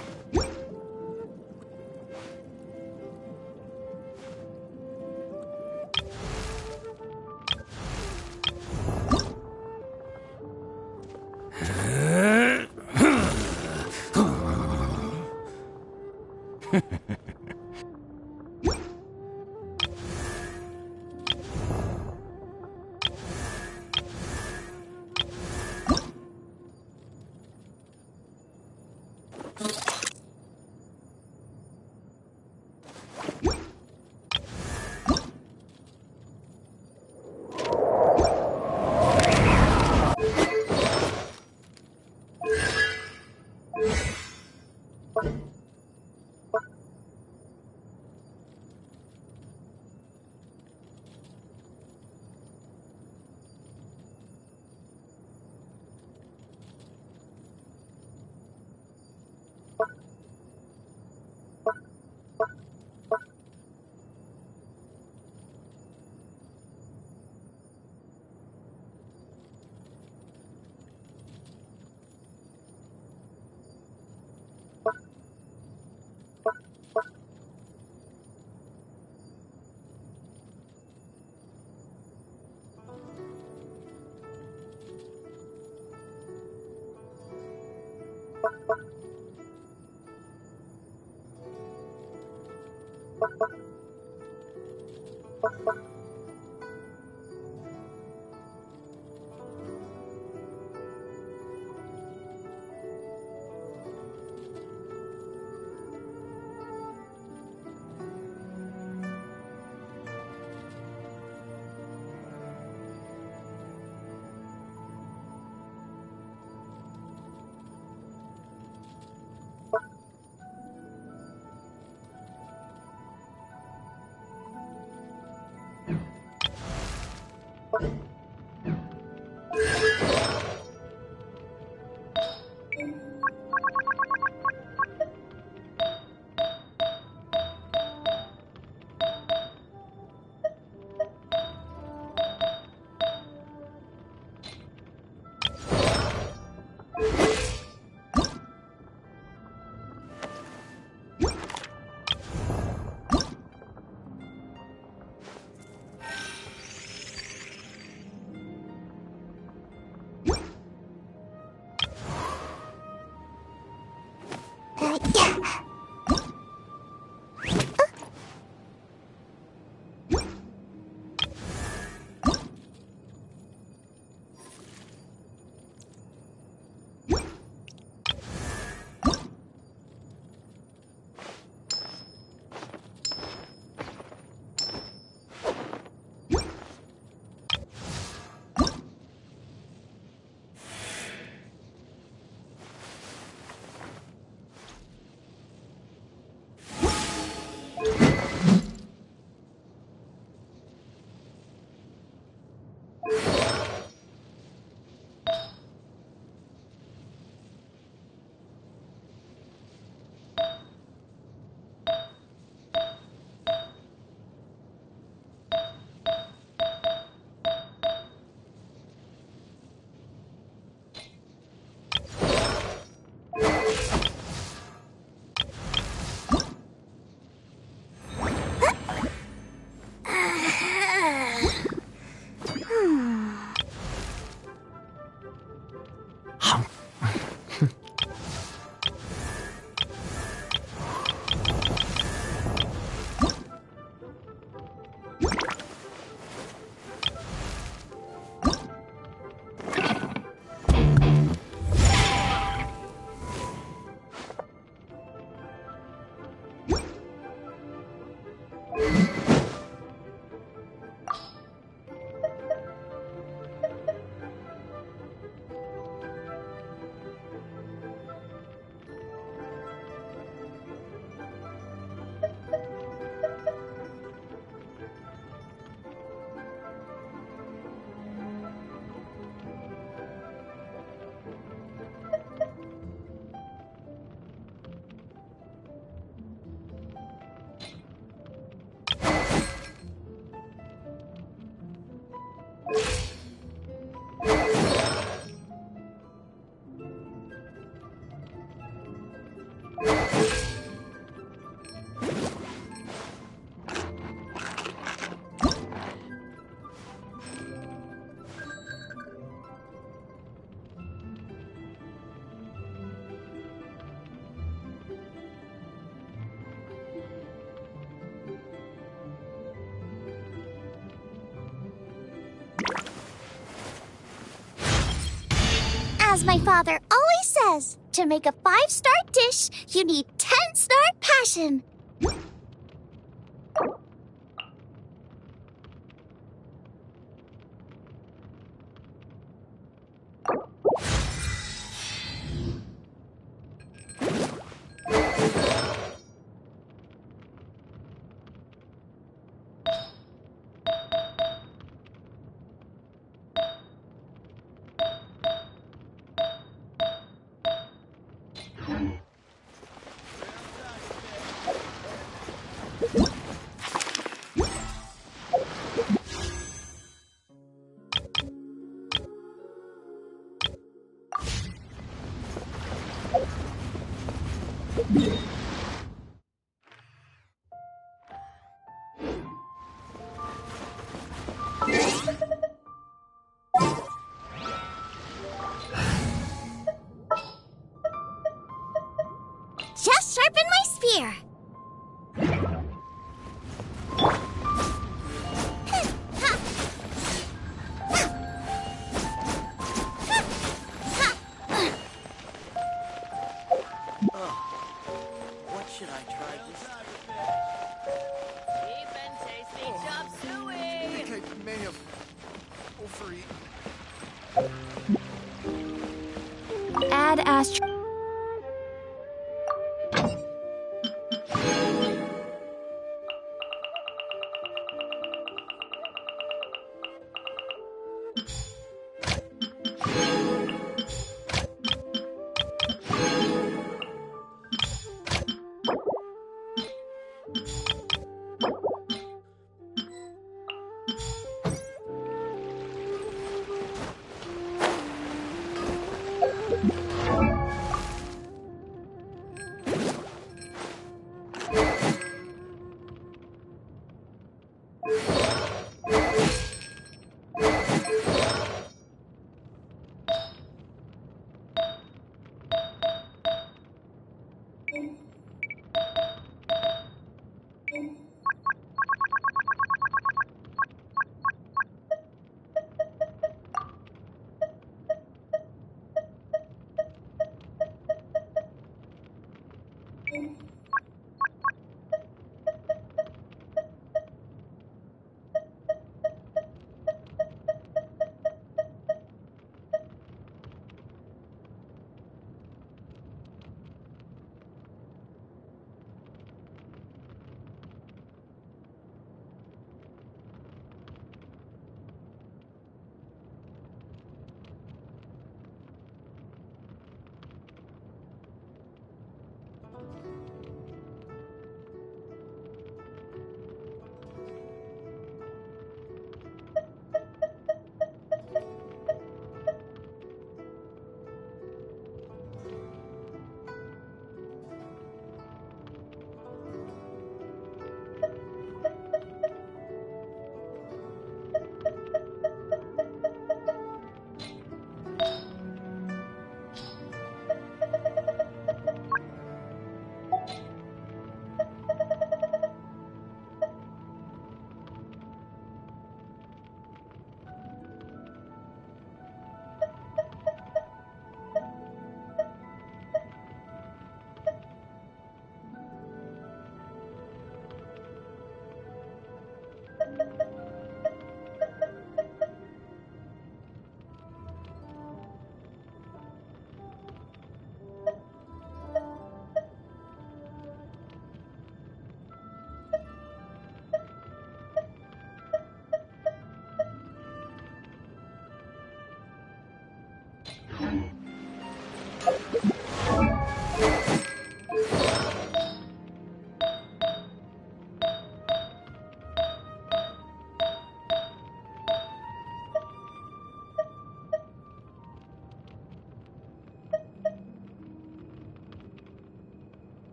As my father always says, to make a 5-star dish, you need 10-star passion. Just sharpen my spear. What should I try this time? Cheap and tasty chop suey! I think I may have overeaten. Add astronaut.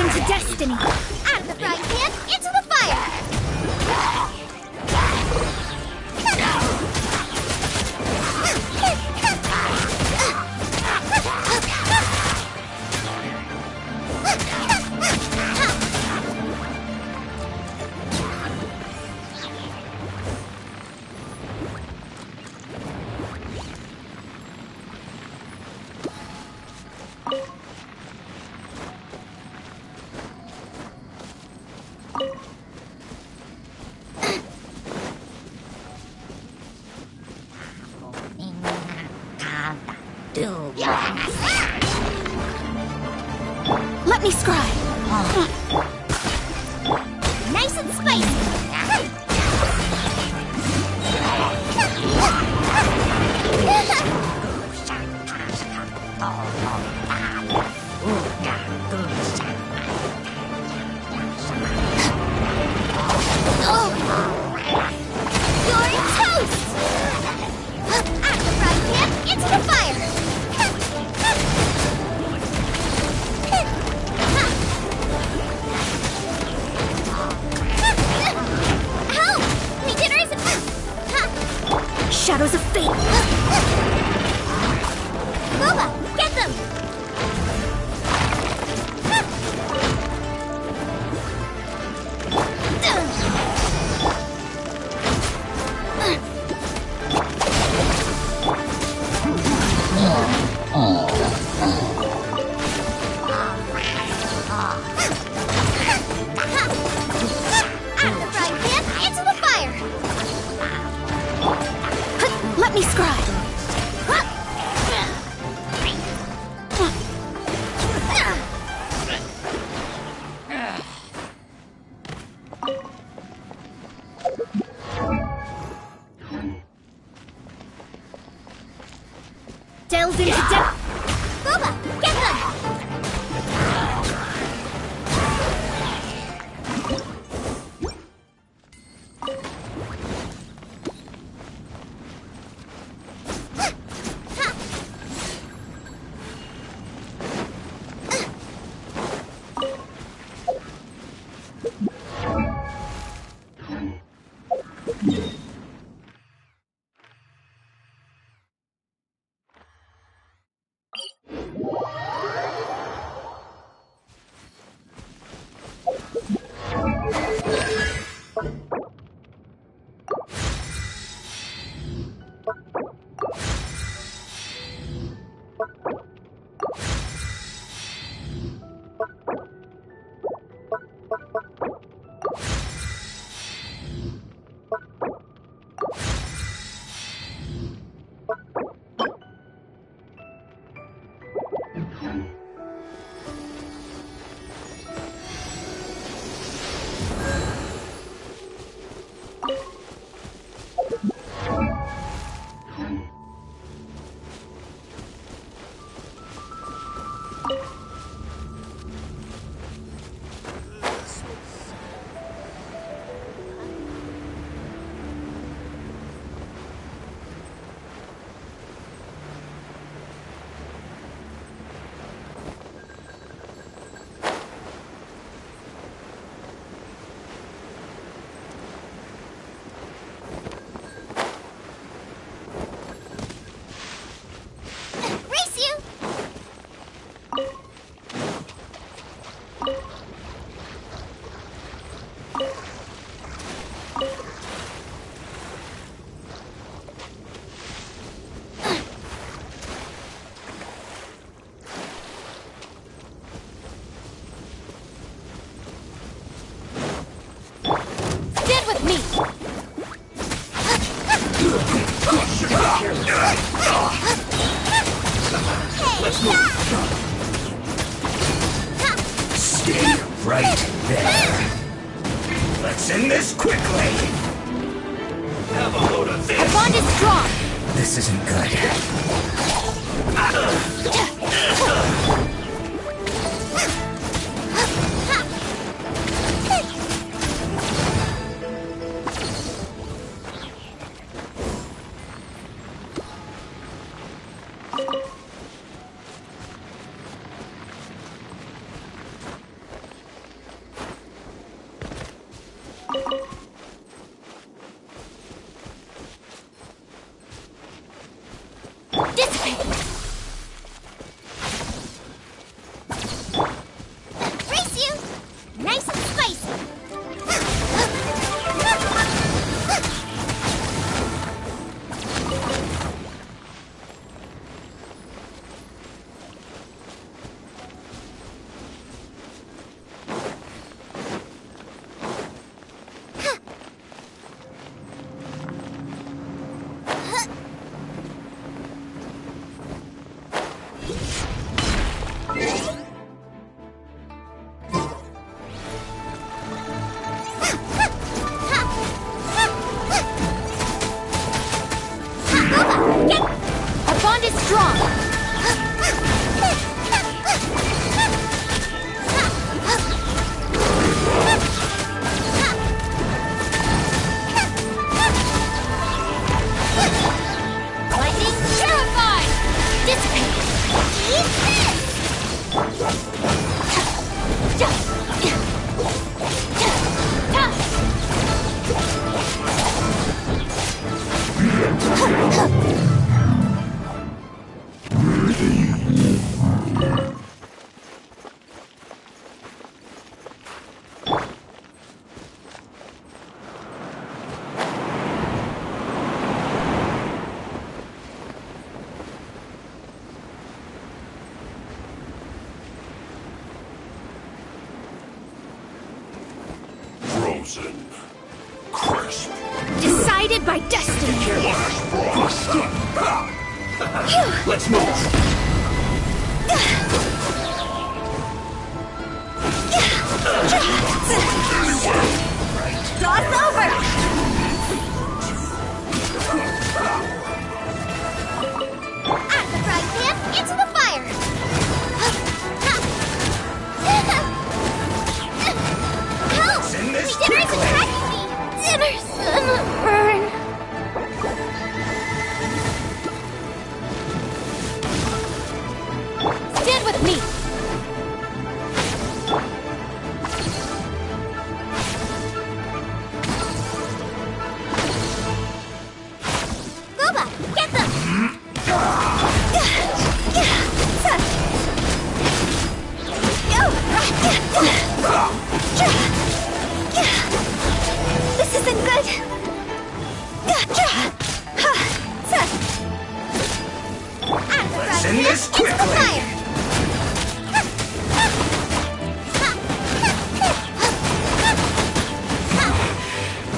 into destiny! Out of the frying pan, into the fire! Let me scribe! Nice and spicy! You're toast! Out of the frying pan, into the fire! Help! My dinner isn't... Shadows of fate! Boba, get them! Out of the frying pan, into the fire! Let me scribe! Delve into depth! Boba, get them! Stay right there. Let's end this quickly. Have a load of this. Our bond is strong. This isn't good. crisp. Decided by destiny. Let's move. Toss over! Out of the frying pan, into the fire! Help! Send this My dinner's quickly. attacking me! Dinner's gonna burn! Stand with me! Boba, get them! This isn't good! Let's end this quickly.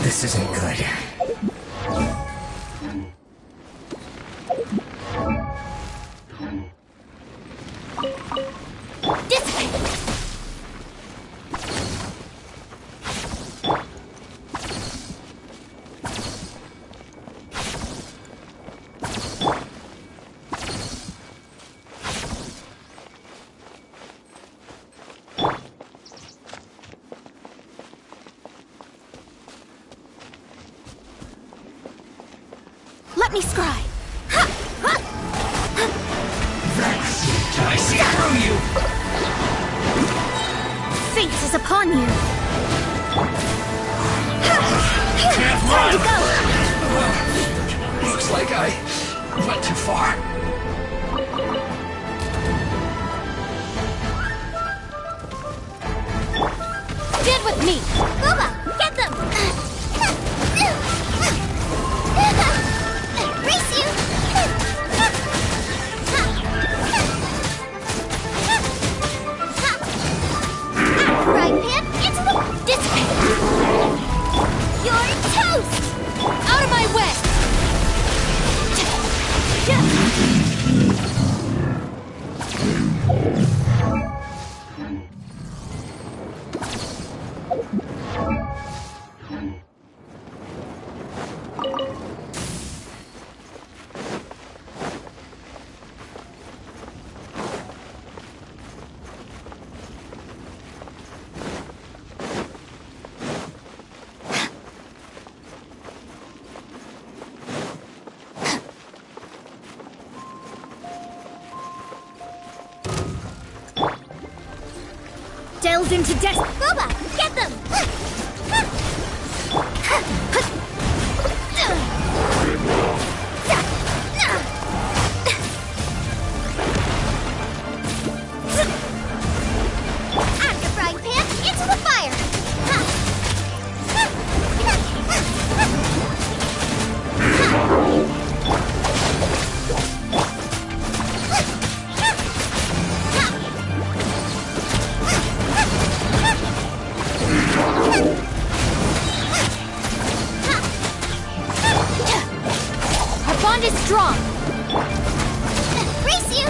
This isn't good. Let me scry! I see through you. Fate is upon you! Can't Time to go! Looks like I went too far. Stand with me! Boba, get them! Race you! Frying pan, into the... Dissipate! You're toast! Out of my way! Delved into death! Boba, get them! Out of the frying pan, into the fire! Our bond is strong! Race you!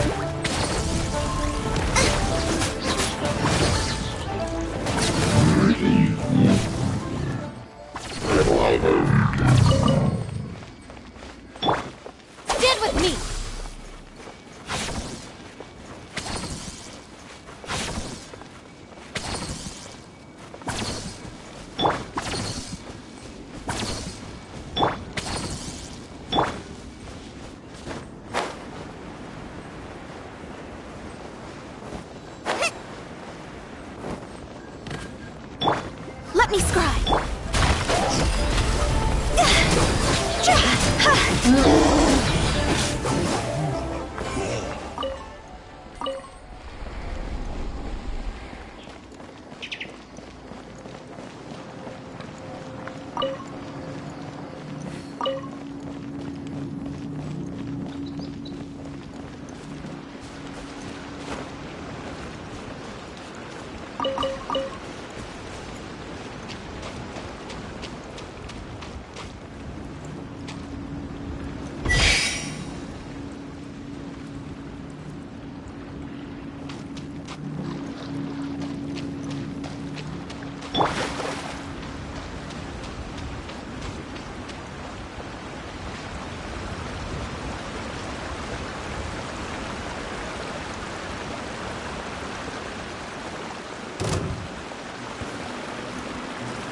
Stand with me! Let me scry!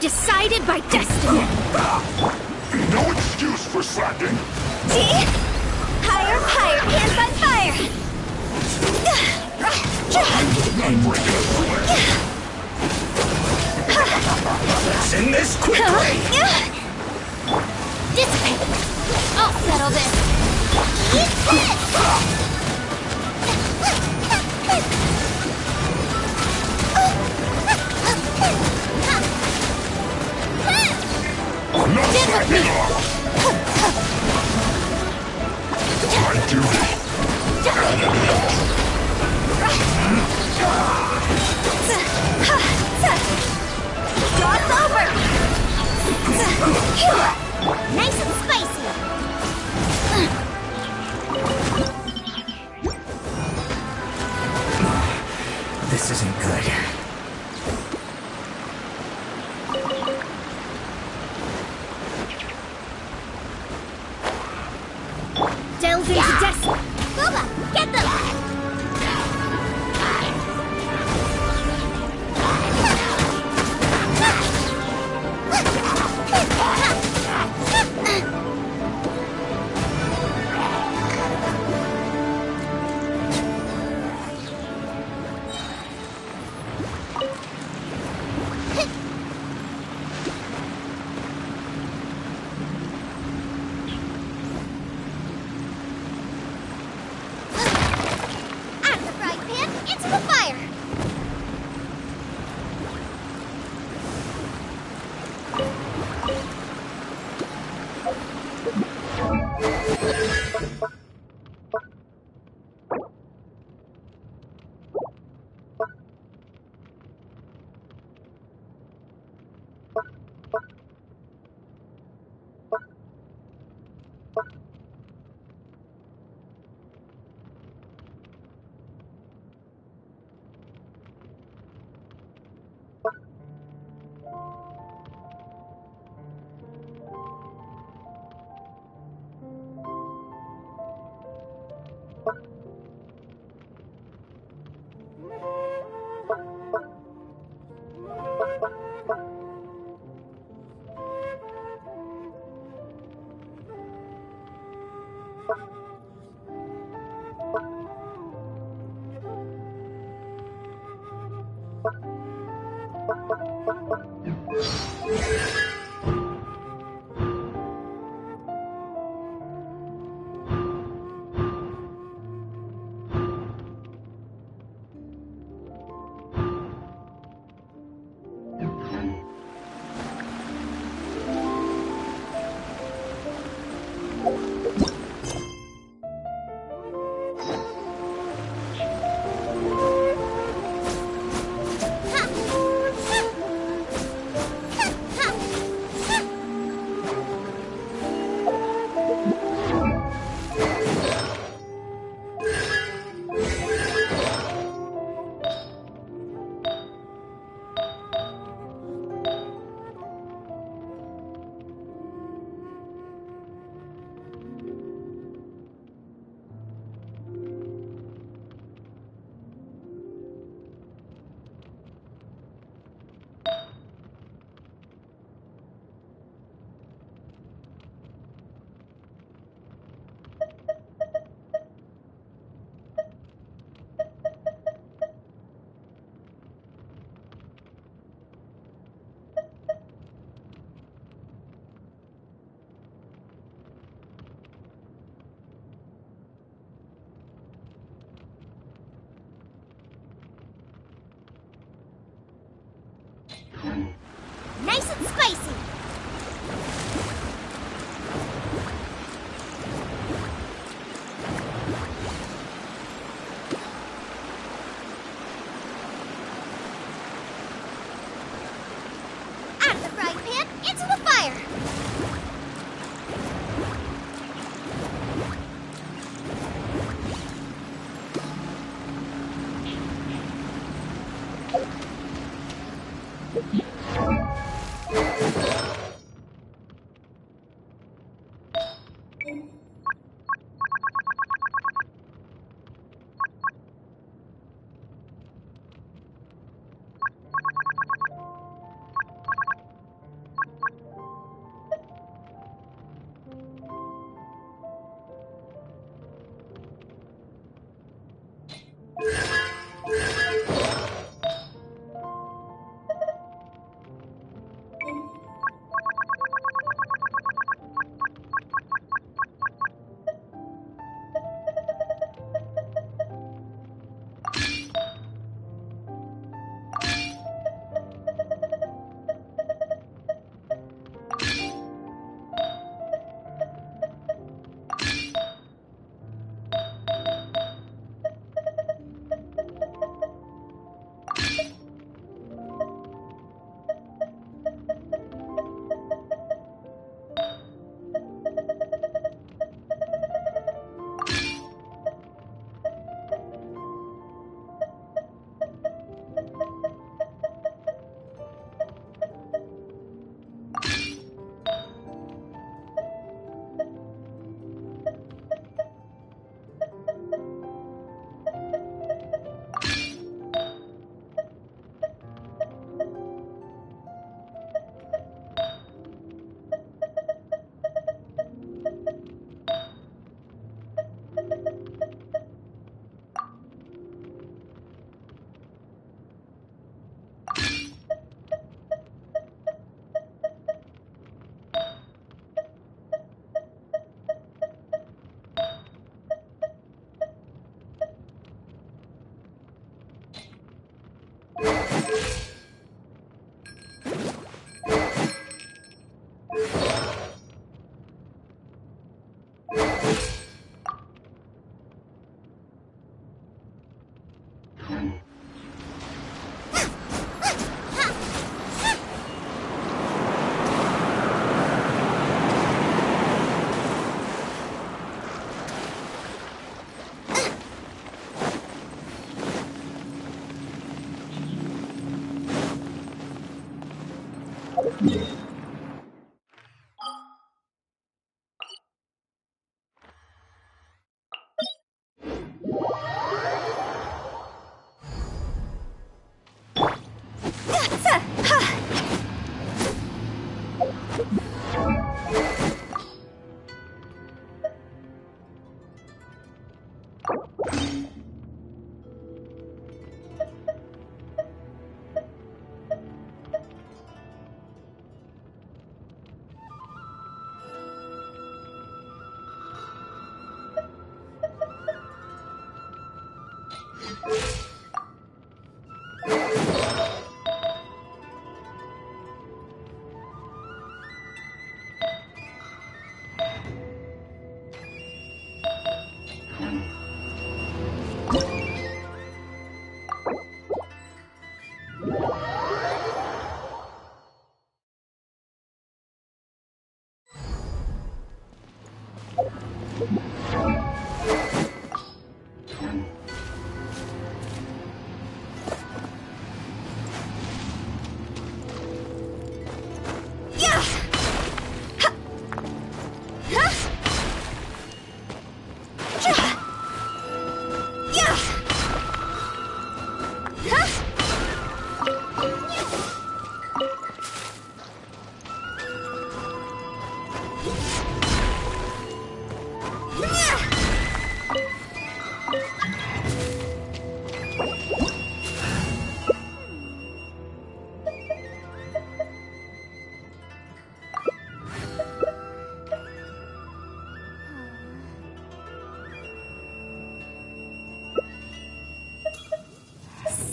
Decided by destiny. No excuse for slacking. See? Higher, higher, hands on fire. Let's end this quickly. Dissipate. I'll settle this. No slacking off. My duty. Dog's over. Nice and spicy. This isn't good. Delve into destiny. Booba, get them! Out of the frying pan, into the fire!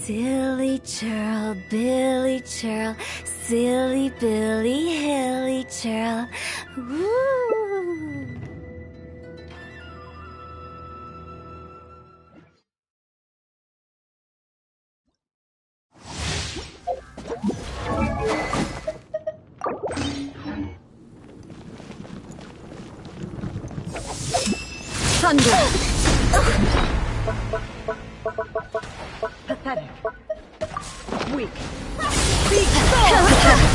Silly churl, Billy churl, silly Billy, hilly churl. Woo! Thunder! Pathetic. Weak. Be gone!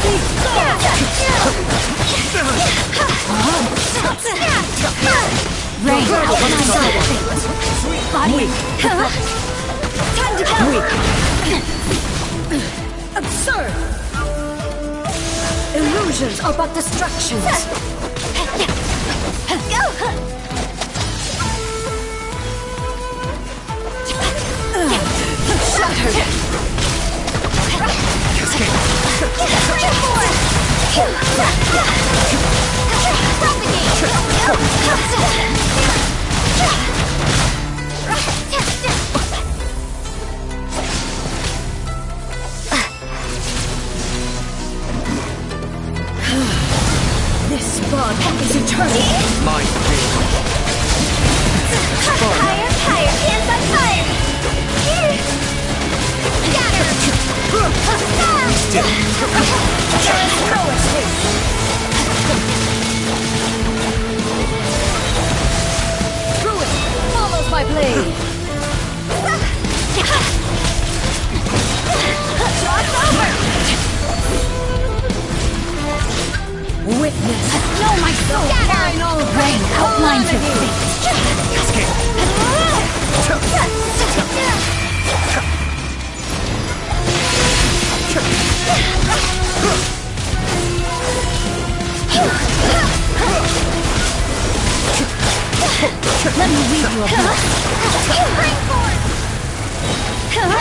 Be gone! Rain out on my side of things. Body. Time to go! Weak. Absurd! Illusions are but distractions. Go! Shattered! This bond is eternal. Mine. Higher, higher, hands on fire! Scatter! Still. Ruin follows my blade. Shot's over! Witness, know my soul. Final rain outlines your fate. Let me weave you a blow. Bring forth! Fire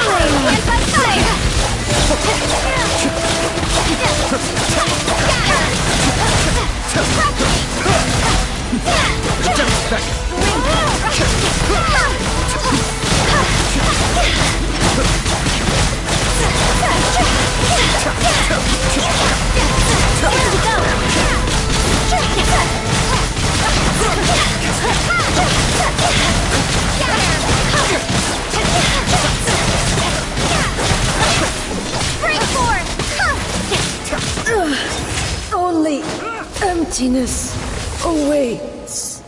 flame! Anti-fire! Just a second. Only emptiness awaits.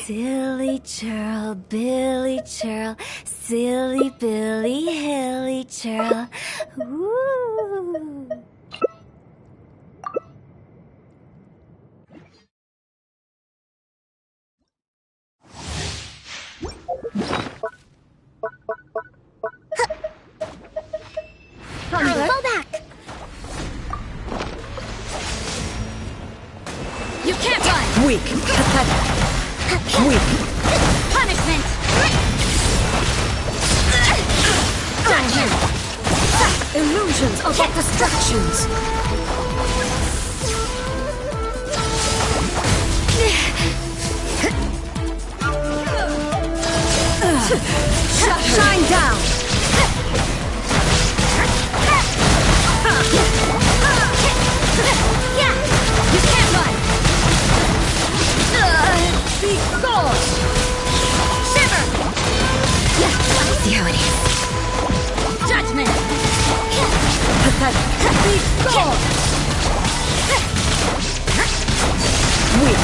Silly churl, Billy churl, silly Billy, hilly churl. Ooh. Fall back. You can't run! Weak. Pathetic. Weak. Punishment! Judgment! Illusions of distractions. Shine down. You can't run! Be gone! Shiver! Yeah, I see how it is. Judgment! Pathetic. Be gone! Weak.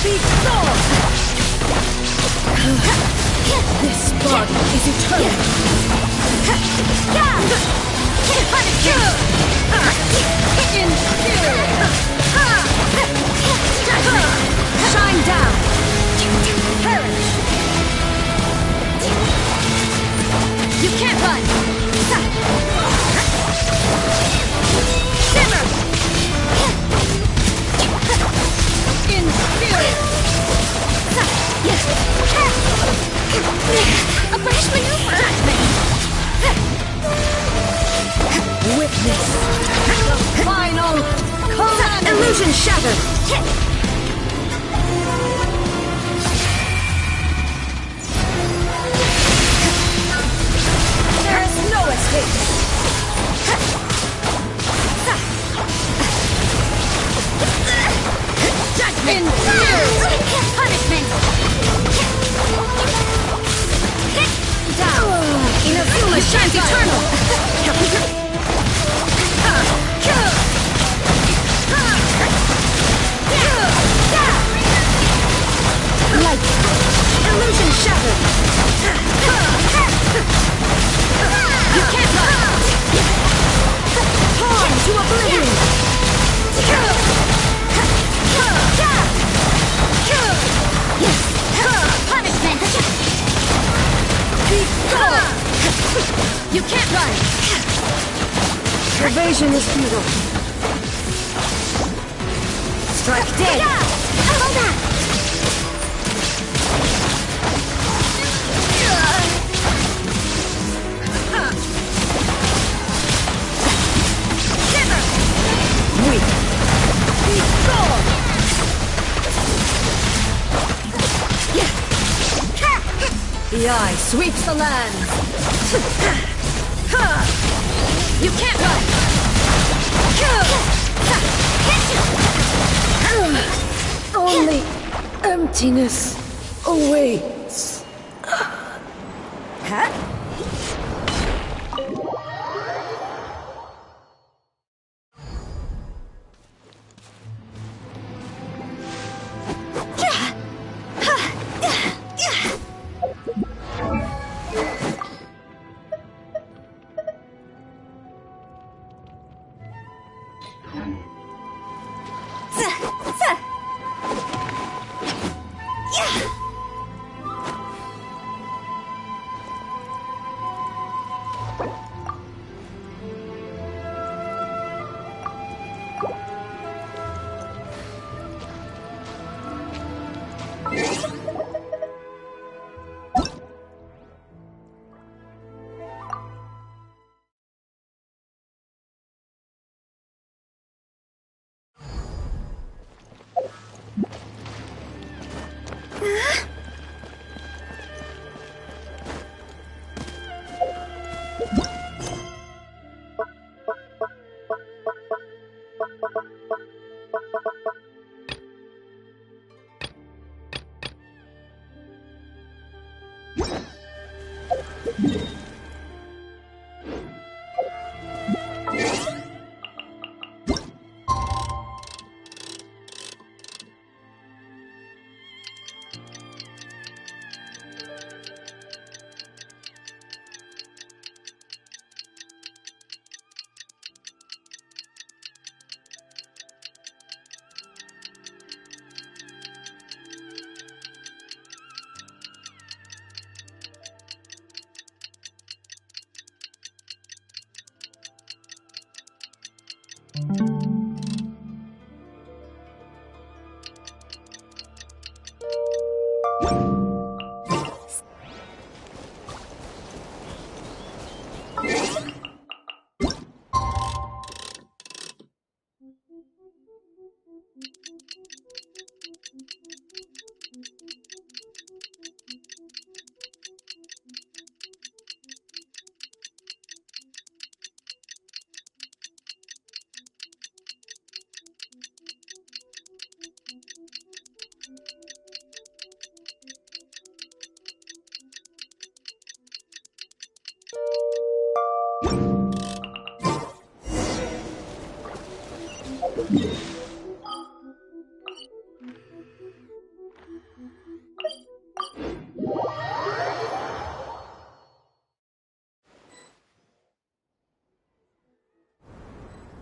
Be gone! This body is eternal. Shine down! Perish! You can't run! Shimmer! In spirit! A fresh maneuver! Witness the final calamity. Illusion shattered. There is no escape. Judgment! Punishment! Down! Inazuma shines eternal! Light. Illusion shattered. You can't run! Pawn to oblivion. Punishment! You can't run! Evasion is futile. Strike dead. Fall back. Weak. Be gone! The eye sweeps the land. You can't run! Only emptiness awaits. Huh?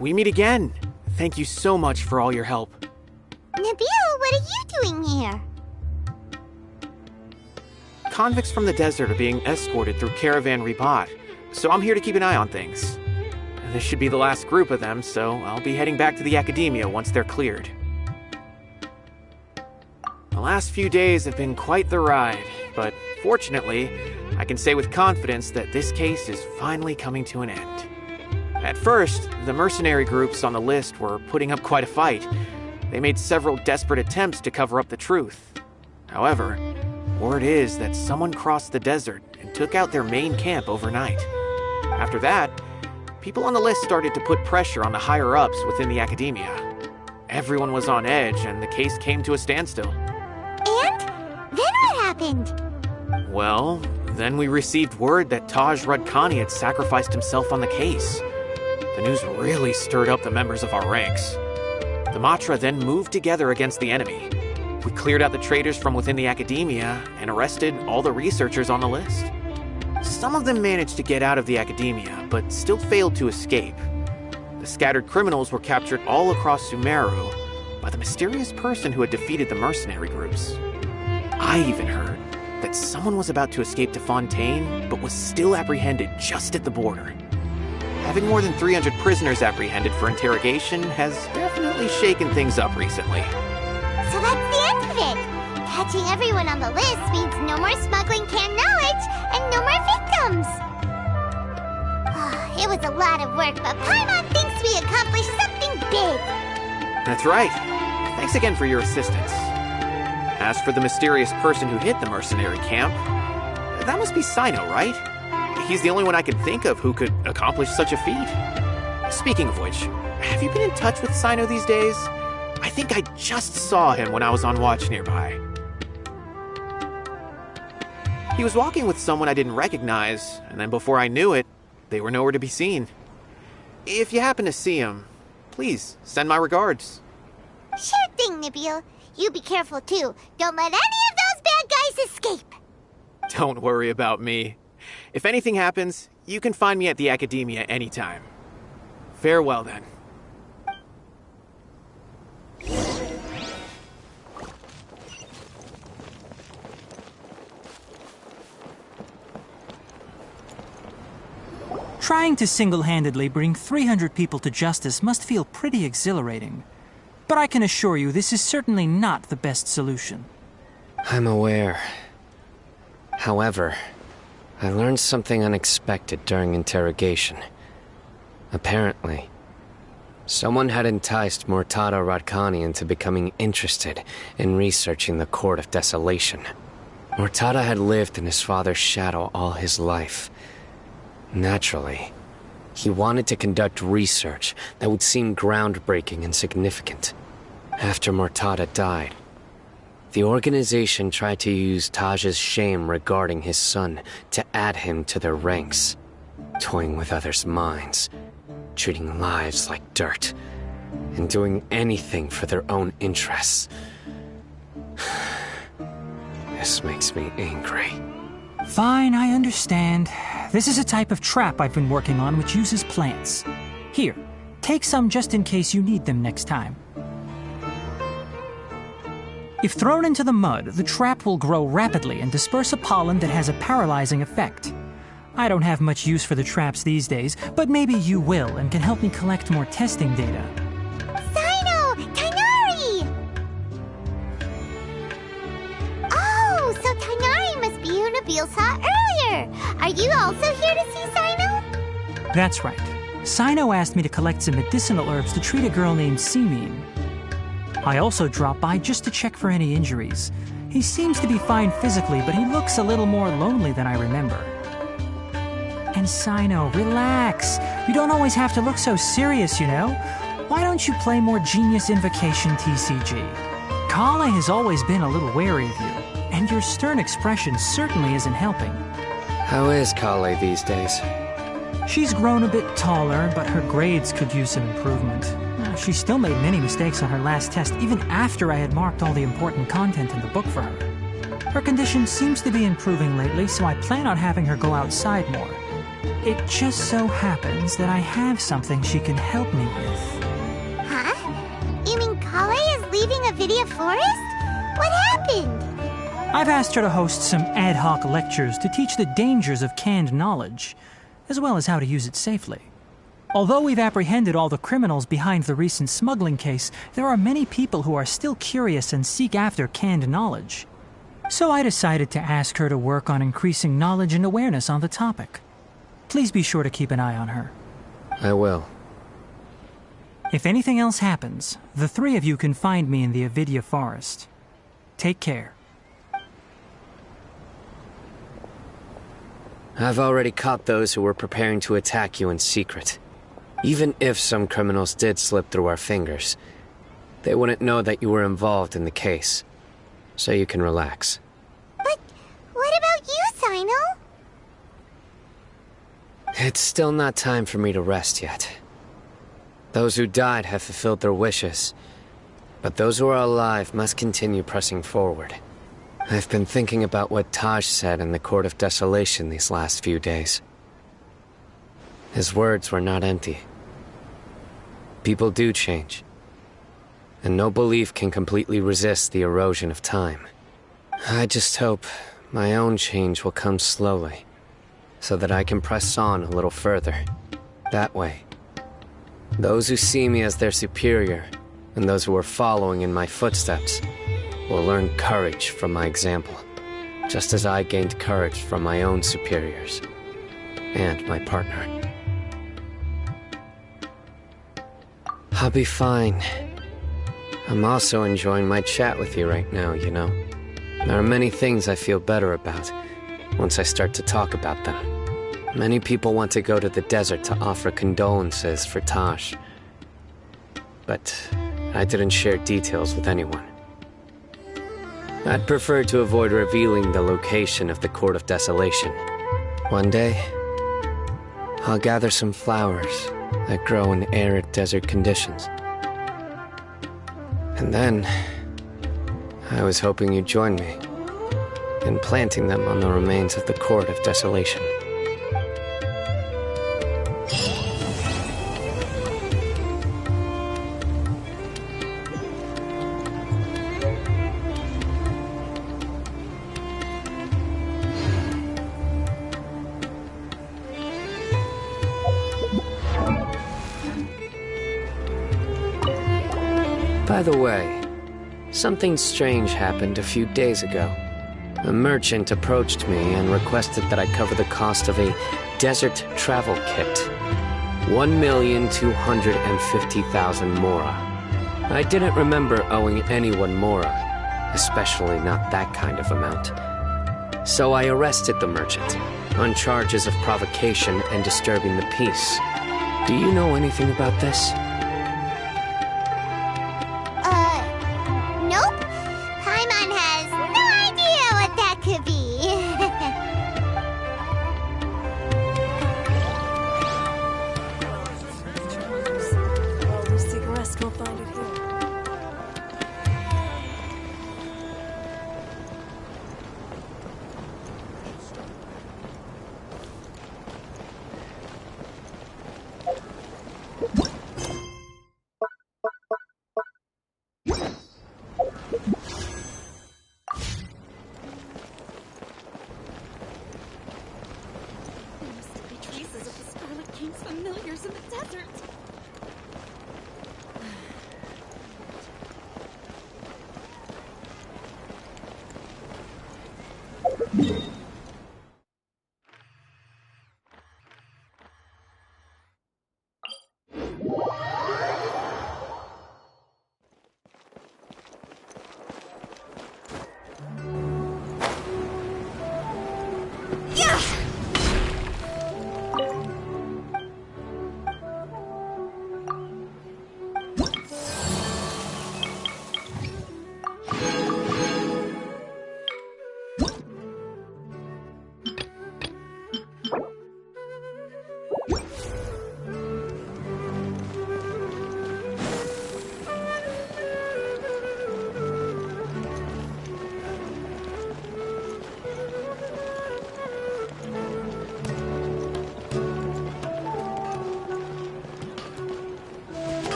We meet again. Thank you so much for all your help. Nabil, what are you doing here? Convicts from the desert are being escorted through Caravan Ribat, so I'm here to keep an eye on things. This should be the last group of them, so I'll be heading back to the Academia once they're cleared. The last few days have been quite the ride, but fortunately, I can say with confidence that this case is finally coming to an end. At first, the mercenary groups on the list were putting up quite a fight. They made several desperate attempts to cover up the truth. However, word is that someone crossed the desert and took out their main camp overnight. After that, people on the list started to put pressure on the higher-ups within the Academia. Everyone was on edge, and the case came to a standstill. And? Then what happened? Well, then we received word that Taj Rudkani had sacrificed himself on the case. The news really stirred up the members of our ranks. The Matra then moved together against the enemy. We cleared out the traitors from within the Academia and arrested all the researchers on the list. Some of them managed to get out of the Academia, but still failed to escape. The scattered criminals were captured all across Sumeru by the mysterious person who had defeated the mercenary groups. I even heard that someone was about to escape to Fontaine, but was still apprehended just at the border. Having more than 300 prisoners apprehended for interrogation has definitely shaken things up recently. So that's the end of it! Catching everyone on the list means no more smuggling canned knowledge and no more victims! It was a lot of work, but Paimon thinks we accomplished something big! That's right. Thanks again for your assistance. As for the mysterious person who hit the mercenary camp, that must be Cyno, right? He's the only one I can think of who could accomplish such a feat. Speaking of which, have you been in touch with Cyno these days? I think I just saw him when I was on watch nearby. He was walking with someone I didn't recognize, and then before I knew it, they were nowhere to be seen. If you happen to see him, please send my regards. Sure thing, Nabil. You be careful too. Don't let any of those bad guys escape. Don't worry about me. If anything happens, you can find me at the Academia anytime. Farewell, then. Trying to single-handedly bring 300 people to justice must feel pretty exhilarating. But I can assure you this is certainly not the best solution. I'm aware. However, I learned something unexpected during interrogation. Apparently, someone had enticed Murtada Radkani into becoming interested in researching the Court of Desolation. Murtada had lived in his father's shadow all his life. Naturally, he wanted to conduct research that would seem groundbreaking and significant. After Murtada died, the organization tried to use Taj's shame regarding his son to add him to their ranks, toying with others' minds, treating lives like dirt, and doing anything for their own interests. This makes me angry. Fine, I understand. This is a type of trap I've been working on which uses plants. Here, take some just in case you need them next time. If thrown into the mud, the trap will grow rapidly and disperse a pollen that has a paralyzing effect. I don't have much use for the traps these days, but maybe you will and can help me collect more testing data. Cyno! Tighnari! Oh, so Tighnari must be who Nabil saw earlier! Are you also here to see Cyno? That's right. Cyno asked me to collect some medicinal herbs to treat a girl named Simine. I also dropped by just to check for any injuries. He seems to be fine physically, but he looks a little more lonely than I remember. And Cyno, relax. You don't always have to look so serious, you know? Why don't you play more Genius Invocation TCG? Kale has always been a little wary of you, and your stern expression certainly isn't helping. How is Kale these days? She's grown a bit taller, but her grades could use some improvement. She still made many mistakes on her last test, even after I had marked all the important content in the book for her. Her condition seems to be improving lately, so I plan on having her go outside more. It just so happens that I have something she can help me with. Huh? You mean Kale is leaving Avidia Forest? What happened? I've asked her to host some ad hoc lectures to teach the dangers of canned knowledge, as well as how to use it safely. Although we've apprehended all the criminals behind the recent smuggling case, there are many people who are still curious and seek after canned knowledge. So I decided to ask her to work on increasing knowledge and awareness on the topic. Please be sure to keep an eye on her. I will. If anything else happens, the three of you can find me in the Avidia Forest. Take care. I've already caught those who were preparing to attack you in secret. Even if some criminals did slip through our fingers, they wouldn't know that you were involved in the case. So you can relax. But what about you, Cyno? It's still not time for me to rest yet. Those who died have fulfilled their wishes, but those who are alive must continue pressing forward. I've been thinking about what Taj said in the Court of Desolation these last few days. His words were not empty. People do change, and no belief can completely resist the erosion of time. I just hope my own change will come slowly, so that I can press on a little further. That way, those who see me as their superior, and those who are following in my footsteps, will learn courage from my example, just as I gained courage from my own superiors, and my partner. I'll be fine. I'm also enjoying my chat with you right now, you know. There are many things I feel better about once I start to talk about them. Many people want to go to the desert to offer condolences for Taj, but I didn't share details with anyone. I'd prefer to avoid revealing the location of the Court of Desolation. One day, I'll gather some flowers that grow in arid desert conditions. And then, I was hoping you'd join me in planting them on the remains of the Court of Desolation. By the way, something strange happened a few days ago. A merchant approached me and requested that I cover the cost of a desert travel kit. 1,250,000 mora. I didn't remember owing anyone mora, especially not that kind of amount. So I arrested the merchant on charges of provocation and disturbing the peace. Do you know anything about this? Nope. Paimon has no idea what that could be. Just take a rest, we'll find it here. familiars in the desert. Yeah!